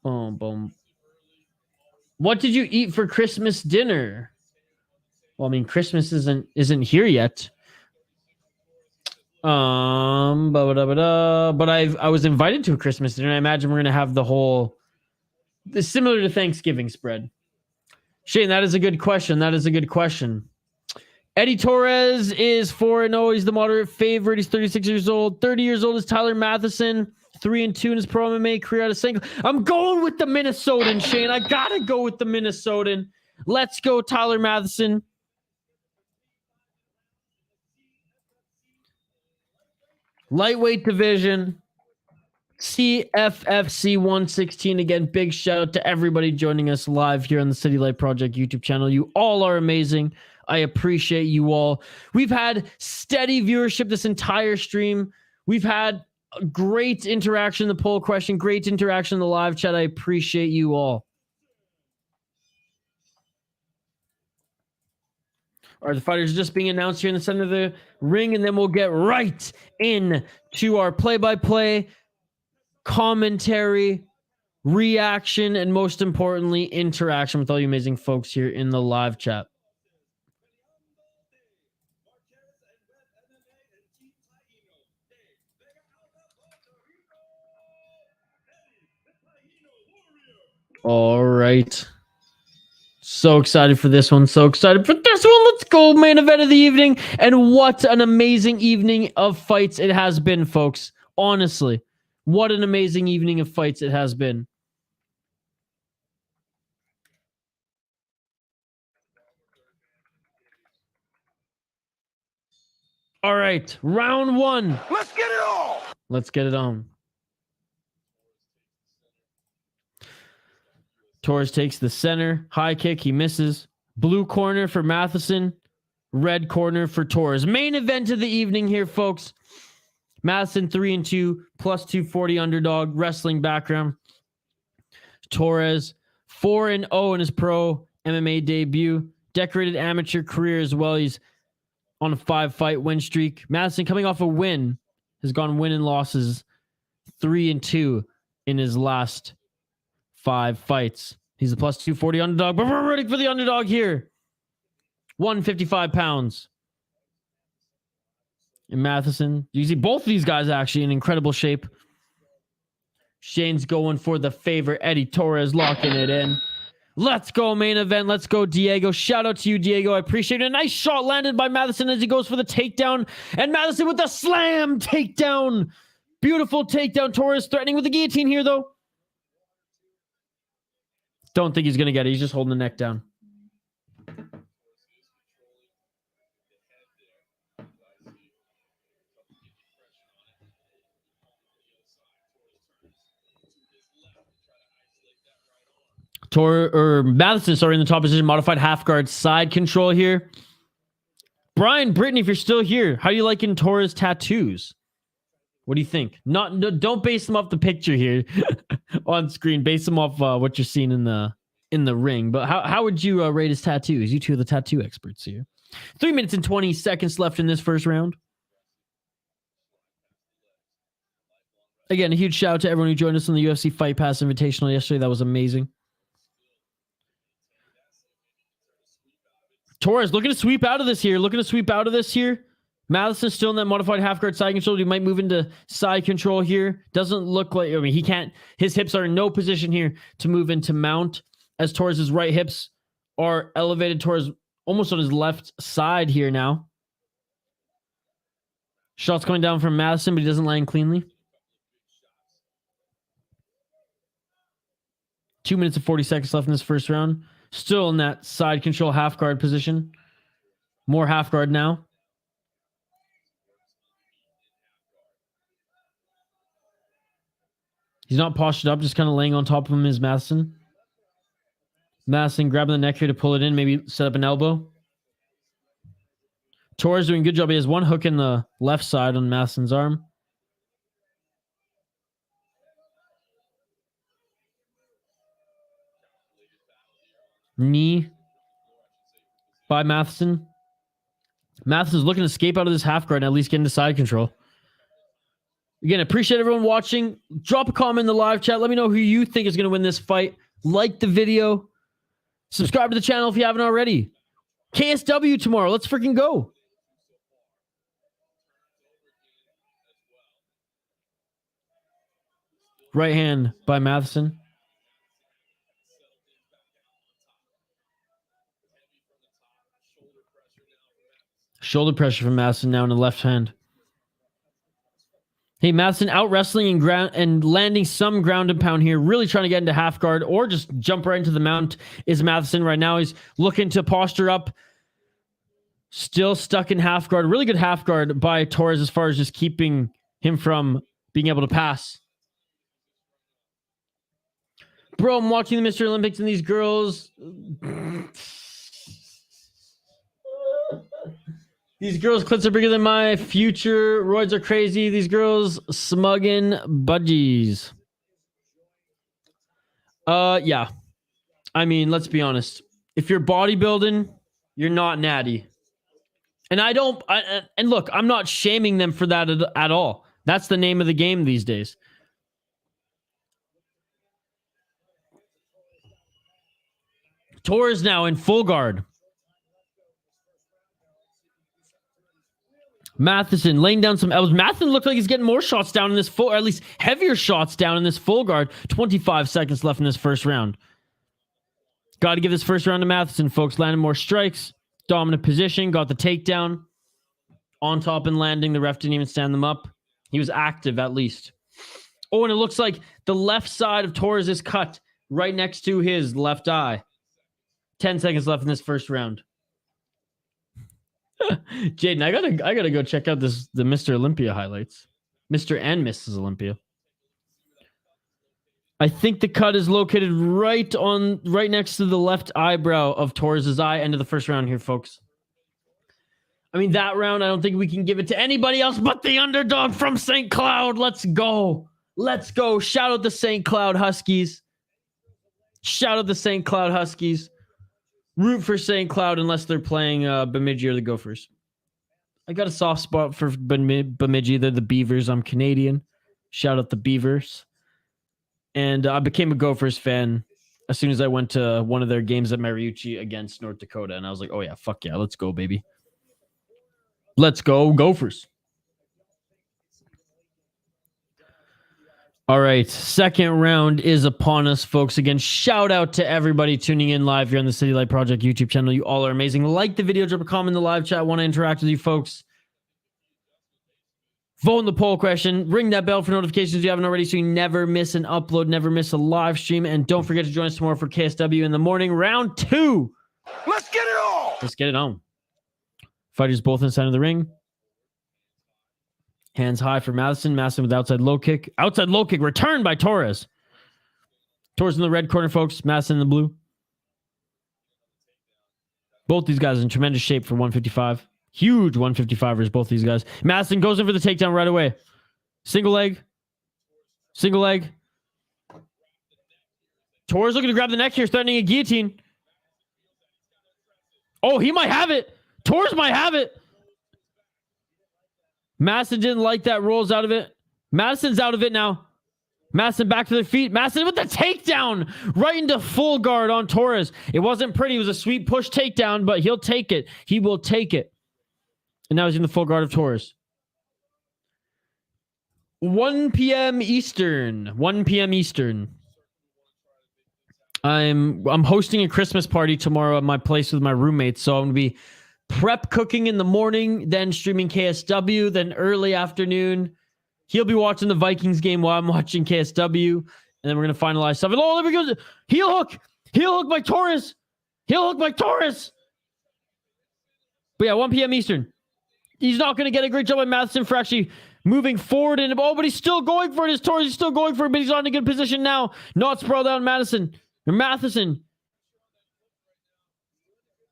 Boom, boom. What did you eat for Christmas dinner? Well, I mean, Christmas isn't here yet. But I was invited to a Christmas dinner. I imagine we're gonna have the whole similar to Thanksgiving spread. Shane, that is a good question. That is a good question. Eddy Torres is 4-0. He's the moderate favorite. He's 36 years old. 30 years old is Tyler Mathison. 3-2 in his pro MMA career out of single. I'm going with the Minnesotan, Shane. I gotta go with the Minnesotan. Let's go, Tyler Mathison. Lightweight division. CFFC 116. Again, big shout out to everybody joining us live here on the City Light Project YouTube channel. You all are amazing. I appreciate you all. We've had steady viewership this entire stream. We've had great interaction in the poll question, great interaction in the live chat. I appreciate you all. All right, the fighters are just being announced here in the center of the ring, and then we'll get right into our play-by-play commentary, reaction, and most importantly, interaction with all you amazing folks here in the live chat. All right. So excited for this one. So excited for this one. Let's go. Main event of the evening. And what an amazing evening of fights it has been, folks. Honestly, what an amazing evening of fights it has been. All right. Round one. Let's get it on. Let's get it on. Torres takes the center. High kick. He misses. Blue corner for Mathison. Red corner for Torres. Main event of the evening here, folks. Mathison 3-2, plus 240 underdog, wrestling background. Torres 4-0 in his pro MMA debut. Decorated amateur career as well. He's on a 5-fight win streak. Mathison coming off a win. Has gone win and losses 3-2 in his last 5 fights. He's a plus 240 underdog, but we're rooting for the underdog here. 155 pounds. And Mathison, you see both of these guys actually in incredible shape. Shane's going for the favorite. Eddy Torres locking it in. Let's go, main event. Let's go, Diego. Shout out to you, Diego. I appreciate it. A nice shot landed by Mathison as he goes for the takedown. And Mathison with the slam takedown. Beautiful takedown. Torres threatening with the guillotine here, though. Don't think he's going to get it. He's just holding the neck down. Mathison, sorry, in the top position, modified half guard side control here. Brian Brittany, if you're still here, how do you liking Torres' tattoos? What do you think? Don't base them off the picture here on screen. Base them off what you're seeing in the ring. But how would you rate his tattoos? You two are the tattoo experts here. 3 minutes and 20 seconds left in this first round. Again, a huge shout out to everyone who joined us on the UFC Fight Pass Invitational yesterday. That was amazing. Torres looking to sweep out of this here. Mathison still in that modified half guard side control. He might move into side control here. Doesn't look like, I mean, he can't, his hips are in no position here to move into mount as Torres' right hips are elevated towards almost on his left side here now. Shots coming down from Mathison, but he doesn't land cleanly. 2 minutes and 40 seconds left in this first round. Still in that side control half guard position. More half guard now. He's not postured up, just kind of laying on top of him is Mathison. Mathison grabbing the neck here to pull it in, maybe set up an elbow. Torres doing a good job. He has one hook in the left side on Mathison's arm. Knee by Mathison. Mathison's looking to escape out of this half guard and at least get into side control. Again, appreciate everyone watching. Drop a comment in the live chat. Let me know who you think is going to win this fight. Like the video. Subscribe to the channel if you haven't already. KSW tomorrow. Let's freaking go. Right hand by Mathison. Shoulder pressure from Mathison now in the left hand. Hey, Mathison out wrestling and landing some ground and pound here. Really trying to get into half guard or just jump right into the mount is Mathison right now. He's looking to posture up. Still stuck in half guard. Really good half guard by Torres as far as just keeping him from being able to pass. Bro, I'm watching the Mr. Olympics and these girls. These girls' clits are bigger than my future. Roids are crazy. These girls smugging budgies. Yeah. I mean, let's be honest. If you're bodybuilding, you're not natty. And and look, I'm not shaming them for that at all. That's the name of the game these days. Torres now in full guard. Mathison laying down some elbows. Mathison looked like he's getting more shots down in this full, or at least heavier shots down in this full guard. 25 seconds left in this first round. Got to give this first round to Mathison, folks. Landing more strikes. Dominant position. Got the takedown. On top and landing. The ref didn't even stand them up. He was active at least. Oh, and it looks like the left side of Torres is cut right next to his left eye. 10 seconds left in this first round. Jaden, I gotta go check out the Mr. Olympia highlights. Mr. and Mrs. Olympia. I think the cut is located right next to the left eyebrow of Torres' eye. End of the first round here, folks. I mean, that round, I don't think we can give it to anybody else but the underdog from St. Cloud. Let's go. Let's go. Shout out the St. Cloud Huskies. Shout out the St. Cloud Huskies. Root for St. Cloud unless they're playing Bemidji or the Gophers. I got a soft spot for Bemidji. They're the Beavers. I'm Canadian. Shout out the Beavers. And I became a Gophers fan as soon as I went to one of their games at Mariucci against North Dakota. And I was like, oh yeah, fuck yeah, let's go, baby. Let's go, Gophers. All right, second round is upon us, folks. Again, shout out to everybody tuning in live here on the City Light Project YouTube channel. You all are amazing. Like the video, drop a comment in the live chat. I want to interact with you, folks. Vote in the poll question. Ring that bell for notifications if you haven't already so you never miss an upload, never miss a live stream. And don't forget to join us tomorrow for KSW in the morning. Round 2. Let's get it on. Let's get it on. Fighters both inside of the ring. Hands high for Mathison. Mathison with outside low kick. Outside low kick returned by Torres. Torres in the red corner, folks. Mathison in the blue. Both these guys in tremendous shape for 155. Huge 155ers, both these guys. Mathison goes in for the takedown right away. Single leg. Single leg. Torres looking to grab the neck here, threatening a guillotine. Oh, he might have it. Torres might have it. Mathison didn't like that. Rolls out of it. Madison's out of it now. Mathison back to their feet. Mathison with the takedown right into full guard on Torres. It wasn't pretty. It was a sweet push takedown, but he'll take it. He will take it. And now he's in the full guard of Torres. 1 p.m. Eastern. 1 p.m. Eastern. I'm hosting a Christmas party tomorrow at my place with my roommates, so I'm going to be prep cooking in the morning, then streaming KSW, then early afternoon. He'll be watching the Vikings game while I'm watching KSW, and then we're going to finalize stuff. And oh, there we go. Heel hook. Heel hook by Torres. Heel hook by Torres. But yeah, 1 p.m. Eastern. He's not going to get a great job by Mathison for actually moving forward. But he's still going for it. His Torres is still going for it, but he's on a good position now. Not sprawled out Mathison.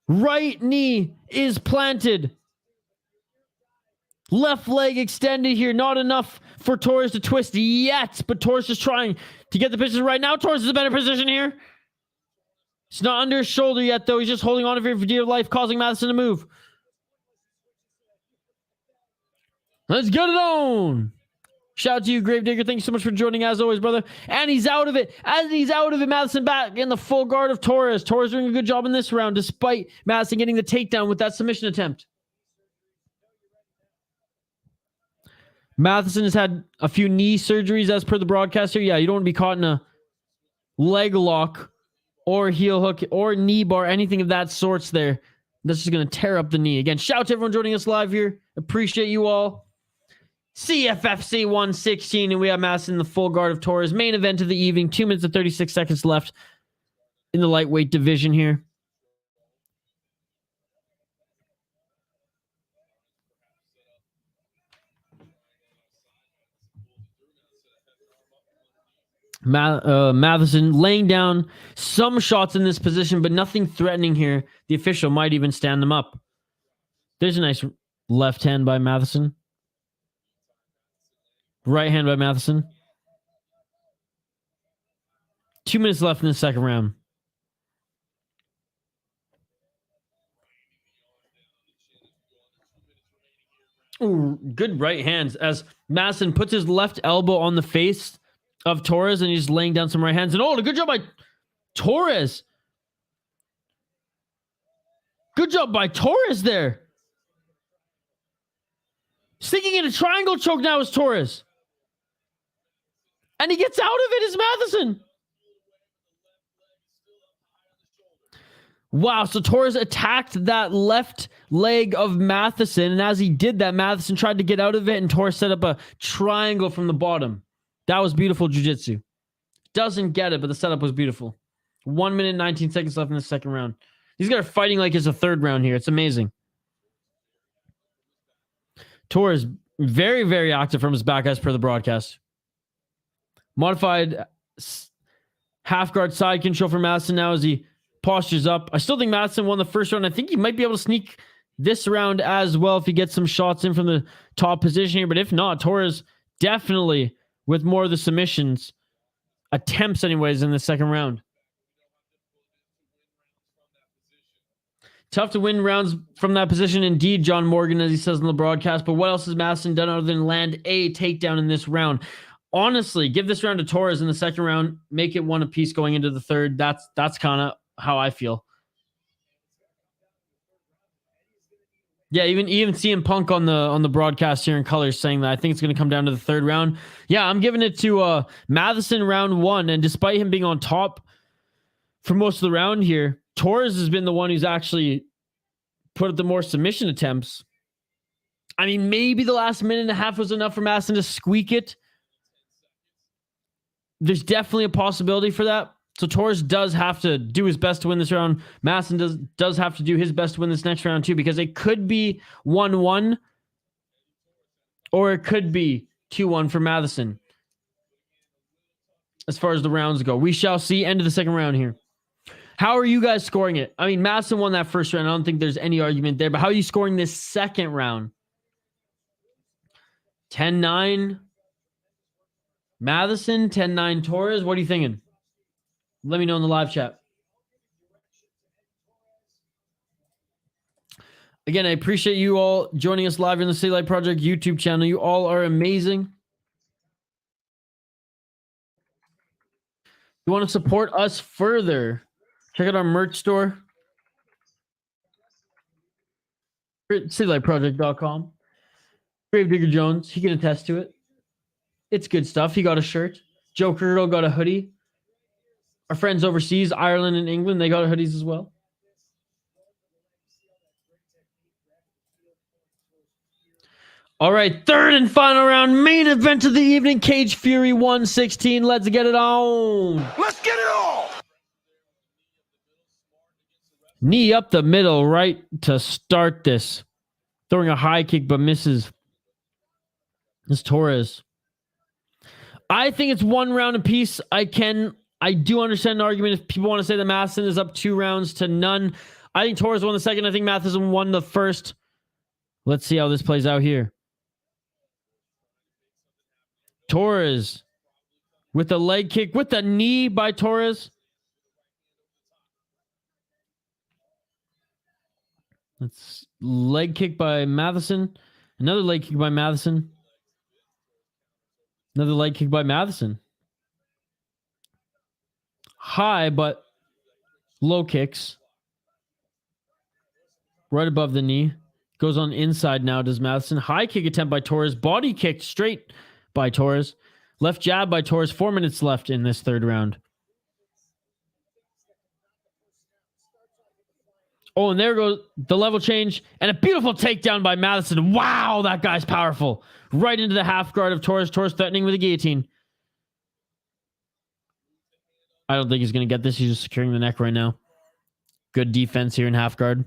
Right knee is planted. Left leg extended here. Not enough for Torres to twist yet, but Torres is trying to get the position right now. Torres is a better position here. It's not under his shoulder yet, though. He's just holding on for dear life, causing Mathison to move. Let's get it on. Shout out to you, Gravedigger. Thank you so much for joining, as always, brother. And he's out of it. As he's out of it, Mathison back in the full guard of Torres. Torres doing a good job in this round, despite Mathison getting the takedown with that submission attempt. Mathison has had a few knee surgeries as per the broadcaster. Yeah, you don't want to be caught in a leg lock or heel hook or knee bar, anything of that sorts there. That's just going to tear up the knee. Again, shout out to everyone joining us live here. Appreciate you all. CFFC 116, and we have Mathison in the full guard of Torres. Main event of the evening. 2 minutes and 36 seconds left in the lightweight division here. Mathison laying down some shots in this position, but nothing threatening here. The official might even stand them up. There's a nice left hand by Mathison. Right hand by Mathison. 2 minutes left in the second round. Ooh, good right hands as Mathison puts his left elbow on the face of Torres and he's laying down some right hands. And oh, a good job by Torres. Good job by Torres there. Sticking in a triangle choke now is Torres. And he gets out of it as Mathison. Wow, so Torres attacked that left leg of Mathison, and as he did that, Mathison tried to get out of it, and Torres set up a triangle from the bottom. That was beautiful jiu-jitsu. Doesn't get it, but the setup was beautiful. 1 minute, 19 seconds left in the second round. These guys are fighting like it's a third round here. It's amazing. Torres, very, very active from his back as per the broadcast. Modified half guard side control for Mathison now as he postures up. I still think Mathison won the first round. I think he might be able to sneak this round as well if he gets some shots in from the top position here. But if not, Torres definitely with more of the submissions. Attempts anyways in the second round. Tough to win rounds from that position indeed, John Morgan, as he says on the broadcast. But what else has Mathison done other than land a takedown in this round? Honestly, give this round to Torres in the second round. Make it one apiece going into the third. That's kind of how I feel. Yeah, even CM Punk on the broadcast here in colors saying that I think it's going to come down to the third round. Yeah, I'm giving it to Mathison round one, and despite him being on top for most of the round here, Torres has been the one who's actually put up the more submission attempts. I mean, maybe the last minute and a half was enough for Mathison to squeak it. There's definitely a possibility for that. So Torres does have to do his best to win this round. Mathison does have to do his best to win this next round too, because it could be 1-1 or it could be 2-1 for Mathison. As far as the rounds go, we shall see. End of the second round here. How are you guys scoring it? I mean, Mathison won that first round. I don't think there's any argument there, but how are you scoring this second round? 10-9 Mathison, 10-9 Torres. What are you thinking? Let me know in the live chat. Again, I appreciate you all joining us live in the City Light Project YouTube channel. You all are amazing. You want to support us further? Check out our merch store. CityLightProject.com. Gravedigger Jones, he can attest to it. It's good stuff. He got a shirt. Joker Girl got a hoodie. Our friends overseas, Ireland and England, they got hoodies as well. All right, third and final round, main event of the evening, Cage Fury 116. Let's get it on. Let's get it on. Knee up the middle, right to start this. Throwing a high kick, but misses. This Torres. I think it's 1 round apiece. I do understand an argument if people want to say that Mathison is up 2 rounds to none. I think Torres won the second. I think Mathison won the first. Let's see how this plays out here. Torres with the leg kick, with the knee by Torres. That's leg kick by Mathison. Another leg kick by Mathison. Another leg kick by Mathison. High, but low kicks. Right above the knee. Goes on inside now, does Mathison. High kick attempt by Torres. Body kick straight by Torres. Left jab by Torres. 4 minutes left in this third round. Oh, and there goes the level change. And a beautiful takedown by Mathison. Wow, that guy's powerful. Right into the half guard of Torres. Torres threatening with a guillotine. I don't think he's going to get this. He's just securing the neck right now. Good defense here in half guard.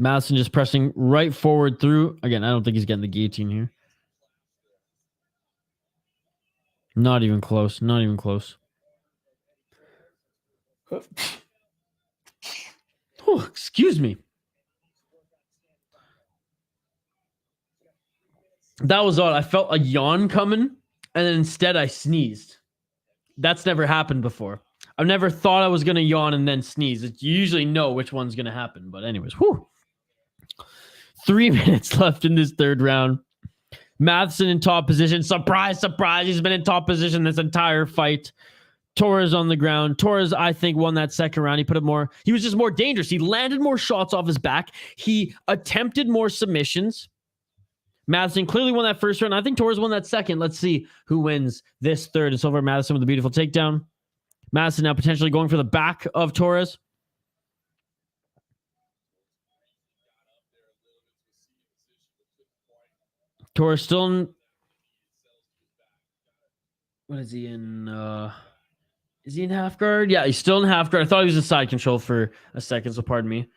Mathison just pressing right forward through. Again, I don't think he's getting the guillotine here. Not even close. Not even close. Oh, excuse me. That was odd. I felt a yawn coming, and then instead I sneezed. That's never happened before. I've never thought I was going to yawn and then sneeze. You usually know which one's going to happen. But anyways, whew. 3 minutes left in this third round. Mathison in top position. Surprise, surprise. He's been in top position this entire fight. Torres on the ground. Torres, I think, won that second round. He put up more. He was just more dangerous. He landed more shots off his back. He attempted more submissions. Mathison clearly won that first round. I think Torres won that second. Let's see who wins this third. It's over Mathison with a beautiful takedown. Mathison now potentially going for the back of Torres. Torres still in... What is he in? Is he in half guard? Yeah, he's still in half guard. I thought he was in side control for a second, so pardon me.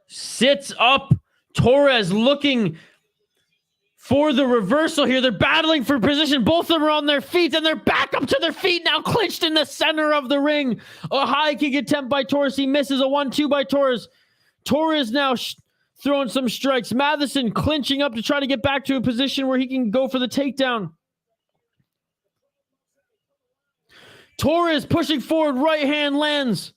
Sits up. Torres looking for the reversal here. They're battling for position. Both of them are on their feet, and they're back up to their feet now, clinched in the center of the ring. A high kick attempt by Torres. He misses. A 1-2 by Torres. Torres now throwing some strikes. Mathison clinching up to try to get back to a position where he can go for the takedown. Torres pushing forward. Right hand lands.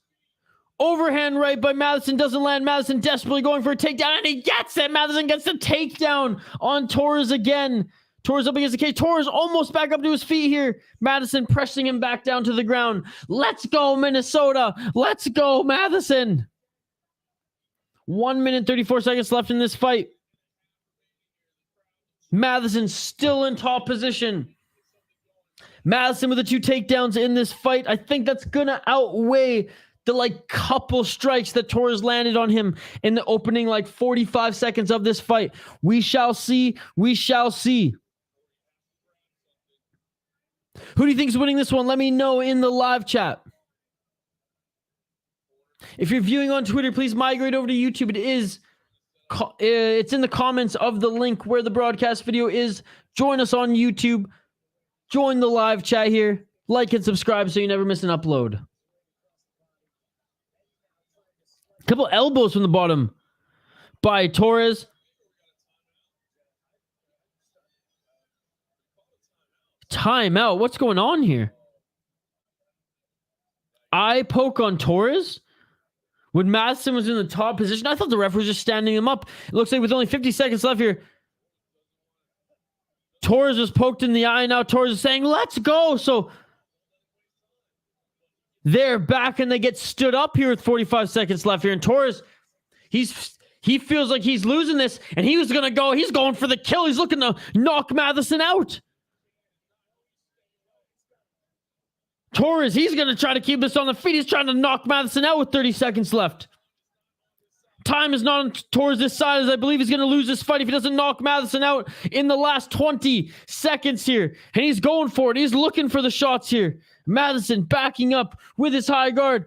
Overhand right by Mathison doesn't land. Mathison desperately going for a takedown, and he gets it. Mathison gets the takedown on Torres again. Torres up against the cage. Torres almost back up to his feet here. Mathison pressing him back down to the ground. Let's go, Minnesota. Let's go, Mathison. 1 minute, 34 seconds left in this fight. Mathison still in top position. Mathison with the 2 takedowns in this fight. I think that's going to outweigh the couple strikes that Torres landed on him in the opening 45 seconds of this fight. We shall see. We shall see. Who do you think is winning this one? Let me know in the live chat. If you're viewing on Twitter, please migrate over to YouTube. It's in the comments of the link where the broadcast video is. Join us on YouTube. Join the live chat here. Like and subscribe so you never miss an upload. Couple elbows from the bottom by Torres. Timeout. What's going on here? Eye poke on Torres? When Mathison was in the top position, I thought the ref was just standing him up. It looks like with only 50 seconds left here, Torres was poked in the eye. Now Torres is saying, let's go. So they're back and they get stood up here with 45 seconds left here. And Torres, he feels like he's losing this, and he was going to go. He's going for the kill. He's looking to knock Mathison out. Torres, he's going to try to keep this on the feet. He's trying to knock Mathison out with 30 seconds left. Time is not on Torres' side, as I believe he's going to lose this fight if he doesn't knock Mathison out in the last 20 seconds here. And he's going for it. He's looking for the shots here. Mathison backing up with his high guard.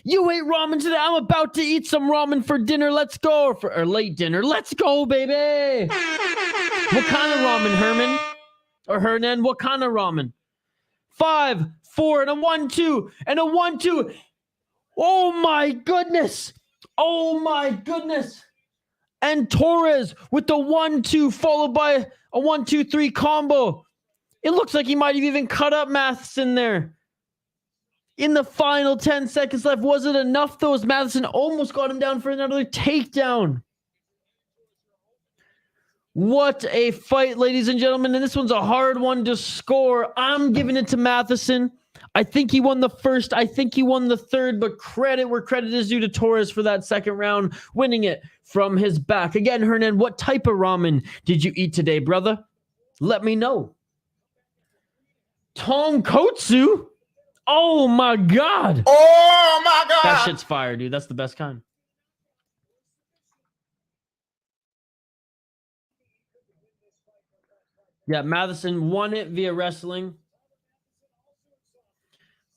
You ate ramen today. I'm about to eat some ramen for dinner. Let's go. Or late dinner. Let's go, baby. What kind of ramen, Herman? Or Hernan? What kind of ramen? 5, 4, and a 1-2. And a 1-2. Oh, my goodness. Oh, my goodness. And Torres with the 1-2 followed by a 1-2-3 combo. It looks like he might have even cut up Mathison there. in the final 10 seconds left. Was it enough though, as Mathison almost got him down for another takedown? What a fight, ladies and gentlemen. And this one's a hard one to score. I'm giving it to Mathison. I think he won the first. I think he won the third, but credit where credit is due to Torres for that second round, winning it from his back. Again, Hernan, what type of ramen did you eat today, brother? Let me know. Tonkotsu? Oh, my God. Oh my God. That shit's fire, dude. That's the best kind. Yeah, Mathison won it via wrestling.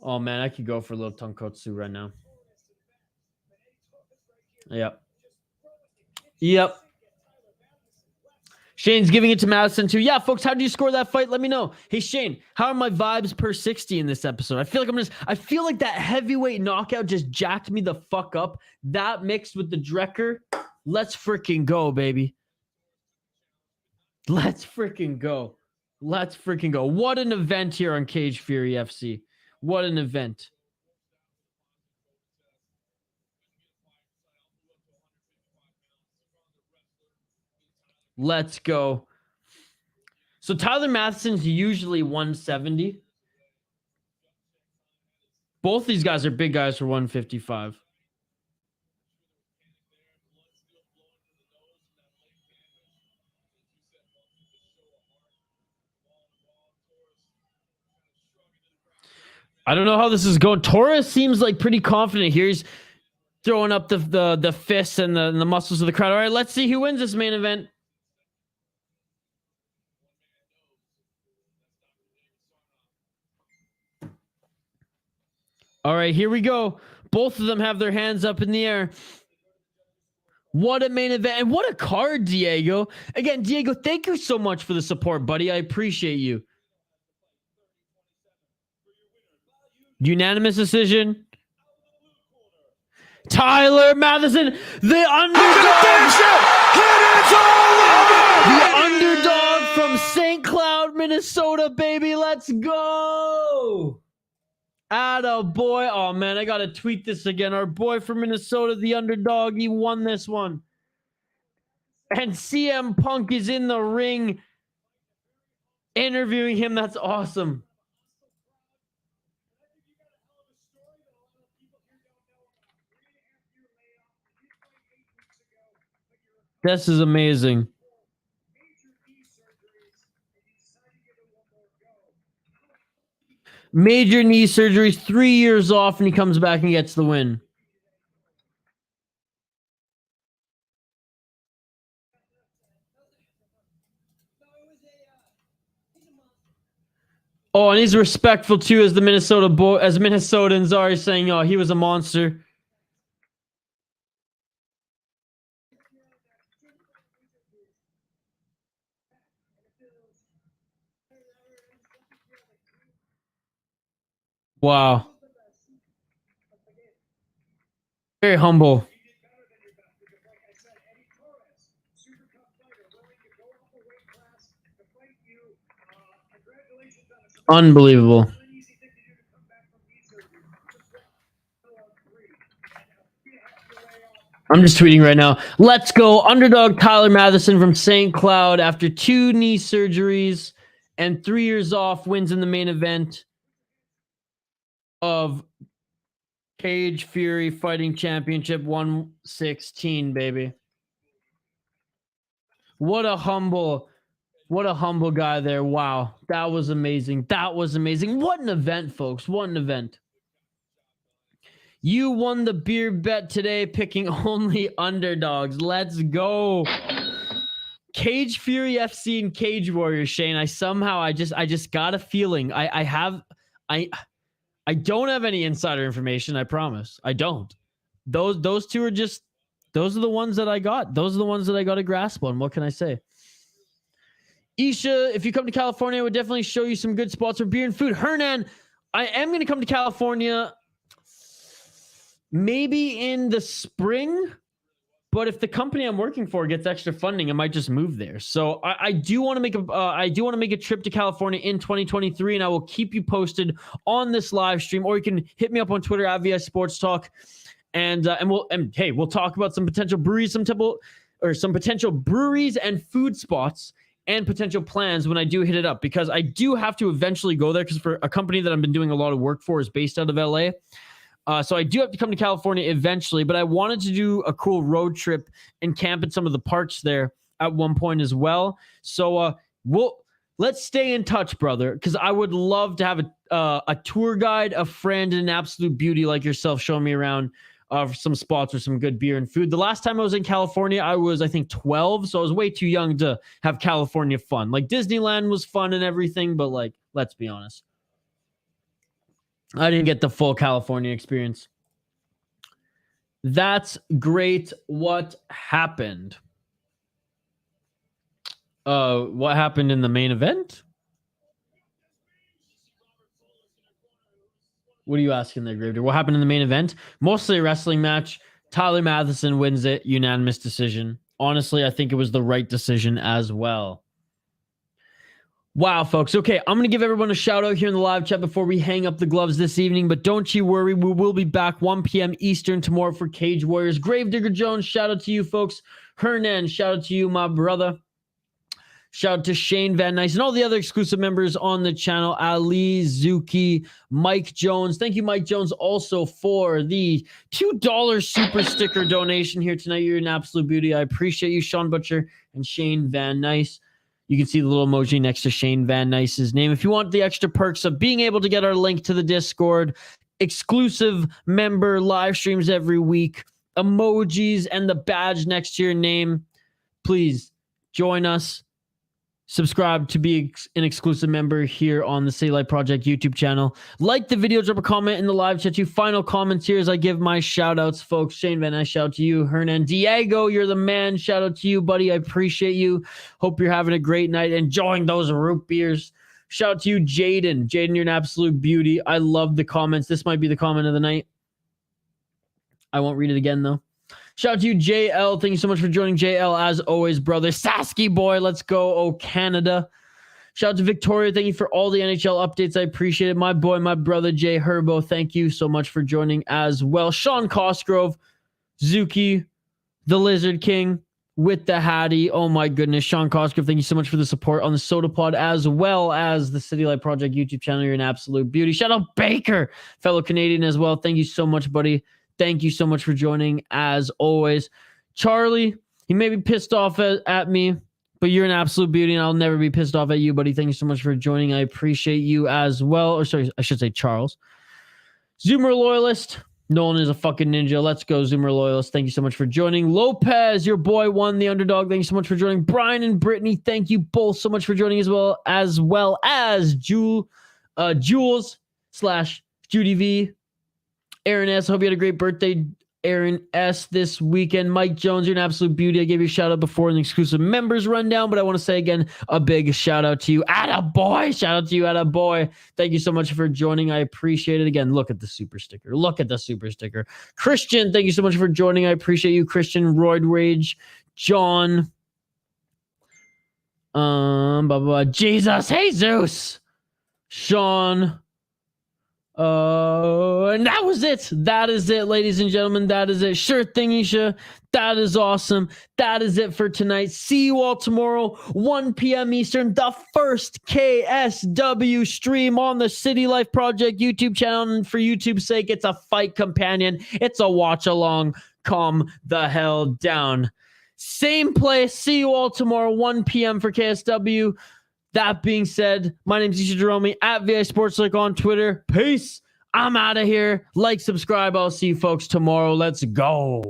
Oh, man, I could go for a little tonkotsu right now. Yep. Yep. Shane's giving it to Mathison too. Yeah, folks, how did you score that fight? Let me know. Hey, Shane, how are my vibes per 60 in this episode? I feel like that heavyweight knockout just jacked me the fuck up. That mixed with the Drecker. Let's freaking go, baby. Let's freaking go. Let's freaking go. What an event here on Cage Fury FC. What an event. Let's go. So Tyler Mathison's usually 170. Both these guys are big guys for 155. I don't know how this is going. Torres seems like pretty confident here. He's throwing up the fists and the muscles of the crowd. All right, let's see who wins this main event. All right, here we go. Both of them have their hands up in the air. What a main event. And what a card, Diego. Again, Diego, thank you so much for the support, buddy. I appreciate you. Unanimous decision. Tyler Mathison, the underdog. The underdog from St. Cloud, Minnesota, baby. Let's go. Atta boy. Oh, man, I got to tweet this again. Our boy from Minnesota, the underdog, he won this one. And CM Punk is in the ring interviewing him. That's awesome. This is amazing. Major knee surgeries, 3 years off, and he comes back and gets the win. Oh, and he's respectful too, as the Minnesotans are, saying, "Oh, he was a monster." Wow. Very humble. Unbelievable. I'm just tweeting right now. Let's go. Underdog Tyler Mathison from St. Cloud, after 2 knee surgeries and 3 years off, wins in the main event of Cage Fury Fighting Championship 116, baby. What a humble guy there. Wow. That was amazing. That was amazing. What an event, folks. What an event. You won the beer bet today, picking only underdogs. Let's go. Cage Fury FC and Cage Warriors, Shane. I just got a feeling. I don't have any insider information, I promise. I don't. Those two are just, those are the ones that I got. Those are the ones that I got a grasp on. What can I say? Isha, if you come to California, I would definitely show you some good spots for beer and food. Hernan, I am going to come to California maybe in the spring. But if the company I'm working for gets extra funding, I might just move there. So I do want to make a trip to California in 2023, and I will keep you posted on this live stream. Or you can hit me up on Twitter at VS Sports Talk, and we'll talk about some potential breweries, some potential breweries and food spots and potential plans when I do hit it up, because I do have to eventually go there, because for a company that I've been doing a lot of work for is based out of LA. So I do have to come to California eventually, but I wanted to do a cool road trip and camp in some of the parks there at one point as well. So let's stay in touch, brother, because I would love to have a tour guide, a friend, and an absolute beauty like yourself showing me around some spots or some good beer and food. The last time I was in California, I was, I think, 12, so I was way too young to have California fun. Like, Disneyland was fun and everything, but, like, let's be honest, I didn't get the full California experience. That's great. What happened? What happened in the main event? What are you asking there, Gravedigger? What happened in the main event? Mostly a wrestling match. Tyler Mathison wins it. Unanimous decision. Honestly, I think it was the right decision as well. Wow, folks. Okay, I'm going to give everyone a shout out here in the live chat before we hang up the gloves this evening, but don't you worry. We will be back 1 p.m. Eastern tomorrow for Cage Warriors. Gravedigger Jones, shout out to you, folks. Hernan, shout out to you, my brother. Shout out to Shane Van Nice and all the other exclusive members on the channel. Ali, Zuki, Mike Jones. Thank you, Mike Jones, also for the $2 super sticker donation here tonight. You're an absolute beauty. I appreciate you, Sean Butcher and Shane Van Nice. You can see the little emoji next to Shane Van Nice's name. If you want the extra perks of being able to get our link to the Discord, exclusive member live streams every week, emojis, and the badge next to your name, please join us. Subscribe to be an exclusive member here on the City Life Project YouTube channel. Like the video, drop a comment in the live chat. Final comments here as I give my shout outs, folks. Shane Van Nice, shout out to you. Hernan Diego, you're the man. Shout out to you, buddy. I appreciate you. Hope you're having a great night, enjoying those root beers. Shout out to you, Jaden. Jaden, you're an absolute beauty. I love the comments. This might be the comment of the night. I won't read it again, though. Shout out to you, JL. Thank you so much for joining, JL. As always, brother. Sasky boy, let's go. Oh, Canada. Shout out to Victoria. Thank you for all the NHL updates. I appreciate it. My boy, my brother, Jay Herbo. Thank you so much for joining as well. Sean Cosgrove, Zuki, the Lizard King with the Hattie. Oh, my goodness. Sean Cosgrove, thank you so much for the support on the Soda Pod as well as the City Light Project YouTube channel. You're an absolute beauty. Shout out Baker, fellow Canadian as well. Thank you so much, buddy. Thank you so much for joining, as always. Charlie, he may be pissed off at me, but you're an absolute beauty, and I'll never be pissed off at you, buddy. Thank you so much for joining. I appreciate you as well. Or sorry, I should say Charles. Zoomer Loyalist. Nolan is a fucking ninja. Let's go, Zoomer Loyalist. Thank you so much for joining. Lopez, your boy won the underdog. Thank you so much for joining. Brian and Brittany, thank you both so much for joining, as well as Jules / Judy V. Aaron S. Hope you had a great birthday, Aaron S. this weekend. Mike Jones, you're an absolute beauty. I gave you a shout out before in the exclusive members rundown, but I want to say again, a big shout out to you. Attaboy. Shout out to you, Attaboy. Thank you so much for joining. I appreciate it. Again, look at the super sticker. Look at the super sticker. Christian, thank you so much for joining. I appreciate you, Christian. Roid Rage. John. Jesus. Jesus. Sean. And that was it. That is it, ladies and gentlemen. That is it. Sure thing, Isha. That is awesome. That is it for tonight. See you all tomorrow, 1 p.m. Eastern, the first KSW stream on the City Life Project YouTube channel. And for YouTube's sake, it's a fight companion. It's a watch along. Calm the hell down. Same place. See you all tomorrow, 1 p.m. for KSW. That being said, my name is Isha Jerome at VI Sports Like on Twitter. Peace. I'm out of here. Like, subscribe. I'll see you folks tomorrow. Let's go.